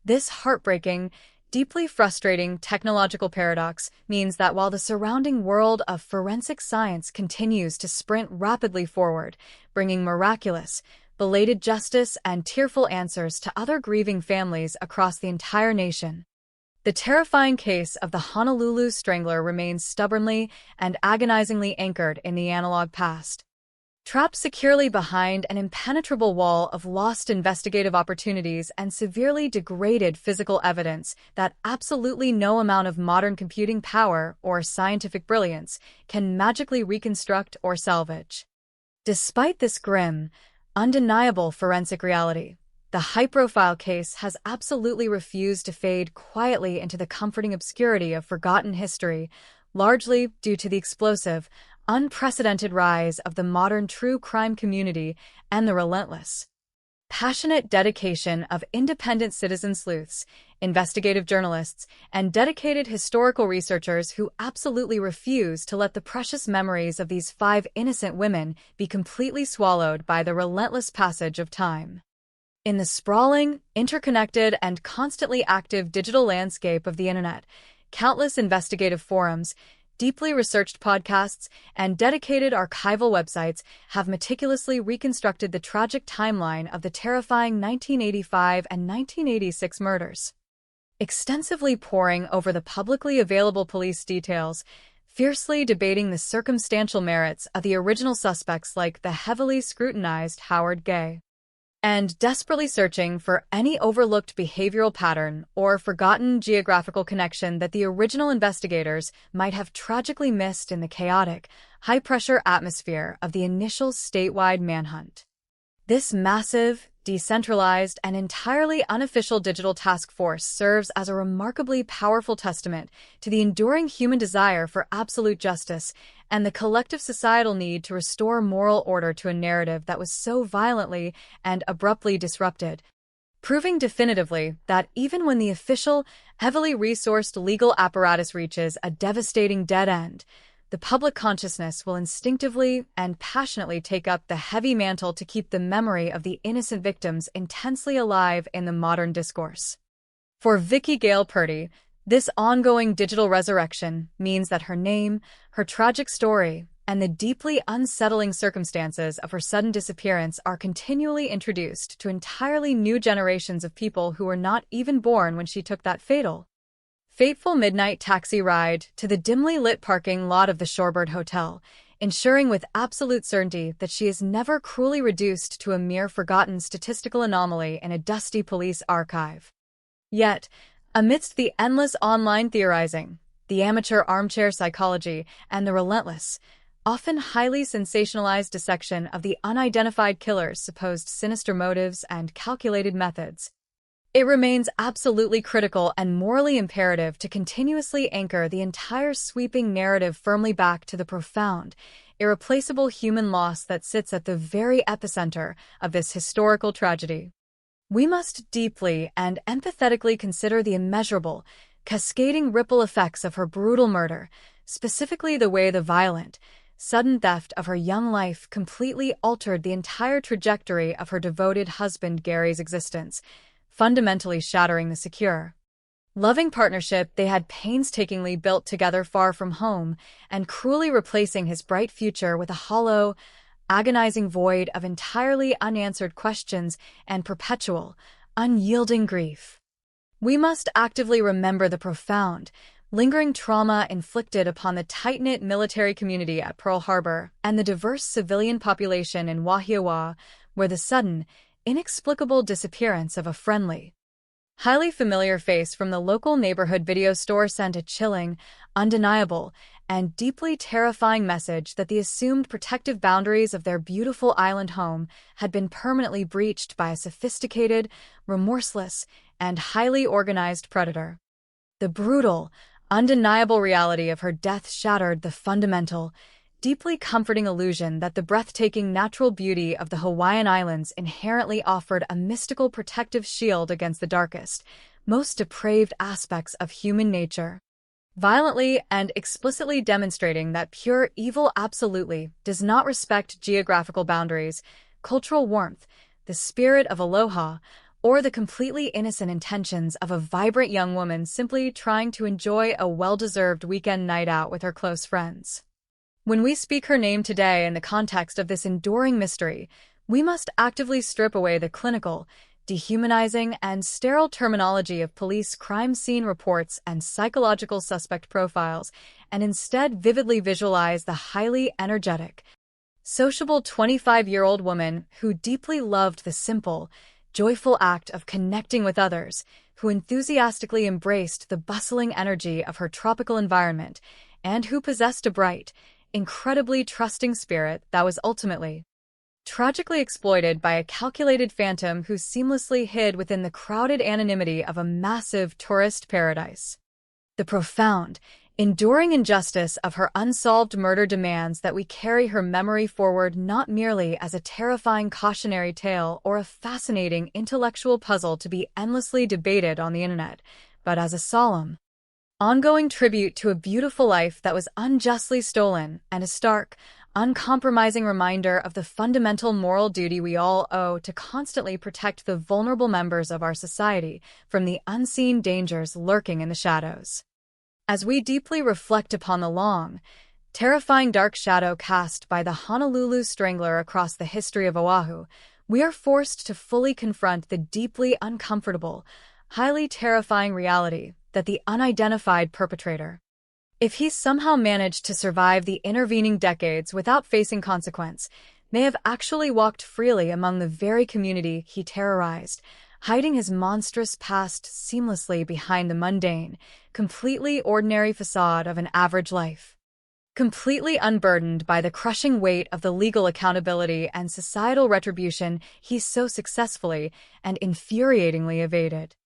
This heartbreaking, deeply frustrating technological paradox means that while the surrounding world of forensic science continues to sprint rapidly forward, bringing miraculous, belated justice and tearful answers to other grieving families across the entire nation, the terrifying case of the Honolulu Strangler remains stubbornly and agonizingly anchored in the analog past. Trapped securely behind an impenetrable wall of lost investigative opportunities and severely degraded physical evidence that absolutely no amount of modern computing power or scientific brilliance can magically reconstruct or salvage. Despite this grim, undeniable forensic reality, the high-profile case has absolutely refused to fade quietly into the comforting obscurity of forgotten history, largely due to the explosive, unprecedented rise of the modern true crime community and the relentless, passionate dedication of independent citizen sleuths, investigative journalists, and dedicated historical researchers who absolutely refuse to let the precious memories of these 5 innocent women be completely swallowed by the relentless passage of time. In the sprawling, interconnected, and constantly active digital landscape of the internet, countless investigative forums, deeply researched podcasts, and dedicated archival websites have meticulously reconstructed the tragic timeline of the terrifying 1985 and 1986 murders. Extensively poring over the publicly available police details, fiercely debating the circumstantial merits of the original suspects like the heavily scrutinized Howard Gay, and desperately searching for any overlooked behavioral pattern or forgotten geographical connection that the original investigators might have tragically missed in the chaotic, high-pressure atmosphere of the initial statewide manhunt. This massive, decentralized, and entirely unofficial digital task force serves as a remarkably powerful testament to the enduring human desire for absolute justice and the collective societal need to restore moral order to a narrative that was so violently and abruptly disrupted, proving definitively that even when the official, heavily resourced legal apparatus reaches a devastating dead end, the public consciousness will instinctively and passionately take up the heavy mantle to keep the memory of the innocent victims intensely alive in the modern discourse. For Vicki Gale Purdy, this ongoing digital resurrection means that her name, her tragic story, and the deeply unsettling circumstances of her sudden disappearance are continually introduced to entirely new generations of people who were not even born when she took that fateful midnight taxi ride to the dimly lit parking lot of the Shorebird Hotel, ensuring with absolute certainty that she is never cruelly reduced to a mere forgotten statistical anomaly in a dusty police archive. Yet, amidst the endless online theorizing, the amateur armchair psychology, and the relentless, often highly sensationalized dissection of the unidentified killer's supposed sinister motives and calculated methods, it remains absolutely critical and morally imperative to continuously anchor the entire sweeping narrative firmly back to the profound, irreplaceable human loss that sits at the very epicenter of this historical tragedy. We must deeply and empathetically consider the immeasurable, cascading ripple effects of her brutal murder, specifically the way the violent, sudden theft of her young life completely altered the entire trajectory of her devoted husband Gary's existence, fundamentally shattering the secure, loving partnership they had painstakingly built together far from home, and cruelly replacing his bright future with a hollow, agonizing void of entirely unanswered questions and perpetual, unyielding grief. We must actively remember the profound, lingering trauma inflicted upon the tight-knit military community at Pearl Harbor and the diverse civilian population in Wahiawa, where the sudden, inexplicable disappearance of a friendly, highly familiar face from the local neighborhood video store sent a chilling, undeniable, and deeply terrifying message that the assumed protective boundaries of their beautiful island home had been permanently breached by a sophisticated, remorseless, and highly organized predator. The brutal, undeniable reality of her death shattered the fundamental, deeply comforting illusion that the breathtaking natural beauty of the Hawaiian Islands inherently offered a mystical protective shield against the darkest, most depraved aspects of human nature, violently and explicitly demonstrating that pure evil absolutely does not respect geographical boundaries, cultural warmth, the spirit of aloha, or the completely innocent intentions of a vibrant young woman simply trying to enjoy a well-deserved weekend night out with her close friends. When we speak her name today in the context of this enduring mystery, we must actively strip away the clinical, dehumanizing, and sterile terminology of police crime scene reports and psychological suspect profiles, and instead vividly visualize the highly energetic, sociable 25-year-old woman who deeply loved the simple, joyful act of connecting with others, who enthusiastically embraced the bustling energy of her tropical environment, and who possessed a bright, incredibly trusting spirit that was ultimately tragically exploited by a calculated phantom who seamlessly hid within the crowded anonymity of a massive tourist paradise. The profound, enduring injustice of her unsolved murder demands that we carry her memory forward not merely as a terrifying cautionary tale or a fascinating intellectual puzzle to be endlessly debated on the internet, but as a solemn, ongoing tribute to a beautiful life that was unjustly stolen and a stark, uncompromising reminder of the fundamental moral duty we all owe to constantly protect the vulnerable members of our society from the unseen dangers lurking in the shadows. As we deeply reflect upon the long, terrifying dark shadow cast by the Honolulu Strangler across the history of Oahu, we are forced to fully confront the deeply uncomfortable, highly terrifying reality that the unidentified perpetrator, if he somehow managed to survive the intervening decades without facing consequence, may have actually walked freely among the very community he terrorized, hiding his monstrous past seamlessly behind the mundane, completely ordinary facade of an average life. Completely unburdened by the crushing weight of the legal accountability and societal retribution he so successfully and infuriatingly evaded.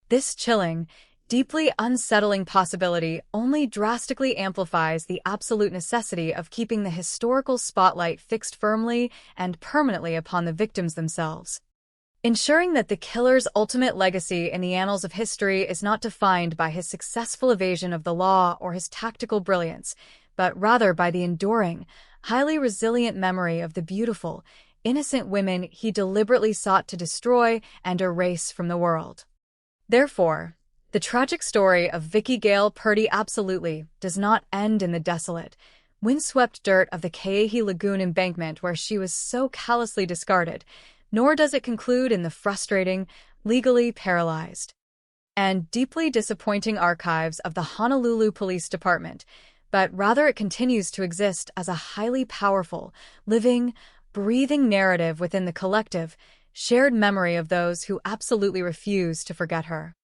This chilling, deeply unsettling possibility only drastically amplifies the absolute necessity of keeping the historical spotlight fixed firmly and permanently upon the victims themselves. Ensuring that the killer's ultimate legacy in the annals of history is not defined by his successful evasion of the law or his tactical brilliance, but rather by the enduring, highly resilient memory of the beautiful, innocent women he deliberately sought to destroy and erase from the world. Therefore, the tragic story of Vicki Gale Purdy absolutely does not end in the desolate, windswept dirt of the Ke'ehi Lagoon embankment where she was so callously discarded, nor does it conclude in the frustrating, legally paralyzed, and deeply disappointing archives of the Honolulu Police Department, but rather it continues to exist as a highly powerful, living, breathing narrative within the collective, shared memory of those who absolutely refuse to forget her.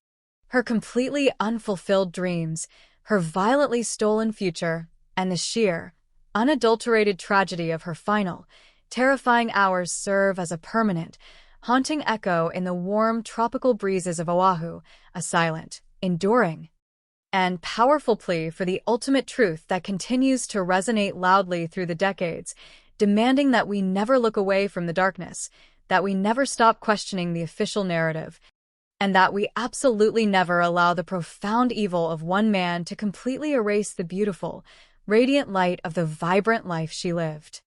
Her completely unfulfilled dreams, her violently stolen future, and the sheer, unadulterated tragedy of her final, terrifying hours serve as a permanent, haunting echo in the warm tropical breezes of Oahu, a silent, enduring, and powerful plea for the ultimate truth that continues to resonate loudly through the decades, demanding that we never look away from the darkness, that we never stop questioning the official narrative, and that we absolutely never allow the profound evil of one man to completely erase the beautiful, radiant light of the vibrant life she lived.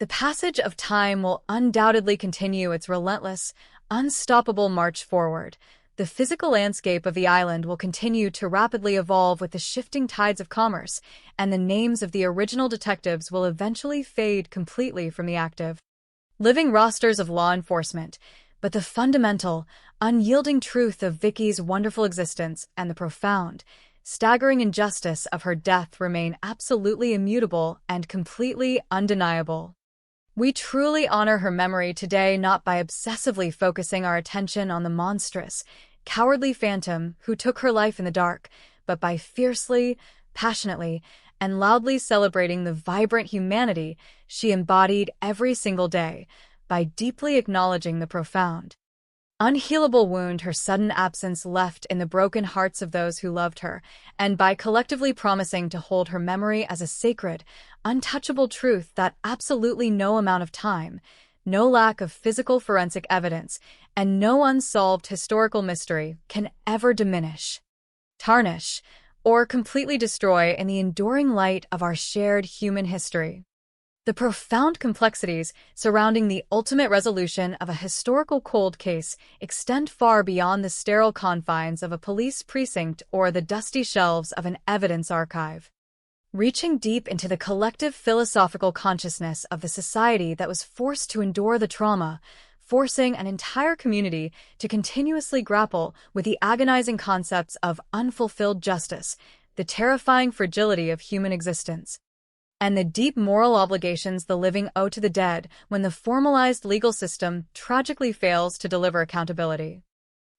The passage of time will undoubtedly continue its relentless, unstoppable march forward. The physical landscape of the island will continue to rapidly evolve with the shifting tides of commerce, and the names of the original detectives will eventually fade completely from the active, living rosters of law enforcement. But the fundamental, unyielding truth of Vicki's wonderful existence and the profound, staggering injustice of her death remain absolutely immutable and completely undeniable. We truly honor her memory today not by obsessively focusing our attention on the monstrous, cowardly phantom who took her life in the dark, but by fiercely, passionately, and loudly celebrating the vibrant humanity she embodied every single day, by deeply acknowledging the profound, unhealable wound her sudden absence left in the broken hearts of those who loved her, and by collectively promising to hold her memory as a sacred, untouchable truth that absolutely no amount of time, no lack of physical forensic evidence, and no unsolved historical mystery can ever diminish, tarnish, or completely destroy in the enduring light of our shared human history. The profound complexities surrounding the ultimate resolution of a historical cold case extend far beyond the sterile confines of a police precinct or the dusty shelves of an evidence archive, reaching deep into the collective philosophical consciousness of the society that was forced to endure the trauma, forcing an entire community to continuously grapple with the agonizing concepts of unfulfilled justice, the terrifying fragility of human existence, and the deep moral obligations the living owe to the dead when the formalized legal system tragically fails to deliver accountability.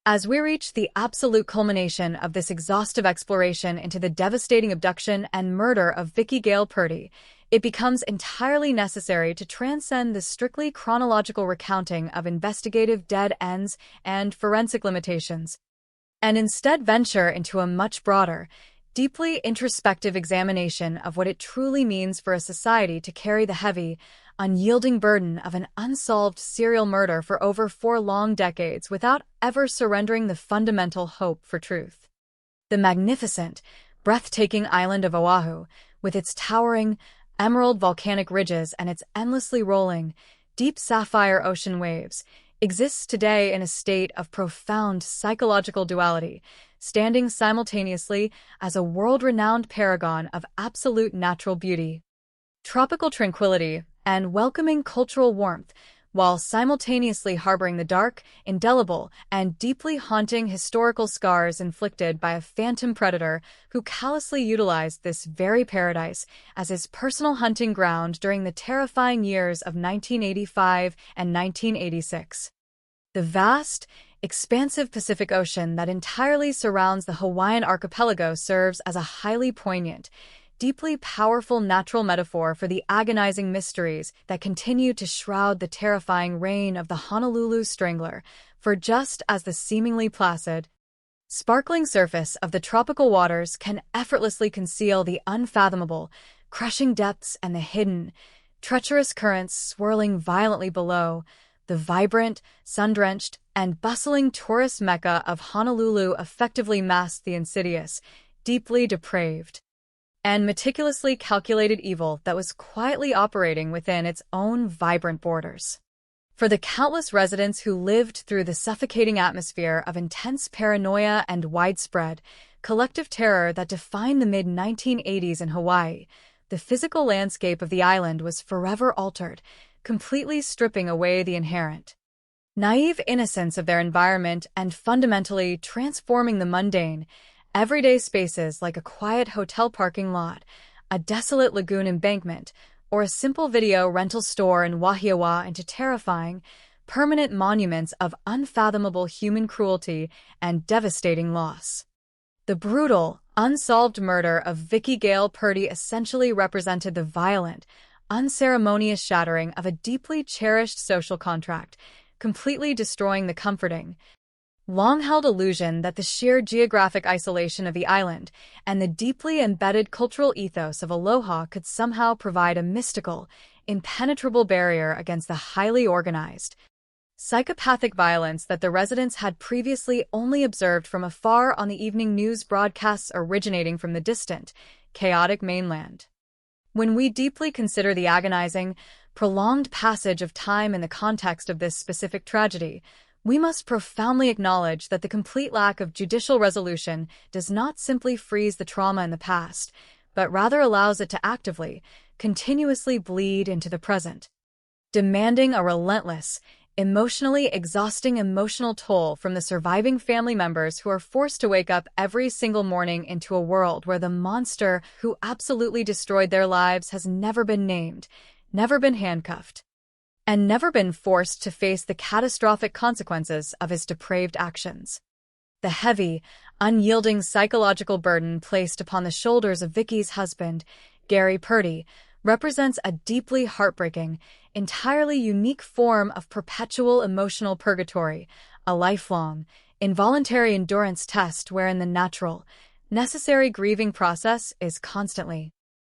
As we reach the absolute culmination of this exhaustive exploration into the devastating abduction and murder of Vicki Gale Purdy, it becomes entirely necessary to transcend the strictly chronological recounting of investigative dead ends and forensic limitations, and instead venture into a much broader, deeply introspective examination of what it truly means for a society to carry the heavy, unyielding burden of an unsolved serial murder for over 4 long decades without ever surrendering the fundamental hope for truth. The magnificent, breathtaking island of Oahu, with its towering, emerald volcanic ridges and its endlessly rolling, deep sapphire ocean waves, exists today in a state of profound psychological duality, standing simultaneously as a world-renowned paragon of absolute natural beauty, tropical tranquility, and welcoming cultural warmth, while simultaneously harboring the dark, indelible, and deeply haunting historical scars inflicted by a phantom predator who callously utilized this very paradise as his personal hunting ground during the terrifying years of 1985 and 1986. The vast, expansive Pacific Ocean that entirely surrounds the Hawaiian archipelago serves as a highly poignant, deeply powerful natural metaphor for the agonizing mysteries that continue to shroud the terrifying reign of the Honolulu Strangler, for just as the seemingly placid, sparkling surface of the tropical waters can effortlessly conceal the unfathomable, crushing depths and the hidden, treacherous currents swirling violently below, the vibrant, sun-drenched, and bustling tourist mecca of Honolulu effectively masks the insidious, deeply depraved, and meticulously calculated evil that was quietly operating within its own vibrant borders. For the countless residents who lived through the suffocating atmosphere of intense paranoia and widespread, collective terror that defined the mid-1980s in Hawaii, the physical landscape of the island was forever altered, completely stripping away the inherent, naive innocence of their environment and fundamentally transforming the mundane, everyday spaces like a quiet hotel parking lot, a desolate lagoon embankment, or a simple video rental store in Wahiawa into terrifying, permanent monuments of unfathomable human cruelty and devastating loss. The brutal, unsolved murder of Vicki Gale Purdy essentially represented the violent, unceremonious shattering of a deeply cherished social contract, completely destroying the comforting, long-held illusion that the sheer geographic isolation of the island and the deeply embedded cultural ethos of aloha could somehow provide a mystical, impenetrable barrier against the highly organized, psychopathic violence that the residents had previously only observed from afar on the evening news broadcasts originating from the distant, chaotic mainland. When we deeply consider the agonizing, prolonged passage of time in the context of this specific tragedy, we must profoundly acknowledge that the complete lack of judicial resolution does not simply freeze the trauma in the past, but rather allows it to actively, continuously bleed into the present, demanding a relentless, emotionally exhausting emotional toll from the surviving family members who are forced to wake up every single morning into a world where the monster who absolutely destroyed their lives has never been named, never been handcuffed, and never been forced to face the catastrophic consequences of his depraved actions. The heavy, unyielding psychological burden placed upon the shoulders of Vicki's husband, Gary Purdy, represents a deeply heartbreaking, entirely unique form of perpetual emotional purgatory, a lifelong, involuntary endurance test wherein the natural, necessary grieving process is constantly,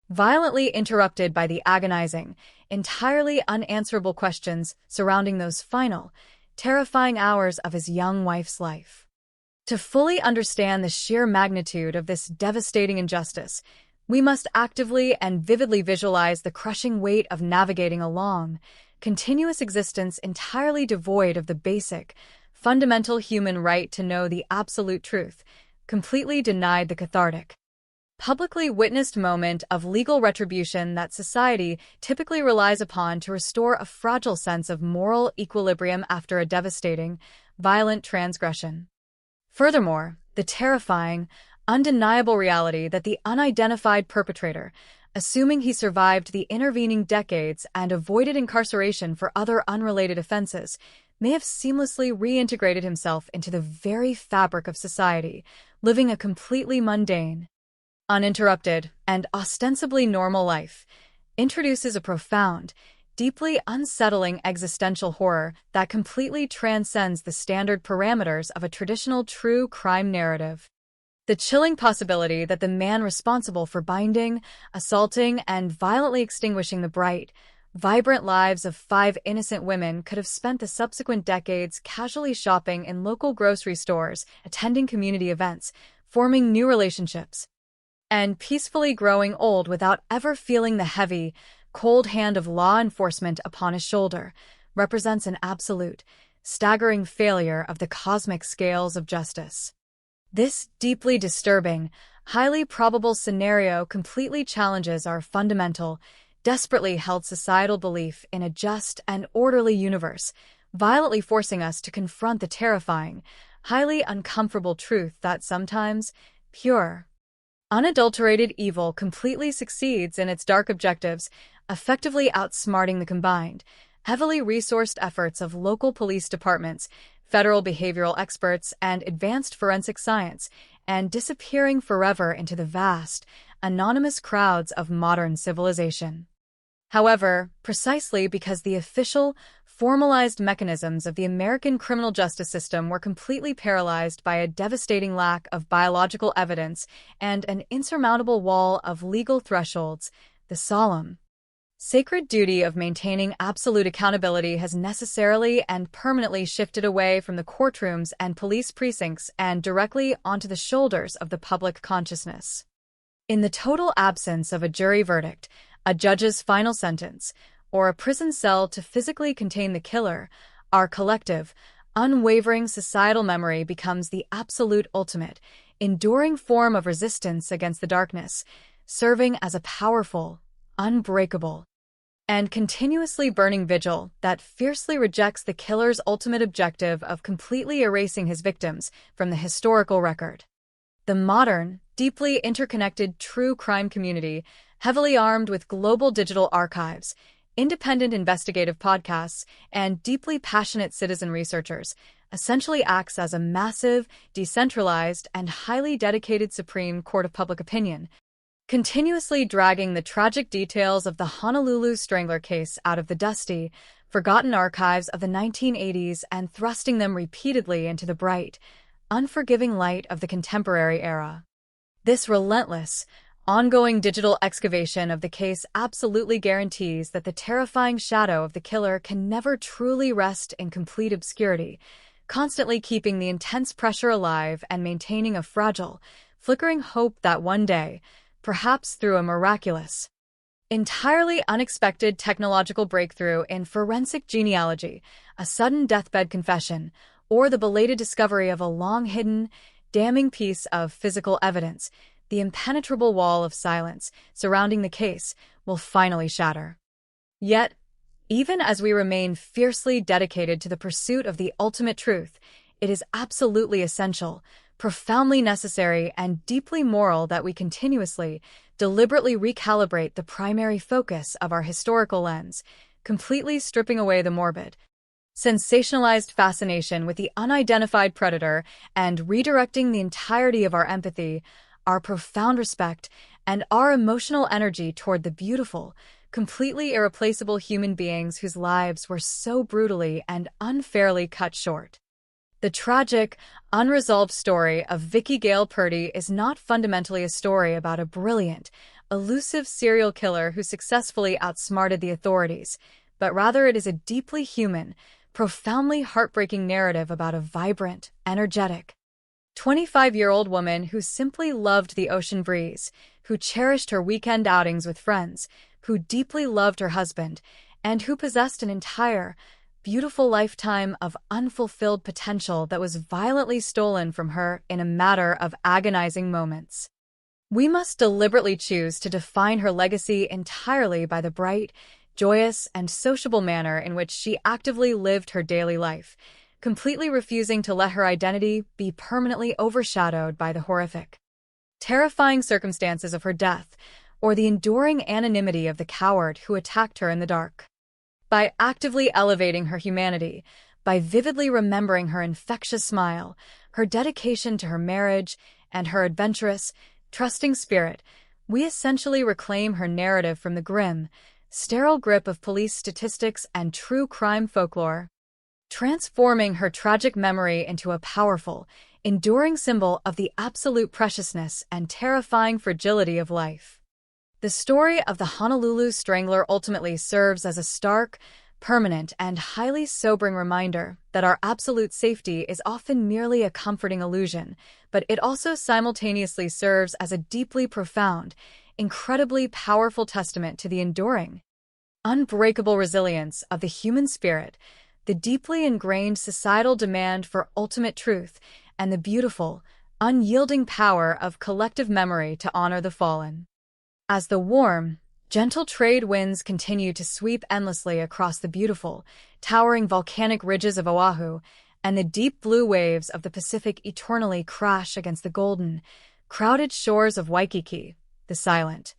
violently interrupted by the agonizing, entirely unanswerable questions surrounding those final, terrifying hours of his young wife's life. To fully understand the sheer magnitude of this devastating injustice, we must actively and vividly visualize the crushing weight of navigating a long, continuous existence entirely devoid of the basic, fundamental human right to know the absolute truth, completely denied the cathartic, publicly witnessed moment of legal retribution that society typically relies upon to restore a fragile sense of moral equilibrium after a devastating, violent transgression. Furthermore, the terrifying, undeniable reality that the unidentified perpetrator, assuming he survived the intervening decades and avoided incarceration for other unrelated offenses, may have seamlessly reintegrated himself into the very fabric of society, living a completely mundane, uninterrupted, and ostensibly normal life, introduces a profound, deeply unsettling existential horror that completely transcends the standard parameters of a traditional true crime narrative. The chilling possibility that the man responsible for binding, assaulting, and violently extinguishing the bright, vibrant lives of 5 innocent women could have spent the subsequent decades casually shopping in local grocery stores, attending community events, forming new relationships, and peacefully growing old without ever feeling the heavy, cold hand of law enforcement upon his shoulder, represents an absolute, staggering failure of the cosmic scales of justice. This deeply disturbing, highly probable scenario completely challenges our fundamental, desperately held societal belief in a just and orderly universe, violently forcing us to confront the terrifying, highly uncomfortable truth that sometimes pure, unadulterated evil completely succeeds in its dark objectives, effectively outsmarting the combined, heavily resourced efforts of local police departments, federal behavioral experts, and advanced forensic science, and disappearing forever into the vast, anonymous crowds of modern civilization. However, precisely because the official, formalized mechanisms of the American criminal justice system were completely paralyzed by a devastating lack of biological evidence and an insurmountable wall of legal thresholds, the solemn, sacred duty of maintaining absolute accountability has necessarily and permanently shifted away from the courtrooms and police precincts and directly onto the shoulders of the public consciousness. In the total absence of a jury verdict, a judge's final sentence, or a prison cell to physically contain the killer, our collective, unwavering societal memory becomes the absolute ultimate, enduring form of resistance against the darkness, serving as a powerful, unbreakable, and continuously burning vigil that fiercely rejects the killer's ultimate objective of completely erasing his victims from the historical record. The modern, deeply interconnected true crime community, heavily armed with global digital archives, independent investigative podcasts, and deeply passionate citizen researchers, essentially acts as a massive, decentralized, and highly dedicated Supreme Court of Public Opinion, continuously dragging the tragic details of the Honolulu Strangler case out of the dusty, forgotten archives of the 1980s and thrusting them repeatedly into the bright, unforgiving light of the contemporary era. This relentless, ongoing digital excavation of the case absolutely guarantees that the terrifying shadow of the killer can never truly rest in complete obscurity, constantly keeping the intense pressure alive and maintaining a fragile, flickering hope that one day, perhaps through a miraculous, entirely unexpected technological breakthrough in forensic genealogy, a sudden deathbed confession, or the belated discovery of a long-hidden, damning piece of physical evidence, the impenetrable wall of silence surrounding the case will finally shatter. Yet, even as we remain fiercely dedicated to the pursuit of the ultimate truth, it is absolutely essential, profoundly necessary, and deeply moral that we continuously, deliberately recalibrate the primary focus of our historical lens, completely stripping away the morbid, sensationalized fascination with the unidentified predator and redirecting the entirety of our empathy, our profound respect, and our emotional energy toward the beautiful, completely irreplaceable human beings whose lives were so brutally and unfairly cut short. The tragic, unresolved story of Vicky Gale Purdy is not fundamentally a story about a brilliant, elusive serial killer who successfully outsmarted the authorities, but rather it is a deeply human, profoundly heartbreaking narrative about a vibrant, energetic, 25-year-old woman who simply loved the ocean breeze, who cherished her weekend outings with friends, who deeply loved her husband, and who possessed an entire, beautiful lifetime of unfulfilled potential that was violently stolen from her in a matter of agonizing moments. We must deliberately choose to define her legacy entirely by the bright, joyous, and sociable manner in which she actively lived her daily life, completely refusing to let her identity be permanently overshadowed by the horrific, terrifying circumstances of her death or the enduring anonymity of the coward who attacked her in the dark. By actively elevating her humanity, by vividly remembering her infectious smile, her dedication to her marriage, and her adventurous, trusting spirit, we essentially reclaim her narrative from the grim, sterile grip of police statistics and true crime folklore, transforming her tragic memory into a powerful, enduring symbol of the absolute preciousness and terrifying fragility of life. The story of the Honolulu Strangler ultimately serves as a stark, permanent, and highly sobering reminder that our absolute safety is often merely a comforting illusion, but it also simultaneously serves as a deeply profound, incredibly powerful testament to the enduring, unbreakable resilience of the human spirit, the deeply ingrained societal demand for ultimate truth, and the beautiful, unyielding power of collective memory to honor the fallen. As the warm, gentle trade winds continue to sweep endlessly across the beautiful, towering volcanic ridges of Oahu, and the deep blue waves of the Pacific eternally crash against the golden, crowded shores of Waikiki, the silent,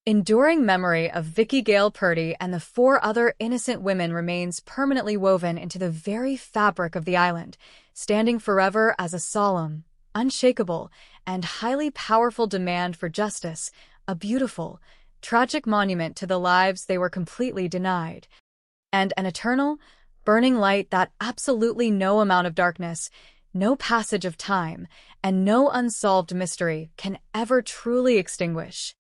enduring memory of Vicki Gale Purdy and the 4 other innocent women remains permanently woven into the very fabric of the island, standing forever as a solemn, unshakable, and highly powerful demand for justice, a beautiful, tragic monument to the lives they were completely denied, and an eternal, burning light that absolutely no amount of darkness, no passage of time, and no unsolved mystery can ever truly extinguish.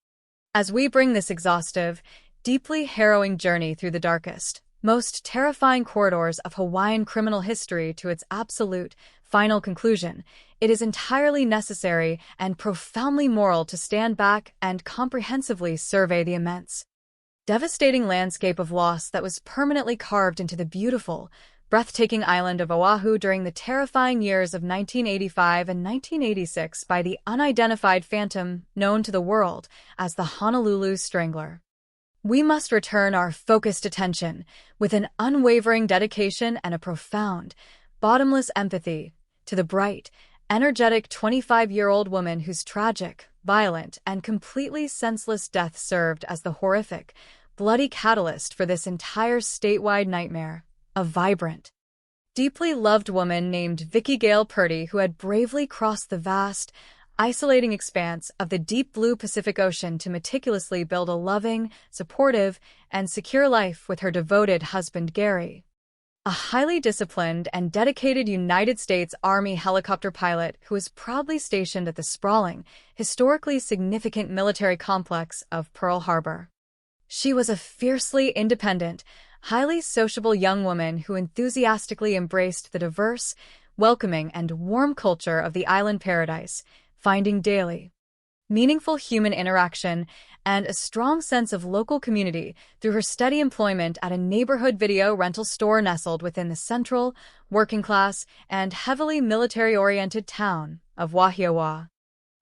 As we bring this exhaustive, deeply harrowing journey through the darkest, most terrifying corridors of Hawaiian criminal history to its absolute, final conclusion, it is entirely necessary and profoundly moral to stand back and comprehensively survey the immense, devastating landscape of loss that was permanently carved into the beautiful, breathtaking island of Oahu during the terrifying years of 1985 and 1986 by the unidentified phantom known to the world as the Honolulu Strangler. We must return our focused attention with an unwavering dedication and a profound, bottomless empathy to the bright, energetic 25-year-old woman whose tragic, violent, and completely senseless death served as the horrific, bloody catalyst for this entire statewide nightmare. A vibrant, deeply loved woman named Vicki Gale Purdy who had bravely crossed the vast, isolating expanse of the deep blue Pacific Ocean to meticulously build a loving, supportive, and secure life with her devoted husband Gary, a highly disciplined and dedicated United States Army helicopter pilot who was proudly stationed at the sprawling, historically significant military complex of Pearl Harbor. She was a fiercely independent, highly sociable young woman who enthusiastically embraced the diverse, welcoming, and warm culture of the island paradise, finding daily, meaningful human interaction and a strong sense of local community through her steady employment at a neighborhood video rental store nestled within the central, working-class, and heavily military-oriented town of Wahiawa.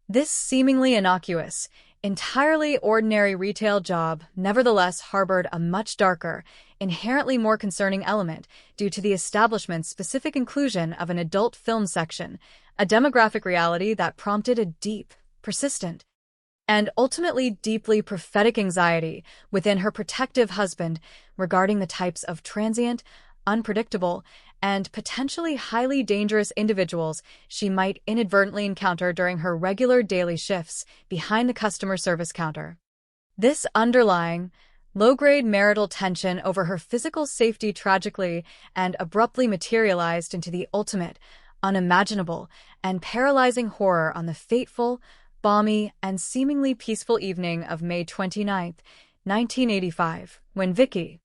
This seemingly innocuous, entirely ordinary retail job nevertheless harbored a much darker, inherently more concerning element due to the establishment's specific inclusion of an adult film section, a demographic reality that prompted a deep, persistent, and ultimately deeply prophetic anxiety within her protective husband regarding the types of transient, unpredictable, and potentially highly dangerous individuals she might inadvertently encounter during her regular daily shifts behind the customer service counter. This underlying, low-grade marital tension over her physical safety tragically and abruptly materialized into the ultimate, unimaginable, and paralyzing horror on the fateful, balmy, and seemingly peaceful evening of May 29, 1985, when Vicki,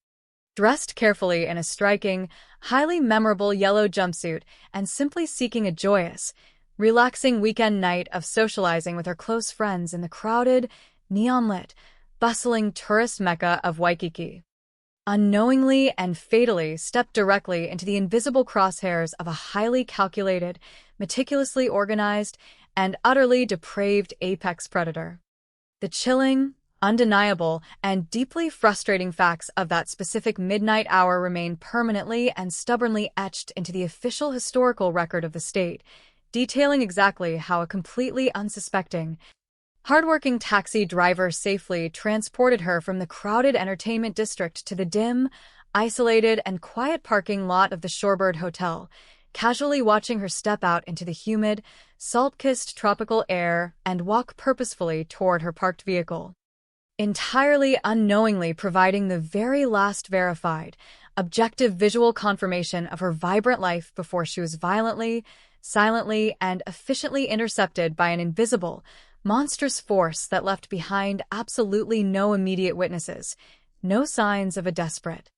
dressed carefully in a striking, highly memorable yellow jumpsuit and simply seeking a joyous, relaxing weekend night of socializing with her close friends in the crowded, neon-lit, bustling tourist mecca of Waikiki, unknowingly and fatally stepped directly into the invisible crosshairs of a highly calculated, meticulously organized, and utterly depraved apex predator. The chilling, undeniable, and deeply frustrating facts of that specific midnight hour remain permanently and stubbornly etched into the official historical record of the state, detailing exactly how a completely unsuspecting, hardworking taxi driver safely transported her from the crowded entertainment district to the dim, isolated, and quiet parking lot of the Shorebird Hotel, casually watching her step out into the humid, salt-kissed tropical air and walk purposefully toward her parked vehicle, entirely unknowingly providing the very last verified, objective visual confirmation of her vibrant life before she was violently, silently and efficiently intercepted by an invisible, monstrous force that left behind absolutely no immediate witnesses, no signs of a desperate,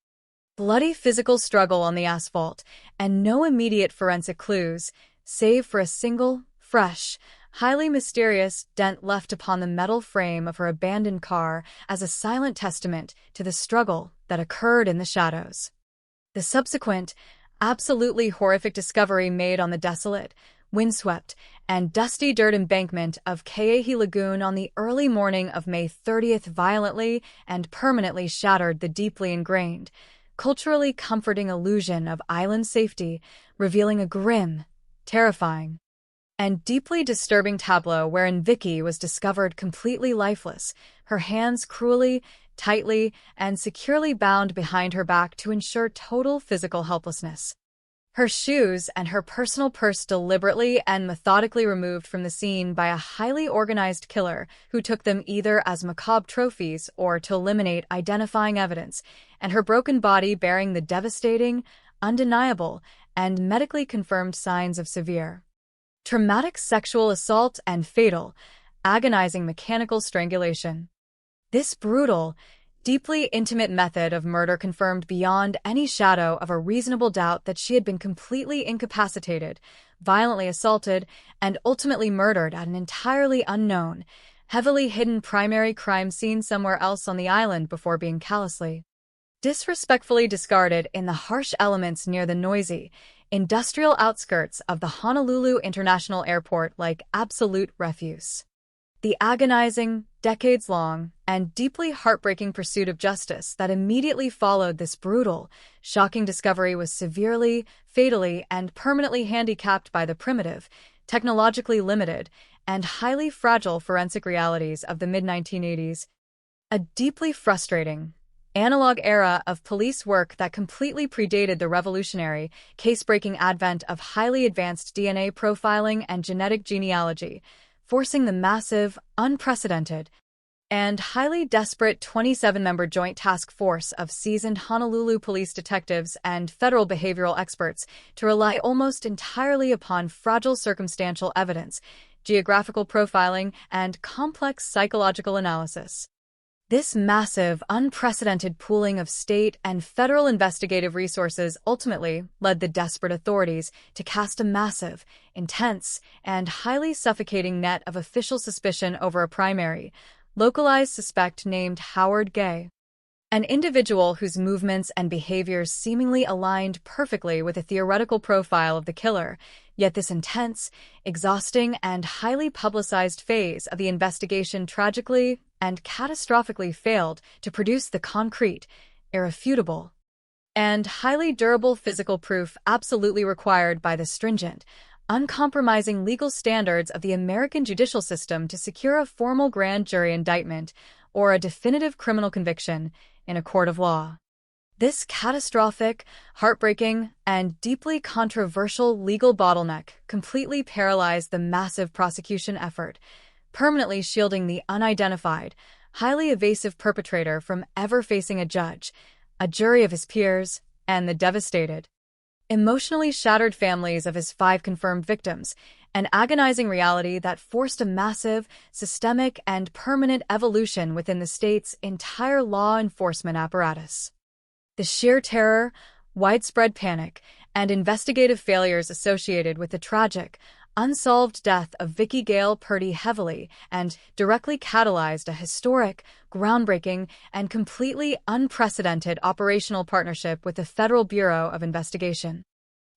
bloody physical struggle on the asphalt, and no immediate forensic clues, save for a single, fresh, highly mysterious dent left upon the metal frame of her abandoned car as a silent testament to the struggle that occurred in the shadows. The subsequent, absolutely horrific discovery made on the desolate, windswept, and dusty dirt embankment of Ke'ehi Lagoon on the early morning of May 30th violently and permanently shattered the deeply ingrained, culturally comforting illusion of island safety, revealing a grim, terrifying, and deeply disturbing tableau wherein Vicky was discovered completely lifeless, her hands cruelly, tightly, and securely bound behind her back to ensure total physical helplessness. Her shoes and her personal purse deliberately and methodically removed from the scene by a highly organized killer who took them either as macabre trophies or to eliminate identifying evidence, and her broken body bearing the devastating, undeniable, and medically confirmed signs of severe traumatic sexual assault and fatal, agonizing mechanical strangulation. This brutal, deeply intimate method of murder confirmed beyond any shadow of a reasonable doubt that she had been completely incapacitated, violently assaulted, and ultimately murdered at an entirely unknown, heavily hidden primary crime scene somewhere else on the island before being callously, disrespectfully discarded in the harsh elements near the noisy, industrial outskirts of the Honolulu International Airport like absolute refuse. The agonizing, decades-long, and deeply heartbreaking pursuit of justice that immediately followed this brutal, shocking discovery was severely, fatally, and permanently handicapped by the primitive, technologically limited, and highly fragile forensic realities of the mid-1980s. A deeply frustrating, analog era of police work that completely predated the revolutionary, case-breaking advent of highly advanced DNA profiling and genetic genealogy, forcing the massive, unprecedented, and highly desperate 27-member Joint Task Force of seasoned Honolulu police detectives and federal behavioral experts to rely almost entirely upon fragile circumstantial evidence, geographical profiling, and complex psychological analysis. This massive, unprecedented pooling of state and federal investigative resources ultimately led the desperate authorities to cast a massive, intense, and highly suffocating net of official suspicion over a primary, localized suspect named Howard Gay, an individual whose movements and behaviors seemingly aligned perfectly with a theoretical profile of the killer. Yet this intense, exhausting, and highly publicized phase of the investigation tragically and catastrophically failed to produce the concrete, irrefutable, and highly durable physical proof absolutely required by the stringent, uncompromising legal standards of the American judicial system to secure a formal grand jury indictment or a definitive criminal conviction in a court of law. This catastrophic, heartbreaking, and deeply controversial legal bottleneck completely paralyzed the massive prosecution effort, permanently shielding the unidentified, highly evasive perpetrator from ever facing a judge, a jury of his peers, and the devastated, emotionally shattered families of his 5 confirmed victims, an agonizing reality that forced a massive, systemic, and permanent evolution within the state's entire law enforcement apparatus. The sheer terror, widespread panic, and investigative failures associated with the tragic, unsolved death of Vicky Gale Purdy heavily and directly catalyzed a historic, groundbreaking, and completely unprecedented operational partnership with the Federal Bureau of Investigation,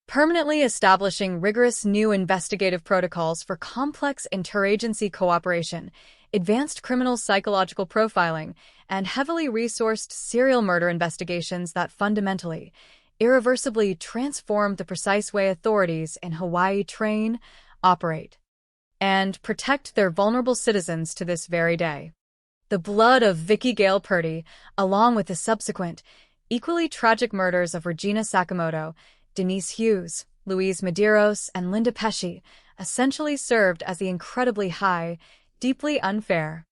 permanently establishing rigorous new investigative protocols for complex interagency cooperation, advanced criminal psychological profiling, and heavily resourced serial murder investigations that fundamentally, irreversibly transformed the precise way authorities in Hawaii train, operate, and protect their vulnerable citizens to this very day. The blood of Vicky Gale Purdy, along with the subsequent, equally tragic murders of Regina Sakamoto, Denise Hughes, Louise Medeiros, and Linda Pesci, essentially served as the incredibly high, deeply unfair,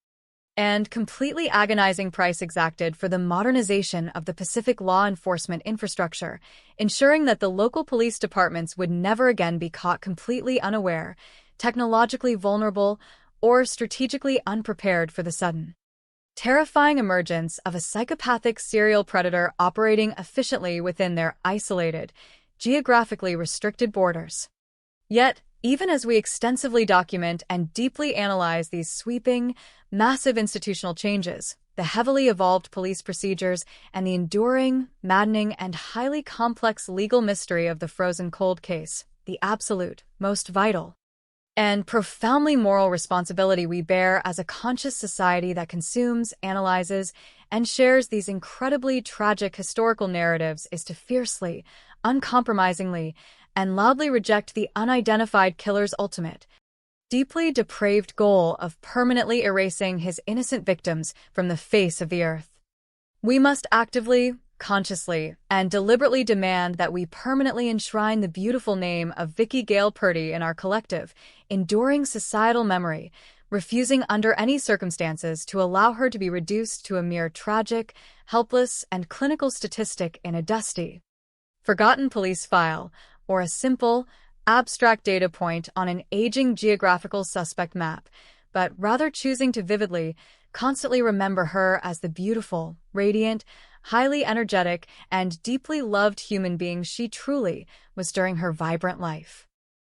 and completely agonizing price exacted for the modernization of the Pacific law enforcement infrastructure, ensuring that the local police departments would never again be caught completely unaware, technologically vulnerable, or strategically unprepared for the sudden, terrifying emergence of a psychopathic serial predator operating efficiently within their isolated, geographically restricted borders. Yet, even as we extensively document and deeply analyze these sweeping, massive institutional changes, the heavily evolved police procedures, and the enduring, maddening, and highly complex legal mystery of the frozen cold case, the absolute, most vital, and profoundly moral responsibility we bear as a conscious society that consumes, analyzes, and shares these incredibly tragic historical narratives is to fiercely, uncompromisingly, and loudly reject the unidentified killer's ultimate, deeply depraved goal of permanently erasing his innocent victims from the face of the earth. We must actively, consciously, and deliberately demand that we permanently enshrine the beautiful name of Vicky Gale Purdy in our collective, enduring societal memory, refusing under any circumstances to allow her to be reduced to a mere tragic, helpless, and clinical statistic in a dusty, forgotten police file, or a simple, abstract data point on an aging geographical suspect map, but rather choosing to vividly, constantly remember her as the beautiful, radiant, highly energetic, and deeply loved human being she truly was during her vibrant life.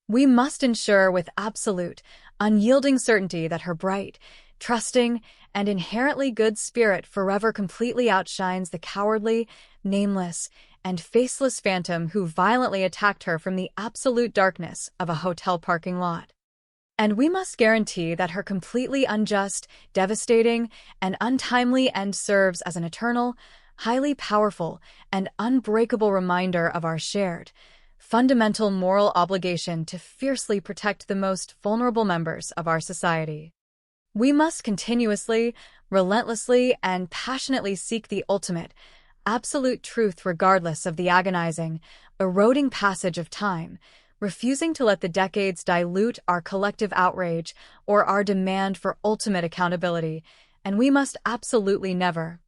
We must ensure with absolute, unyielding certainty that her bright, trusting, and inherently good spirit forever completely outshines the cowardly, nameless, and faceless phantom who violently attacked her from the absolute darkness of a hotel parking lot. And we must guarantee that her completely unjust, devastating, and untimely end serves as an eternal, highly powerful, and unbreakable reminder of our shared, fundamental moral obligation to fiercely protect the most vulnerable members of our society. We must continuously, relentlessly, and passionately seek the ultimate, absolute truth regardless of the agonizing, eroding passage of time, refusing to let the decades dilute our collective outrage or our demand for ultimate accountability, and we must absolutely never,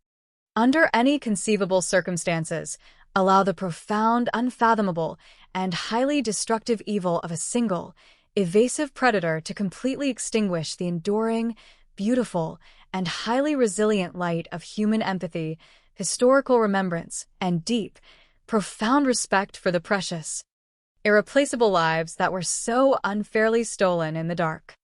under any conceivable circumstances, allow the profound, unfathomable, and highly destructive evil of a single, evasive predator to completely extinguish the enduring, beautiful, and highly resilient light of human empathy, historical remembrance, and deep, profound respect for the precious, irreplaceable lives that were so unfairly stolen in the dark.